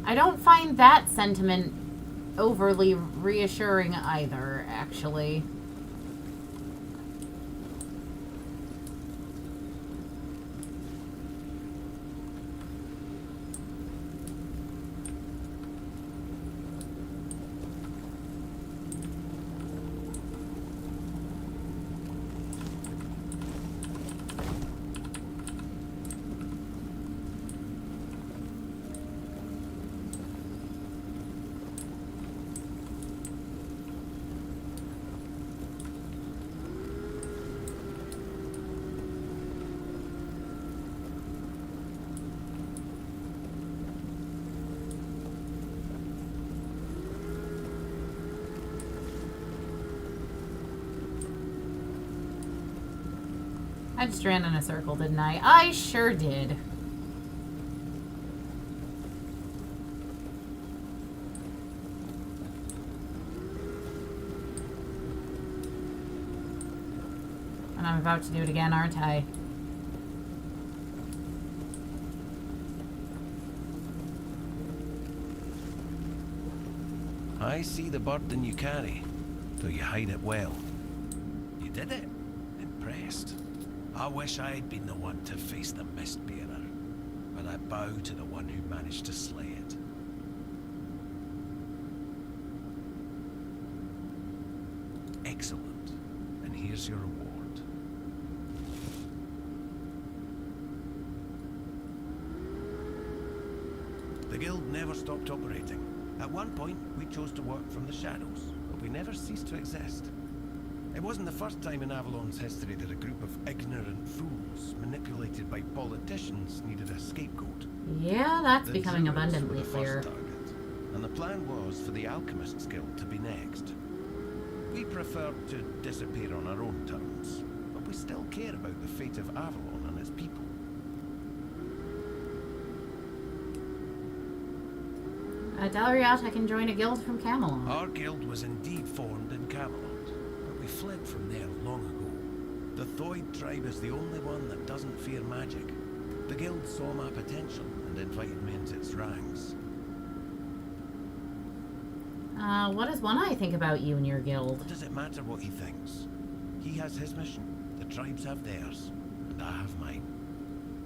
I don't find that sentiment overly reassuring either, actually. I just ran in a circle, didn't I? I sure did. And I'm about to do it again, aren't I? I see the burden you carry, though you hide it well. You did it. Impressed. I wish I had been the one to face the Mistbearer, but I bow to the one who managed to slay it. Excellent. And here's your reward. The guild never stopped operating. At one point, we chose to work from the shadows, but we never ceased to exist. It wasn't the first time in Avalon's history that a group of ignorant fools, manipulated by politicians, needed a scapegoat. Yeah, that's The becoming Druids abundantly were the clear. first target, and the plan was for the Alchemist's Guild to be next. We preferred to disappear on our own terms, but we still care about the fate of Avalon and its people. Delriat, I can join a guild from Camelot. Our guild was indeed formed in Camelot, but we fled from there long ago. The Thoid tribe is the only one that doesn't fear magic. The guild saw my potential and invited me into its ranks. What does One Eye think about you and your guild? Does it matter what he thinks? He has his mission, the tribes have theirs, and I have mine.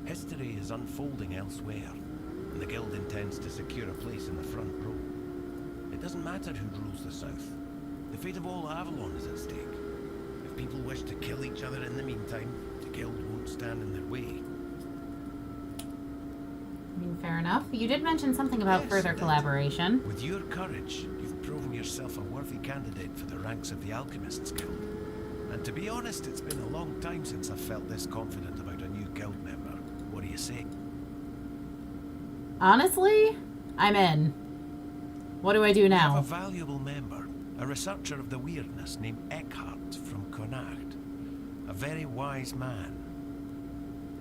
History is unfolding elsewhere, and the guild intends to secure a place in the front row. It doesn't matter who rules the south. The fate of all Avalon is at stake. If people wish to kill each other in the meantime, the guild won't stand in their way. I mean, fair enough. You did mention something about Yes, further I did. collaboration. With your courage, you've proven yourself a worthy candidate for the ranks of the Alchemists Guild. And to be honest, it's been a long time since I've felt this confident about a new guild member. What do you say? Honestly, I'm in. What do I do We have now? a valuable member, a researcher of the weirdness named Eckhart from Connacht. A very wise man.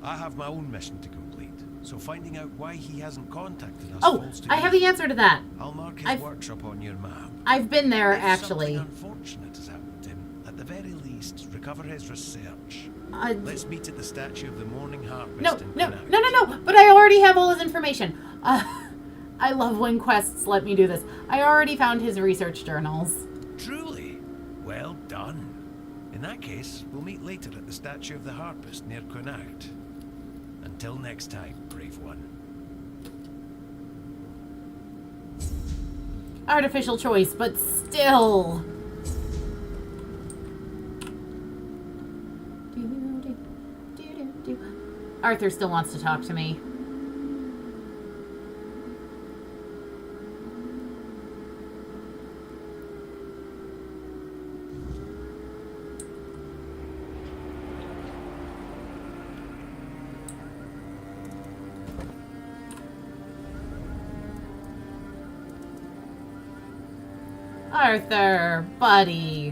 I have my own mission to complete, so finding out why he hasn't contacted us falls to I me. have the answer to that. I'll mark his workshop on your map. I've been there, If actually. something unfortunate has happened to him, at the very least, recover his research. Uh, Let's meet at the statue of the Morning Harvest No, in no, Connacht. no, no, no. But I already have all his information. I love when quests let me do this. I already found his research journals. Truly? Well done. In that case, we'll meet later at the statue of the Harpist near Connacht. Until next time, brave one. Artificial choice, but still. Arthur still wants to talk to me. Arthur, buddy.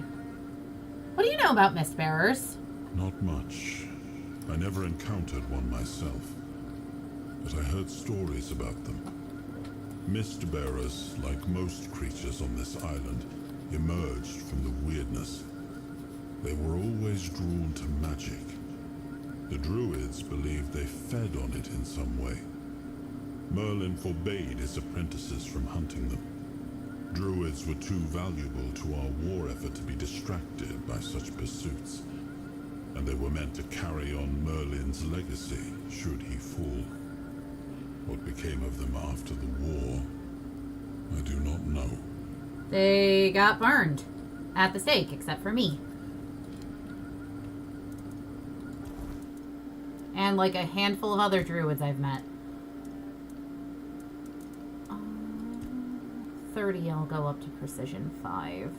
What do you know about Mistbearers? Not much. I never encountered one myself, but I heard stories about them. Mistbearers, like most creatures on this island, emerged from the weirdness. They were always drawn to magic. The Druids believed they fed on it in some way. Merlin forbade his apprentices from hunting them. Druids were too valuable to our war effort to be distracted by such pursuits, and they were meant to carry on Merlin's legacy should he fall. What became of them after the war, I do not know. They got burned at the stake, except for me. And like a handful of other druids I've met. 30, I'll go up to precision 5.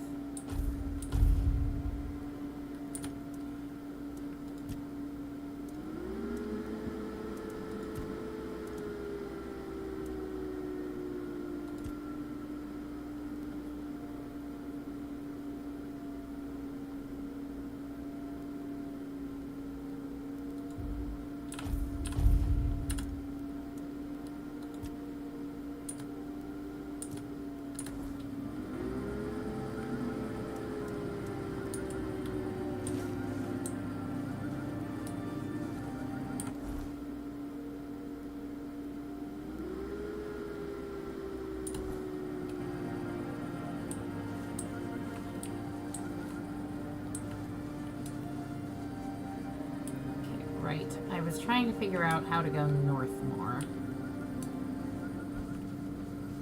right. I was trying to figure out how to go north more.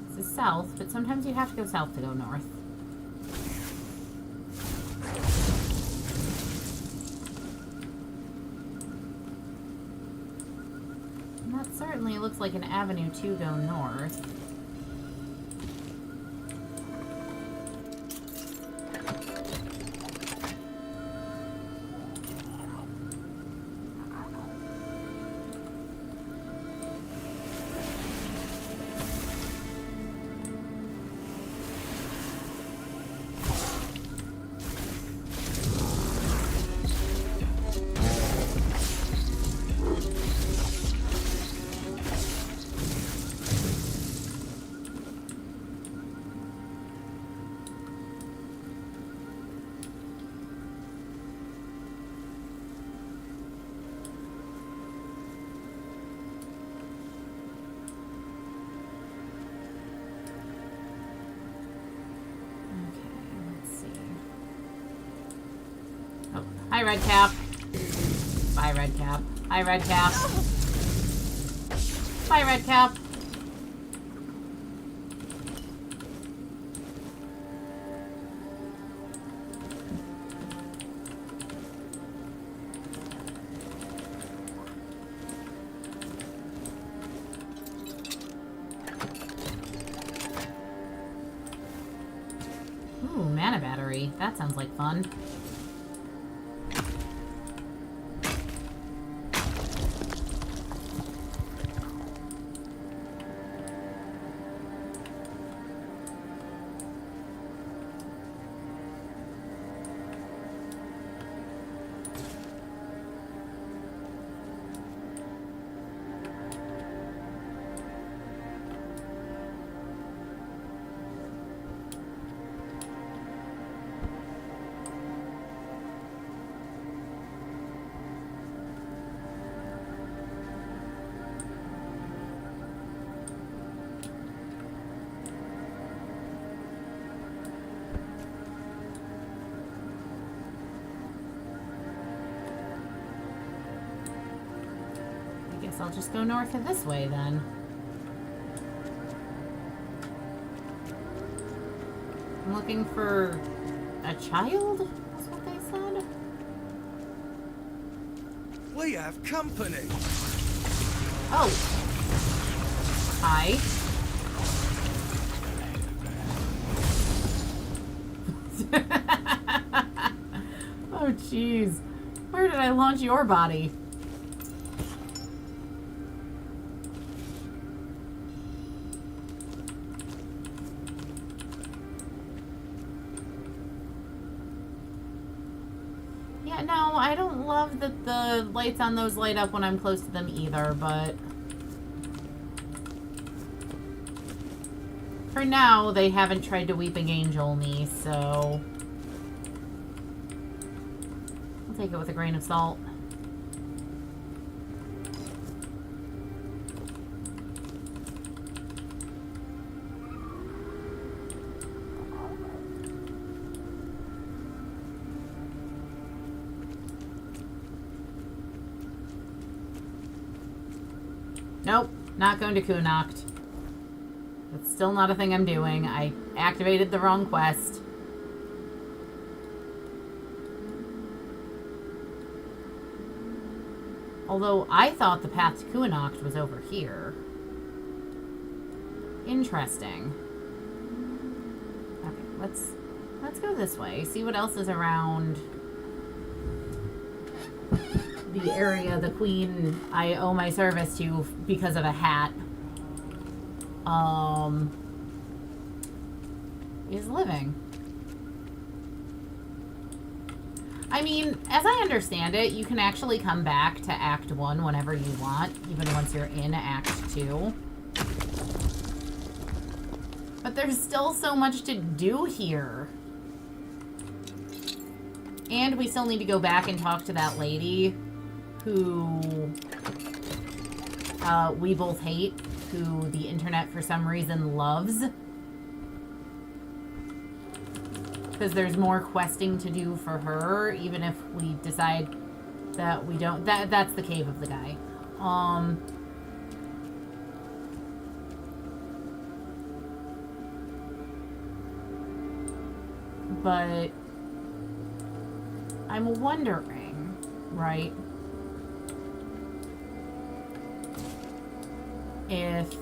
This is south, but sometimes you have to go south to go north. And that certainly looks like an avenue to go north. Hi, Redcap. Bye, Redcap. Hi, Redcap. Bye, Redcap. Ooh, mana battery. That sounds like fun. I'll just go north of this way then. I'm looking for a child? That's what they said. We have company. Oh. Hi. Oh, jeez. Where did I launch your body? Yeah, no, I don't love that the lights on those light up when I'm close to them either, but for now, they haven't tried to Weeping Angel me, so I'll take it with a grain of salt. Nope, not going to Kunokt. That's still not a thing I'm doing. I activated the wrong quest. Although I thought the path to Kunokt was over here. Interesting. Okay, let's go this way. See what else is around the area the queen I owe my service to because of a hat is living. I mean, as I understand it, you can actually come back to Act 1 whenever you want, even once you're in Act 2. But there's still so much to do here. And we still need to go back and talk to that lady who we both hate, who the internet for some reason loves. Because there's more questing to do for her, even if we decide that we don't... That's the cave of the guy. But I'm wondering, right, if,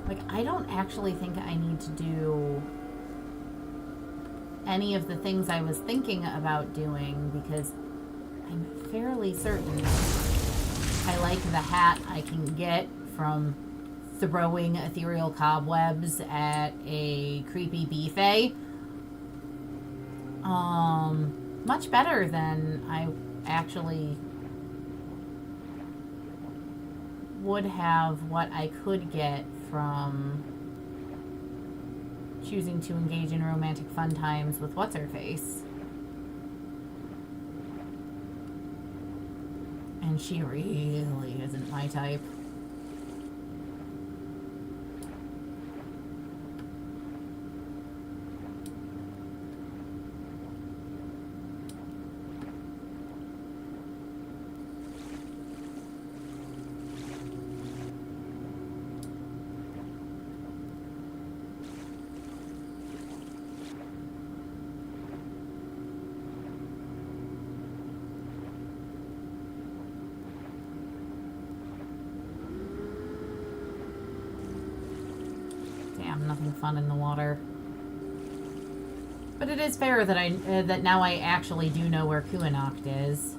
like, I don't actually think I need to do any of the things I was thinking about doing, because I'm fairly certain I like the hat I can get from throwing ethereal cobwebs at a creepy bee-fae. Much better than I actually would have what I could get from choosing to engage in romantic fun times with what's-her-face. And she really isn't my type. Nothing fun in the water. But it is fair that that now I actually do know where Kuanacht is.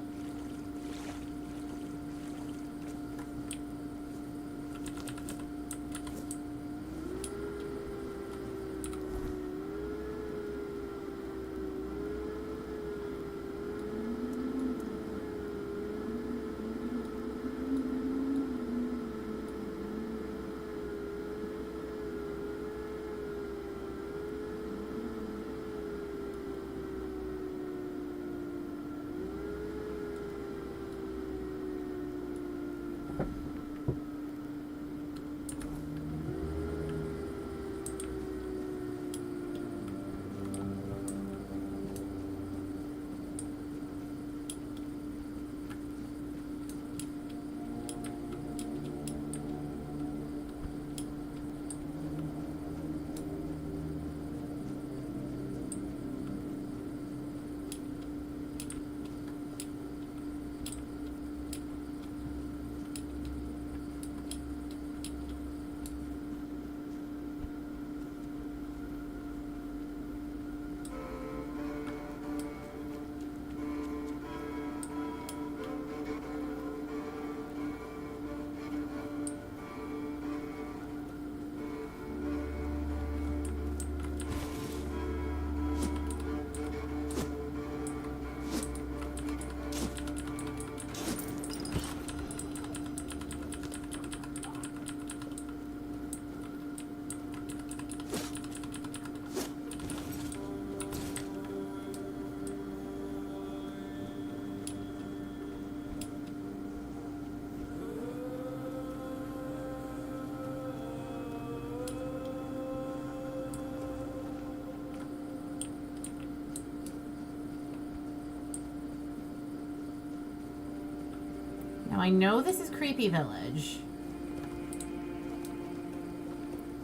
Now I know this is Creepy Village,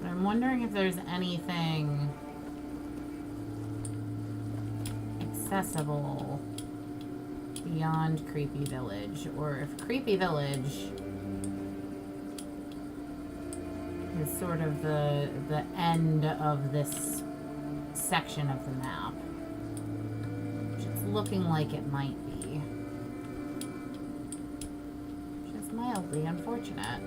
but I'm wondering if there's anything accessible beyond Creepy Village, or if Creepy Village is sort of the end of this section of the map, which it's looking like it might be. Mildly unfortunate.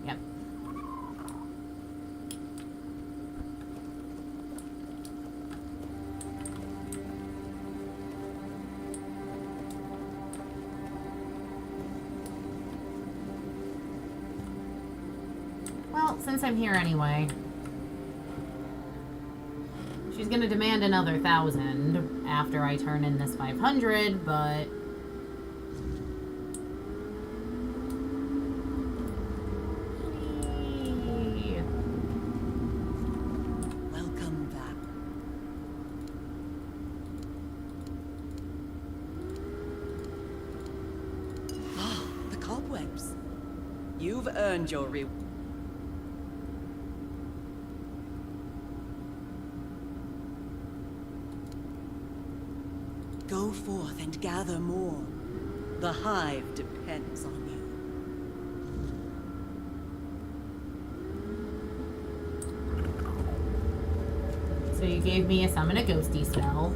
Yep. Well, since I'm here anyway, she's gonna demand another 1,000 after I turn in this 500, but welcome back. You've earned your reward. Go forth and gather more. The hive depends on you. So you gave me a summon a ghosty spell.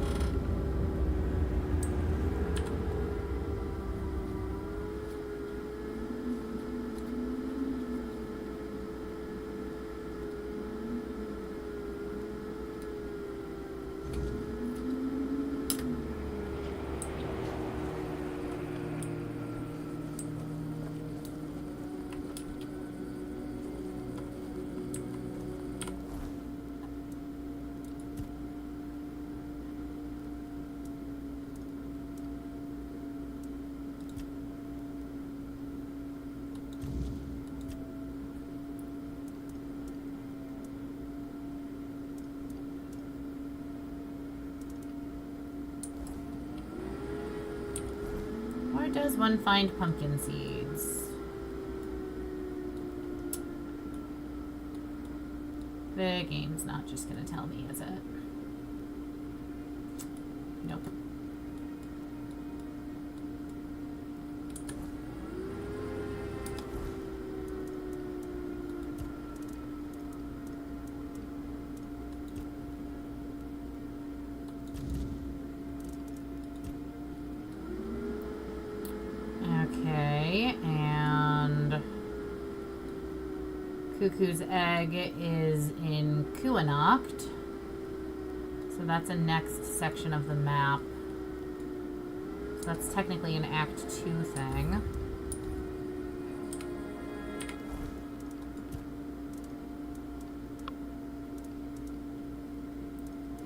Where does one find pumpkin seeds? The game's not just gonna tell me, is it? Nope. Okay, and Cuckoo's Egg is in Kuanacht. So that's a next section of the map. So that's technically an Act 2 thing.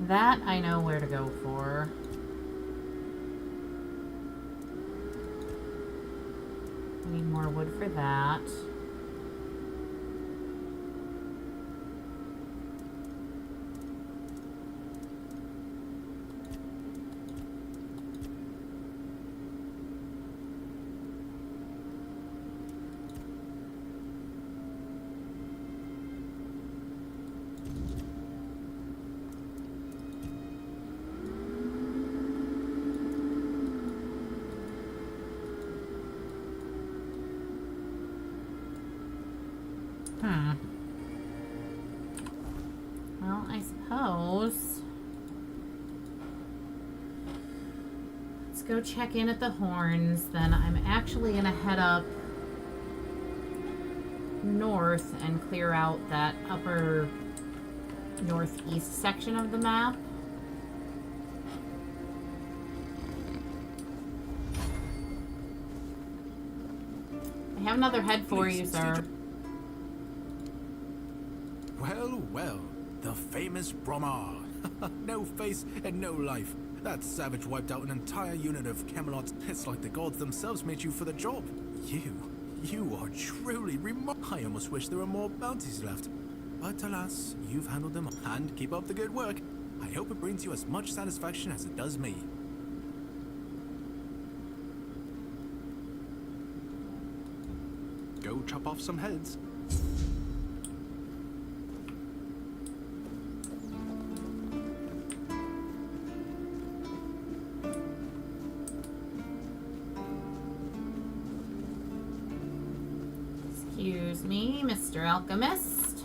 That I know where to go for. I need more wood for that. Well, I suppose let's go check in at the Horns. Then I'm actually gonna head up north and clear out that upper northeast section of the map. I have another head for you, sir. Well, well, the famous Bromar. No face and no life. That savage wiped out an entire unit of Camelot. It's like the gods themselves made you for the job. You are truly remarkable. I almost wish there were more bounties left. But alas, you've handled them and keep up the good work. I hope it brings you as much satisfaction as it does me. Go chop off some heads. Excuse me, Mr. Alchemist.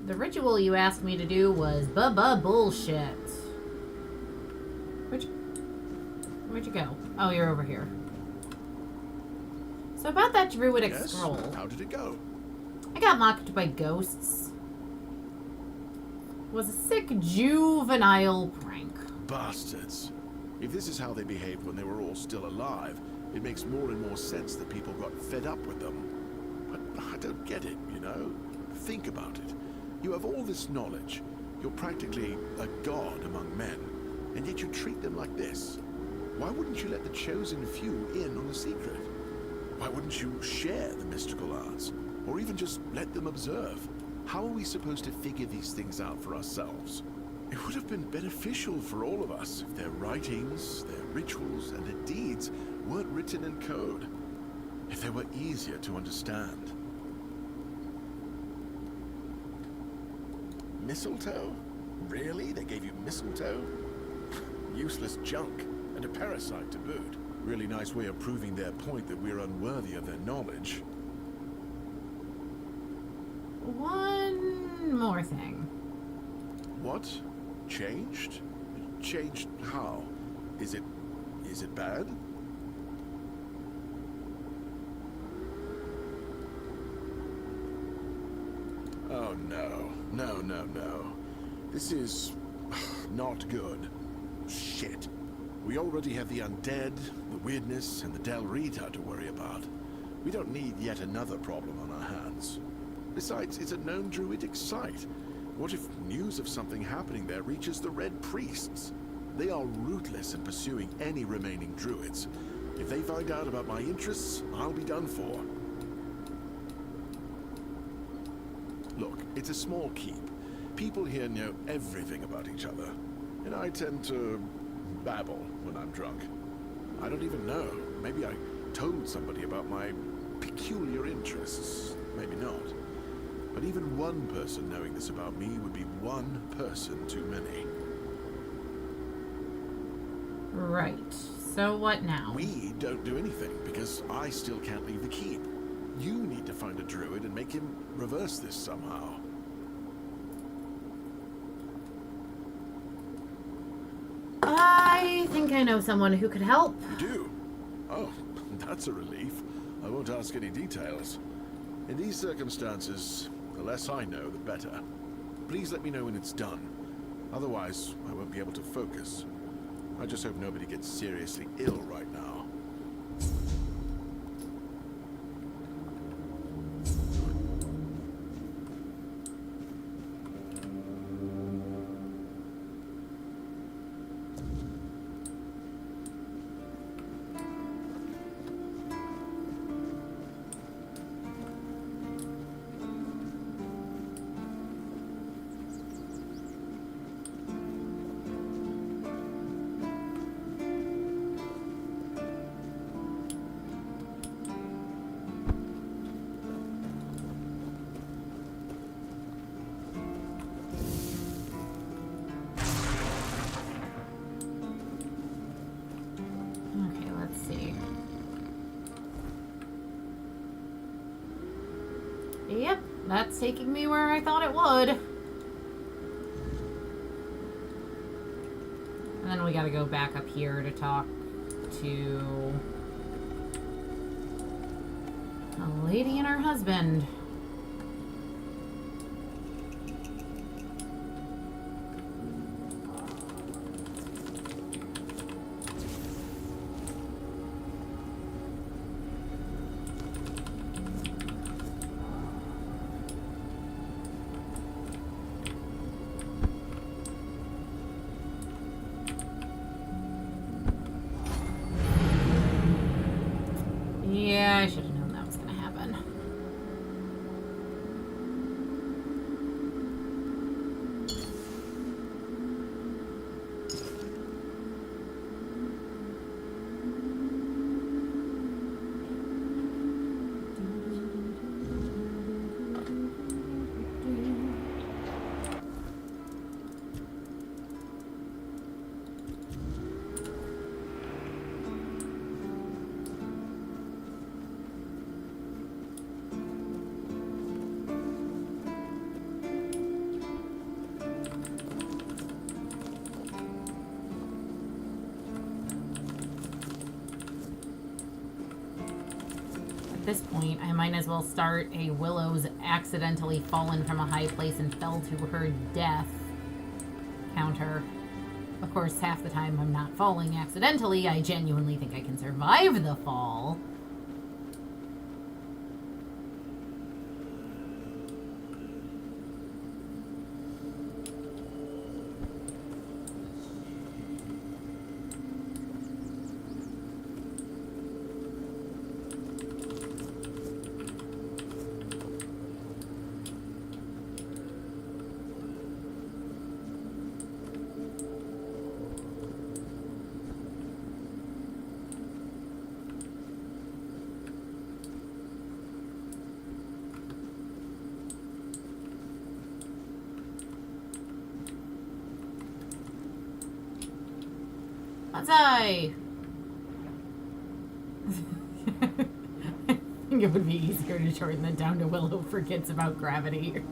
The ritual you asked me to do was bullshit. Where'd you go? Oh, you're over here. So about that druidic scroll. How did it go? I got mocked by ghosts. It was a sick juvenile prank. Bastards. If this is how they behaved when they were all still alive, it makes more and more sense that people got fed up with them. But I don't get it, you know? Think about it. You have all this knowledge. You're practically a god among men, and yet you treat them like this. Why wouldn't you let the chosen few in on the secret? Why wouldn't you share the mystical arts? Or even just let them observe? How are we supposed to figure these things out for ourselves? It would have been beneficial for all of us if their writings, their rituals, and their deeds weren't written in code. If they were easier to understand. Mistletoe? Really? They gave you mistletoe? Useless junk, and a parasite to boot. Really nice way of proving their point that we're unworthy of their knowledge. One more thing. What? Changed? Changed how? Is it bad? Oh no. No. This is not good. Shit. We already have the undead, the weirdness, and the Del Rita to worry about. We don't need yet another problem on our hands. Besides, it's a known druidic site. What if news of something happening there reaches the Red Priests? They are ruthless in pursuing any remaining druids. If they find out about my interests, I'll be done for. Look, it's a small keep. People here know everything about each other, and I tend to babble when I'm drunk. I don't even know. Maybe I told somebody about my peculiar interests. Maybe not. But even one person knowing this about me would be one person too many. Right. So what now? We don't do anything because I still can't leave the keep. You need to find a druid and make him reverse this somehow. I think I know someone who could help. You do? Oh, that's a relief. I won't ask any details. In these circumstances, the less I know, the better. Please let me know when it's done. Otherwise, I won't be able to focus. I just hope nobody gets seriously ill right now. Yep, that's taking me where I thought it would. And then we gotta go back up here to talk to a lady and her husband. Yeah, I should have known that was going to happen. At this point, I might as well start a Willow's accidentally fallen from a high place and fell to her death counter. Of course, half the time I'm not falling accidentally. I genuinely think I can survive the fall. Bonsai! I think it would be easier to shorten that down to Willow forgets about gravity.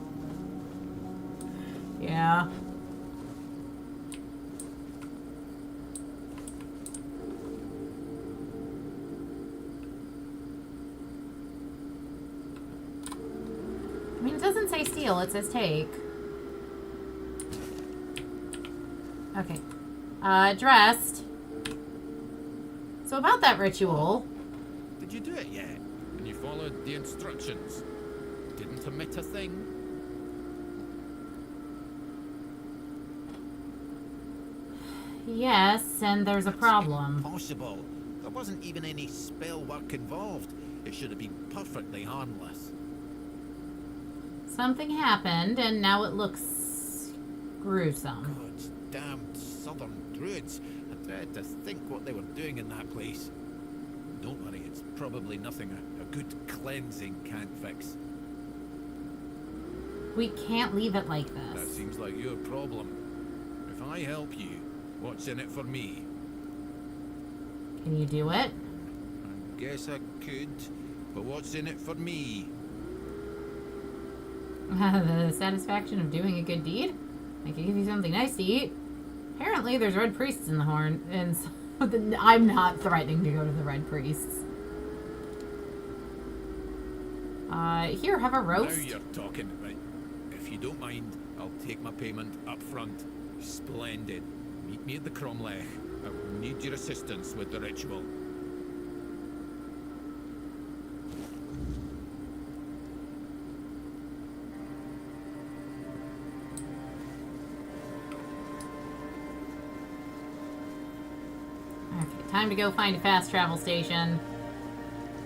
Yeah. I mean, it doesn't say steal, it says take. Okay. Dressed. So about that ritual. Did you do it yet? And you followed the instructions? Didn't omit a thing? Yes, and there's a problem. Impossible. There wasn't even any spell work involved. It should have been perfectly harmless. Something happened, and now it looks gruesome. God damned southern druids. I dread to think what they were doing in that place. Don't worry, it's probably nothing a good cleansing can't fix. We can't leave it like That this. seems like your problem. If I help you, what's in it for me? Can you do it? I guess I could, but what's in it for me? The satisfaction of doing a good deed? I can give you something nice to eat. Apparently there's red priests in the horn, and so I'm not threatening to go to the red priests. Here, have a roast. Now you're talking. Right. If you don't mind, I'll take my payment up front. Splendid. Meet me at the Cromlech. I will need your assistance with the ritual. Okay, time to go find a fast travel station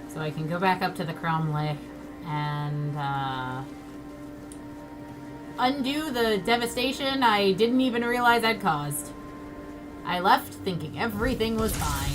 so I can go back up to the Cromlech and undo the devastation I didn't even realize I'd caused. I left thinking everything was fine.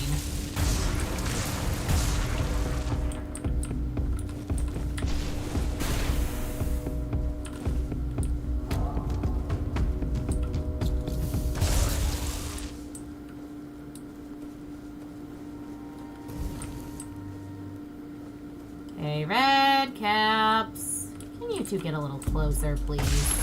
Okay, red caps. Can you two get a little closer, please?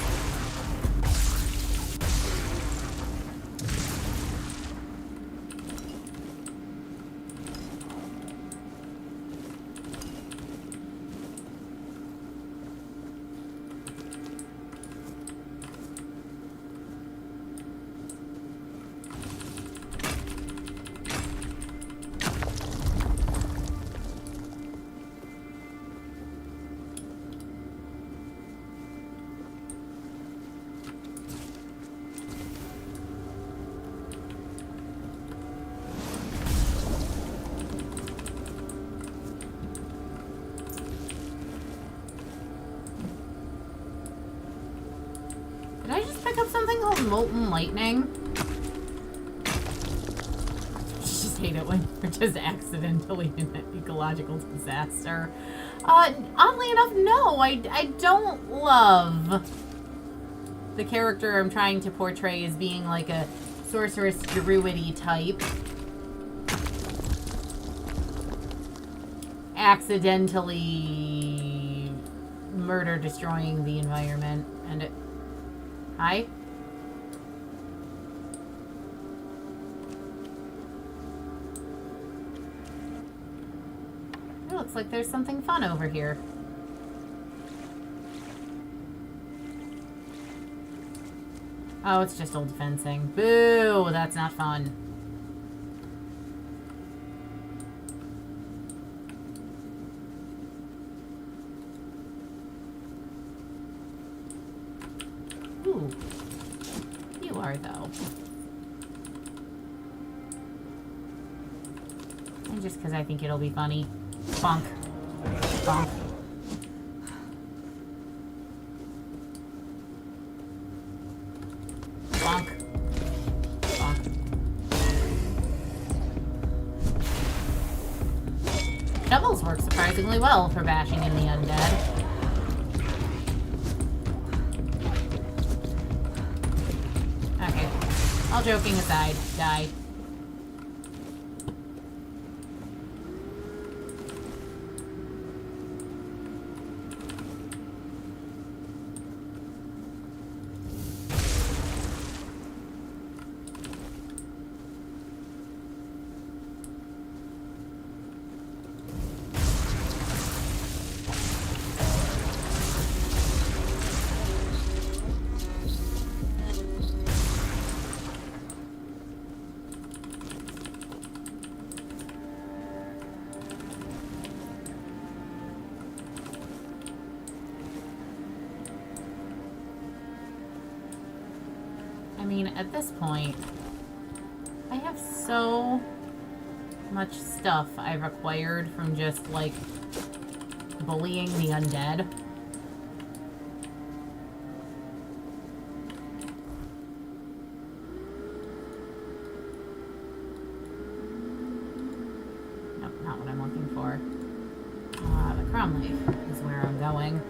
Did I just pick up something called Molten Lightning? I just hate it when we're just accidentally in an ecological disaster. Oddly enough, no, I don't love the character I'm trying to portray as being like a sorceress druid-y type. Accidentally murder destroying the environment and it. Hi? It looks like there's something fun over here. Oh, it's just old fencing. Boo! That's not fun. Ooh. You are, though. And just because I think it'll be funny. Bonk. Bonk. Bonk. Bonk. Shovels work surprisingly well for bashing in the undead. Okay. All joking aside, die. mean, at this point, I have so much stuff I've acquired from just, like, bullying the undead. Nope, not what I'm looking for. The crown leaf is where I'm going.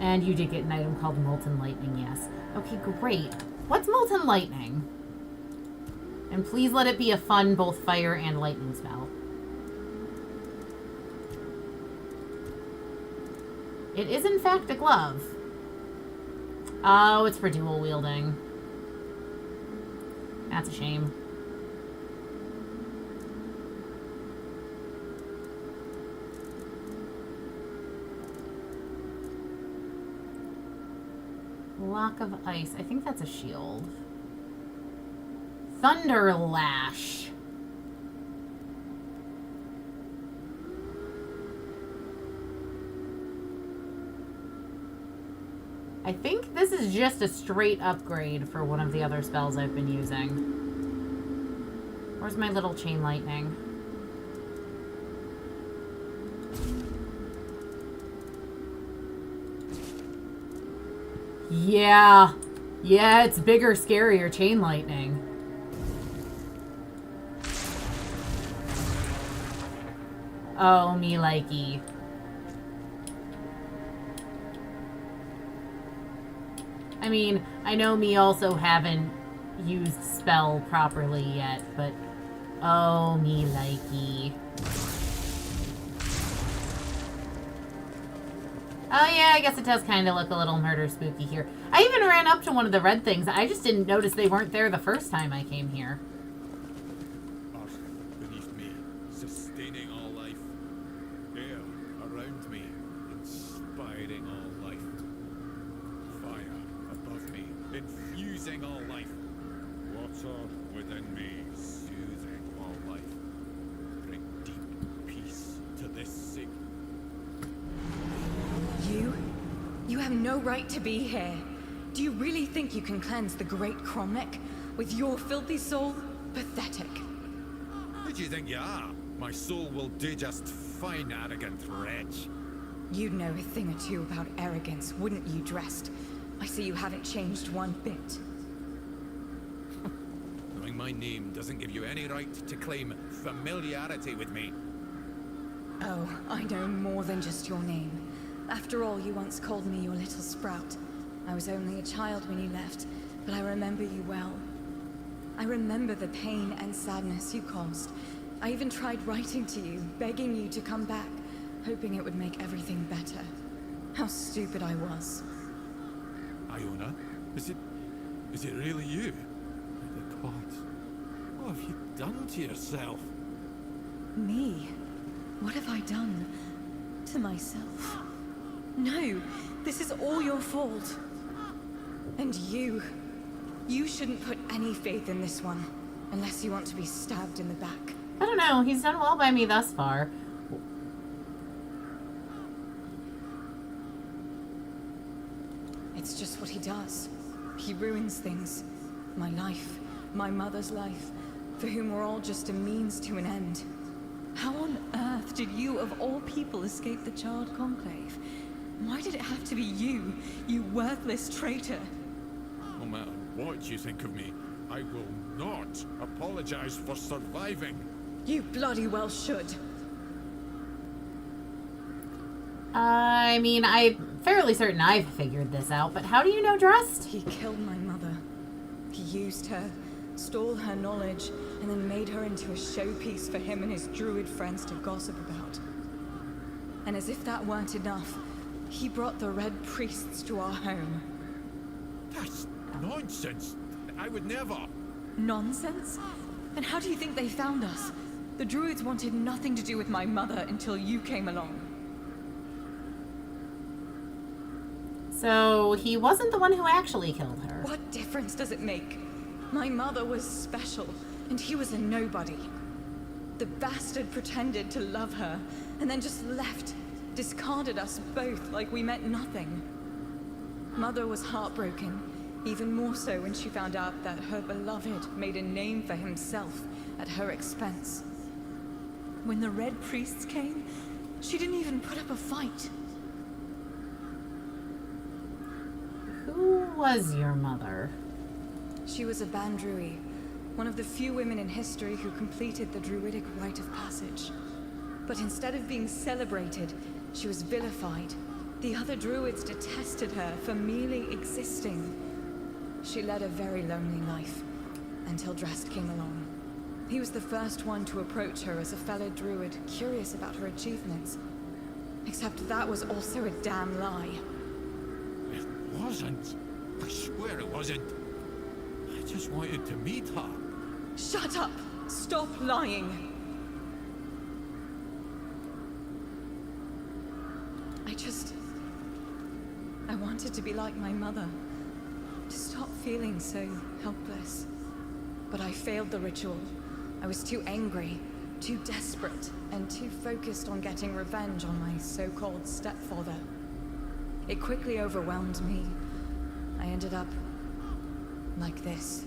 And you did get an item called Molten Lightning, yes. Okay, great. What's Molten Lightning? And please let it be a fun both fire and lightning spell. It is in fact a glove. Oh, it's for dual wielding. That's a shame. Block of ice. I think that's a shield. Thunder Lash. I think this is just a straight upgrade for one of the other spells I've been using. Where's my little chain lightning? Yeah. Yeah, it's bigger, scarier chain lightning. Oh, me likey. I mean, I know me also haven't used spell properly yet, but oh, me likey. Oh yeah, I guess it does kind of look a little murder spooky here. I even ran up to one of the red things. I just didn't notice they weren't there the first time I came here. Beneath me, sustaining all life. Air around me, inspiring all life. Fire above me, infusing all life. Water within me, soothing all life. Bring deep peace to this sick. You have no right to be here. Do you really think you can cleanse the great Cromlech with your filthy soul? Pathetic. Who do you think you are? My soul will do just fine, arrogant wretch. You'd know a thing or two about arrogance, wouldn't you, Dressed? I see you haven't changed one bit. Knowing my name doesn't give you any right to claim familiarity with me. Oh, I know more than just your name. After all, you once called me your little sprout. I was only a child when you left, but I remember you well. I remember the pain and sadness you caused. I even tried writing to you, begging you to come back, hoping it would make everything better. How stupid I was. Iona, is it really you? The gods, what have you done to yourself? Me? What have I done to myself? No, this is all your fault. And you shouldn't put any faith in this one, unless you want to be stabbed in the back. I don't know, he's done well by me thus far. It's just what he does. He ruins things. My life, my mother's life, for whom we're all just a means to an end. How on earth did you, of all people, escape the Child Conclave? Why did it have to be you, you worthless traitor? No matter what you think of me, I will not apologize for surviving. You bloody well should. I mean, I'm fairly certain I've figured this out, but how do you know Dressed? He killed my mother. He used her, stole her knowledge, and then made her into a showpiece for him and his druid friends to gossip about. And as if that weren't enough, he brought the Red Priests to our home. That's nonsense. I would never. Nonsense? And how do you think they found us? The druids wanted nothing to do with my mother until you came along. So he wasn't the one who actually killed her. What difference does it make? My mother was special, and he was a nobody. The bastard pretended to love her, and then just left, discarded us both like we meant nothing. Mother was heartbroken, Even more so when she found out that her beloved made a name for himself at her expense. When the Red Priests came, she didn't even put up a fight. Who was your mother? She was a Bandrui, one of the few women in history who completed the Druidic rite of passage. But instead of being celebrated, she was vilified. The other Druids detested her for merely existing. She led a very lonely life, until Drast came along. He was the first one to approach her as a fellow Druid, curious about her achievements. Except that was also a damn lie. It wasn't. I swear it wasn't. I just wanted to meet her. Shut up! Stop lying! I wanted to be like my mother. To stop feeling so helpless. But I failed the ritual. I was too angry, too desperate, and too focused on getting revenge on my so-called stepfather. It quickly overwhelmed me. I ended up like this.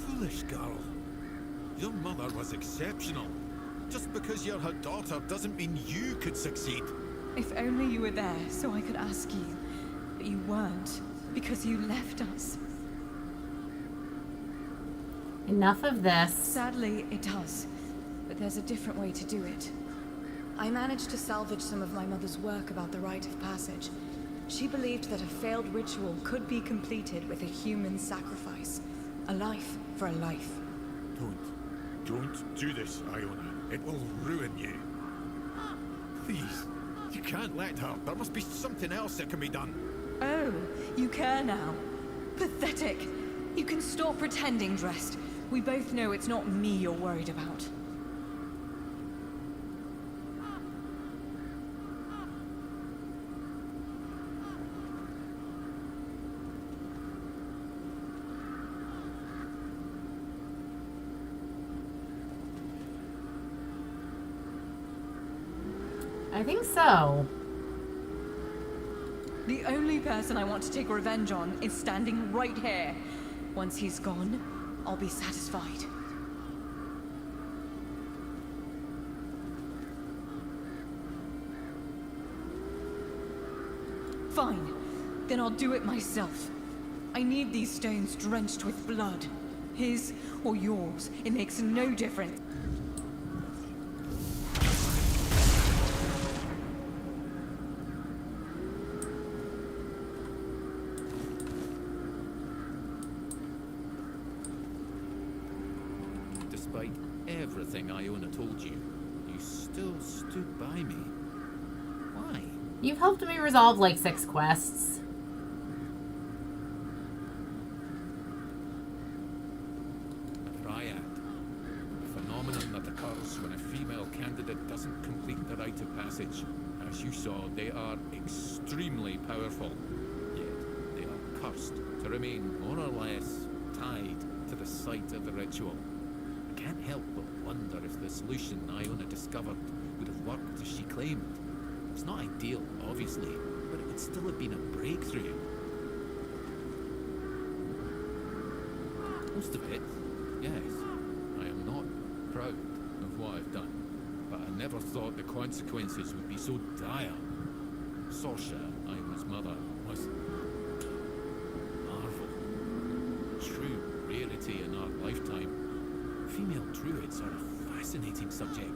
Foolish girl. Your mother was exceptional. Just because you're her daughter doesn't mean you could succeed. If only you were there so I could ask you. But you weren't, because you left us. Enough of this. Sadly, it does. But there's a different way to do it. I managed to salvage some of my mother's work about the rite of passage. She believed that a failed ritual could be completed with a human sacrifice. A life for a life. Don't do this, Iona. It will ruin you. Please, you can't let her. There must be something else that can be done. Oh, you care now. Pathetic. You can stop pretending, Drast. We both know it's not me you're worried about. I think so. The only person I want to take revenge on is standing right here. Once he's gone, I'll be satisfied. Fine. Then I'll do it myself. I need these stones drenched with blood. His or yours, it makes no difference. Despite everything Iona told you, you still stood by me. Why? You've helped me resolve like 6 quests. A triad. A phenomenon that occurs when a female candidate doesn't complete the rite of passage. As you saw, they are extremely powerful. Yet, they are cursed to remain more or less tied to the site of the ritual. I can't help but wonder if the solution Iona discovered would have worked as she claimed. It's not ideal, obviously, but it would still have been a breakthrough. Most of it, yes. I am not proud of what I've done, but I never thought the consequences would be so dire. Sorsha, Iona's mother, was marvel. True rarity in our lifetime. Female druids are a fascinating subject.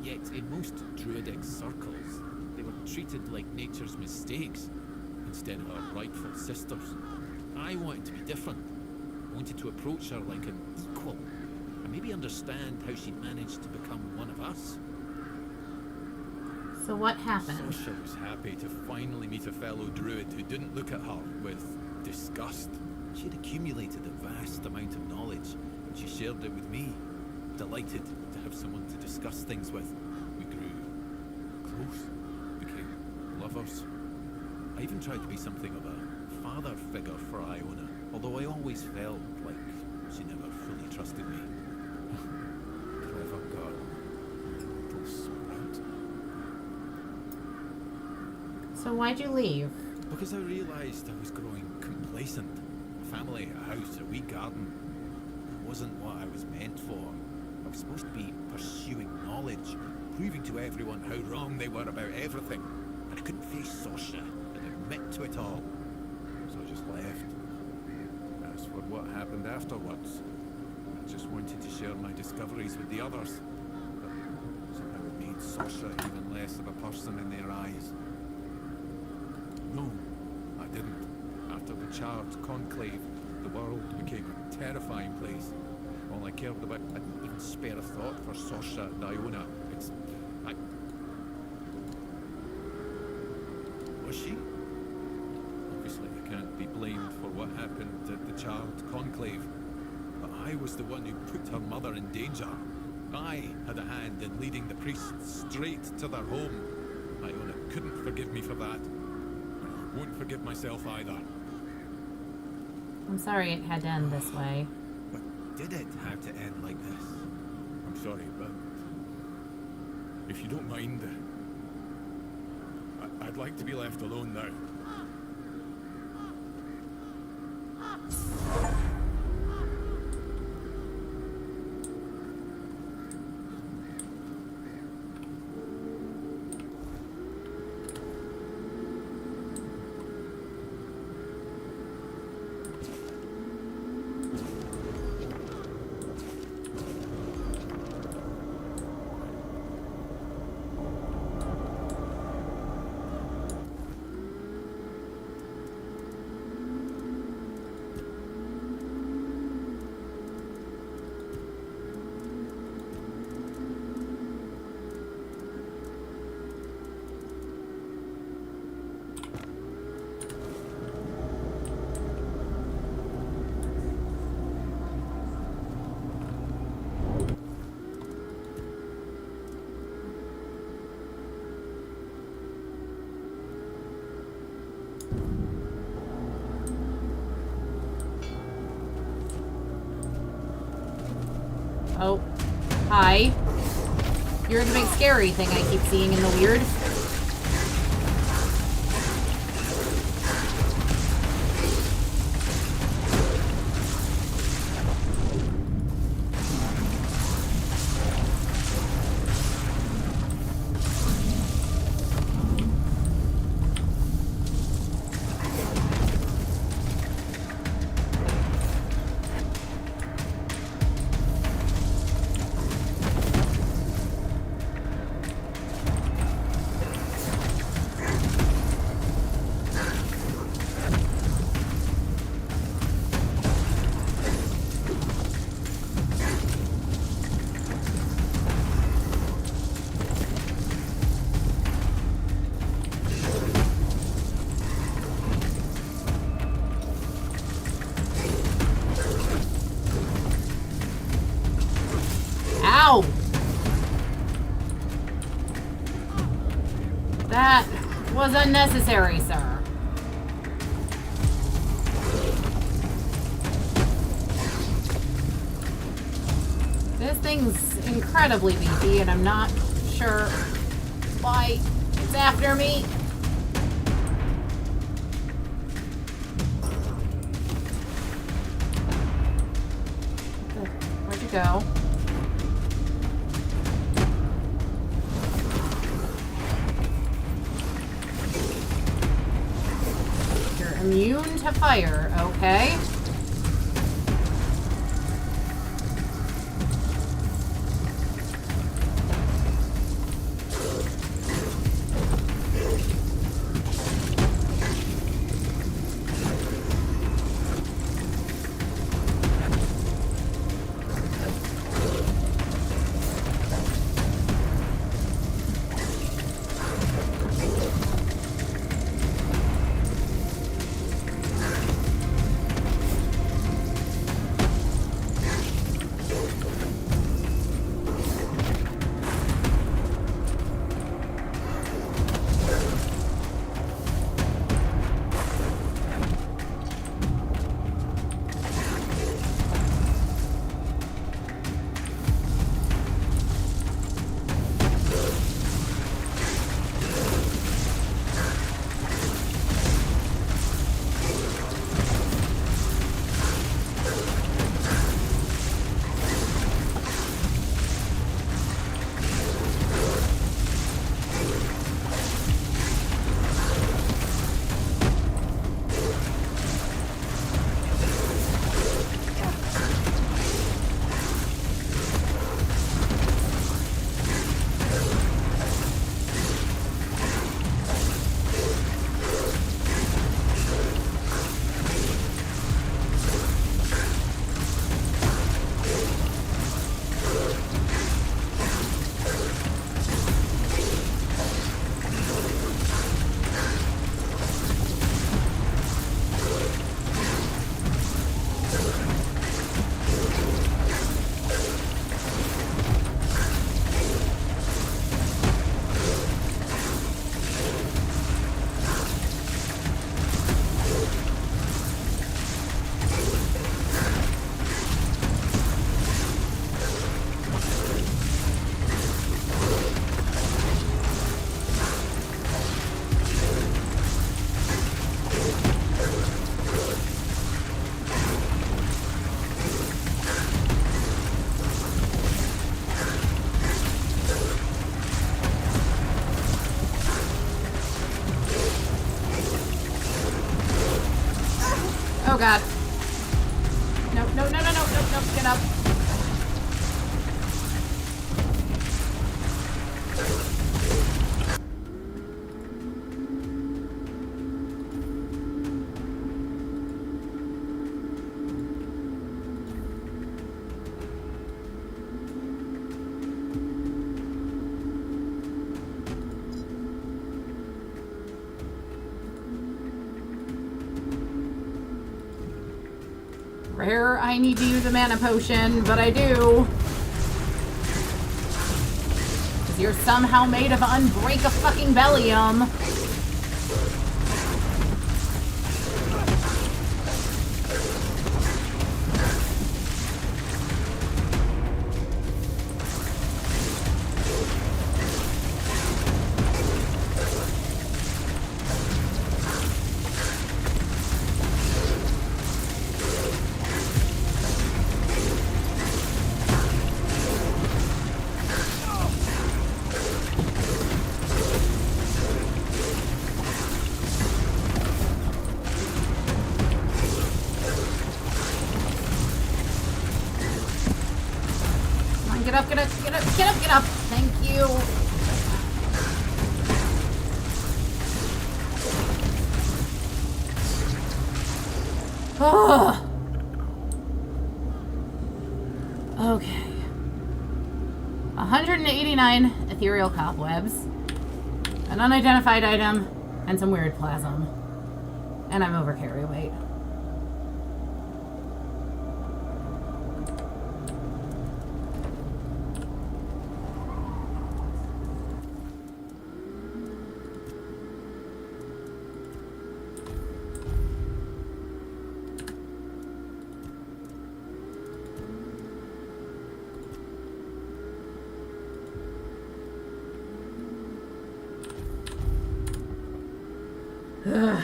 Yet, in most druidic circles, they were treated like nature's mistakes instead of our rightful sisters. I wanted to be different. I wanted to approach her like an equal, and maybe understand how she'd managed to become one of us. So what happened? Sasha was happy to finally meet a fellow druid who didn't look at her with disgust. She'd accumulated a vast amount of knowledge, and she shared it with me. Delighted to have someone to discuss things with. We grew close, became lovers. I even tried to be something of a father figure for Iona, although I always felt like she never fully trusted me. Clever girl. Little sprout. So why'd you leave? Because I realised I was growing complacent. A family, a house, a wee garden. It wasn't what I was meant for. I was supposed to be pursuing knowledge, proving to everyone how wrong they were about everything. And I couldn't face Sasha and admit to it all. So I just left. As for what happened afterwards, I just wanted to share my discoveries with the others. But somehow it made Sasha even less of a person in their eyes. No, I didn't. After the charred conclave, the world became a terrifying place. All I cared about, I didn't even spare a thought for Sasha and Iona. Was she? Obviously, I can't be blamed for what happened at the charred conclave. But I was the one who put her mother in danger. I had a hand in leading the priests straight to their home. Iona couldn't forgive me for that. I won't forgive myself either. I'm sorry it had to end this way. But did it have to end like this? I'm sorry, but if you don't mind, I'd like to be left alone now. Oh, hi. You're the big scary thing I keep seeing in the weird. Ow! That was unnecessary, sir. This thing's incredibly beefy, and I'm not sure why it's after me. Where'd you go? Immune to fire, okay. god. No, no, no, no, no, no, no, get up. Rare, I need to use a mana potion, but I do. Because you're somehow made of unbreak-a-fucking bellium. Get up, get up, get up, get up, get up. Thank you. Oh. Okay. 189 ethereal cobwebs, an unidentified item, and some weird plasm. And I'm over carry weight. Ugh.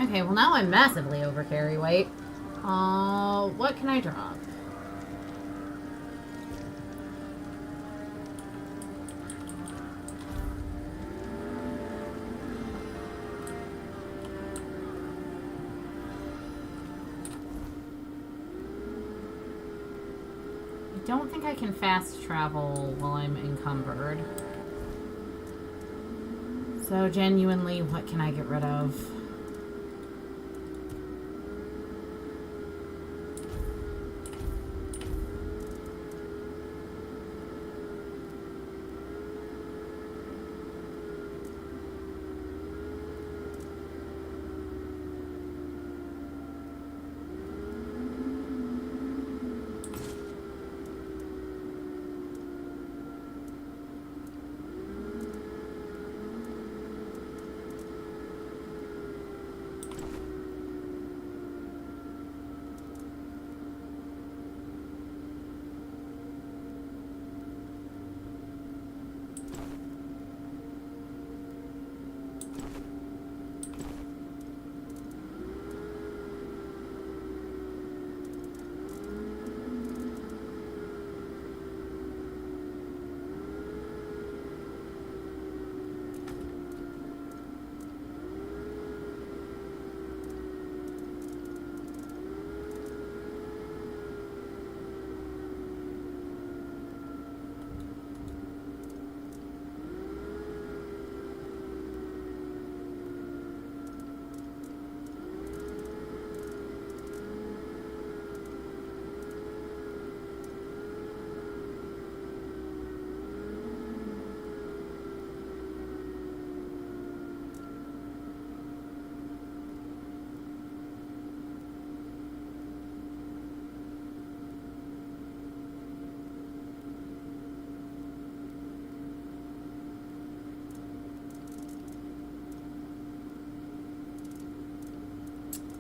Okay, well now I'm massively over carry weight. What can I drop? I don't think I can fast travel while I'm encumbered. So genuinely, what can I get rid of?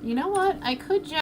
You know what? I could just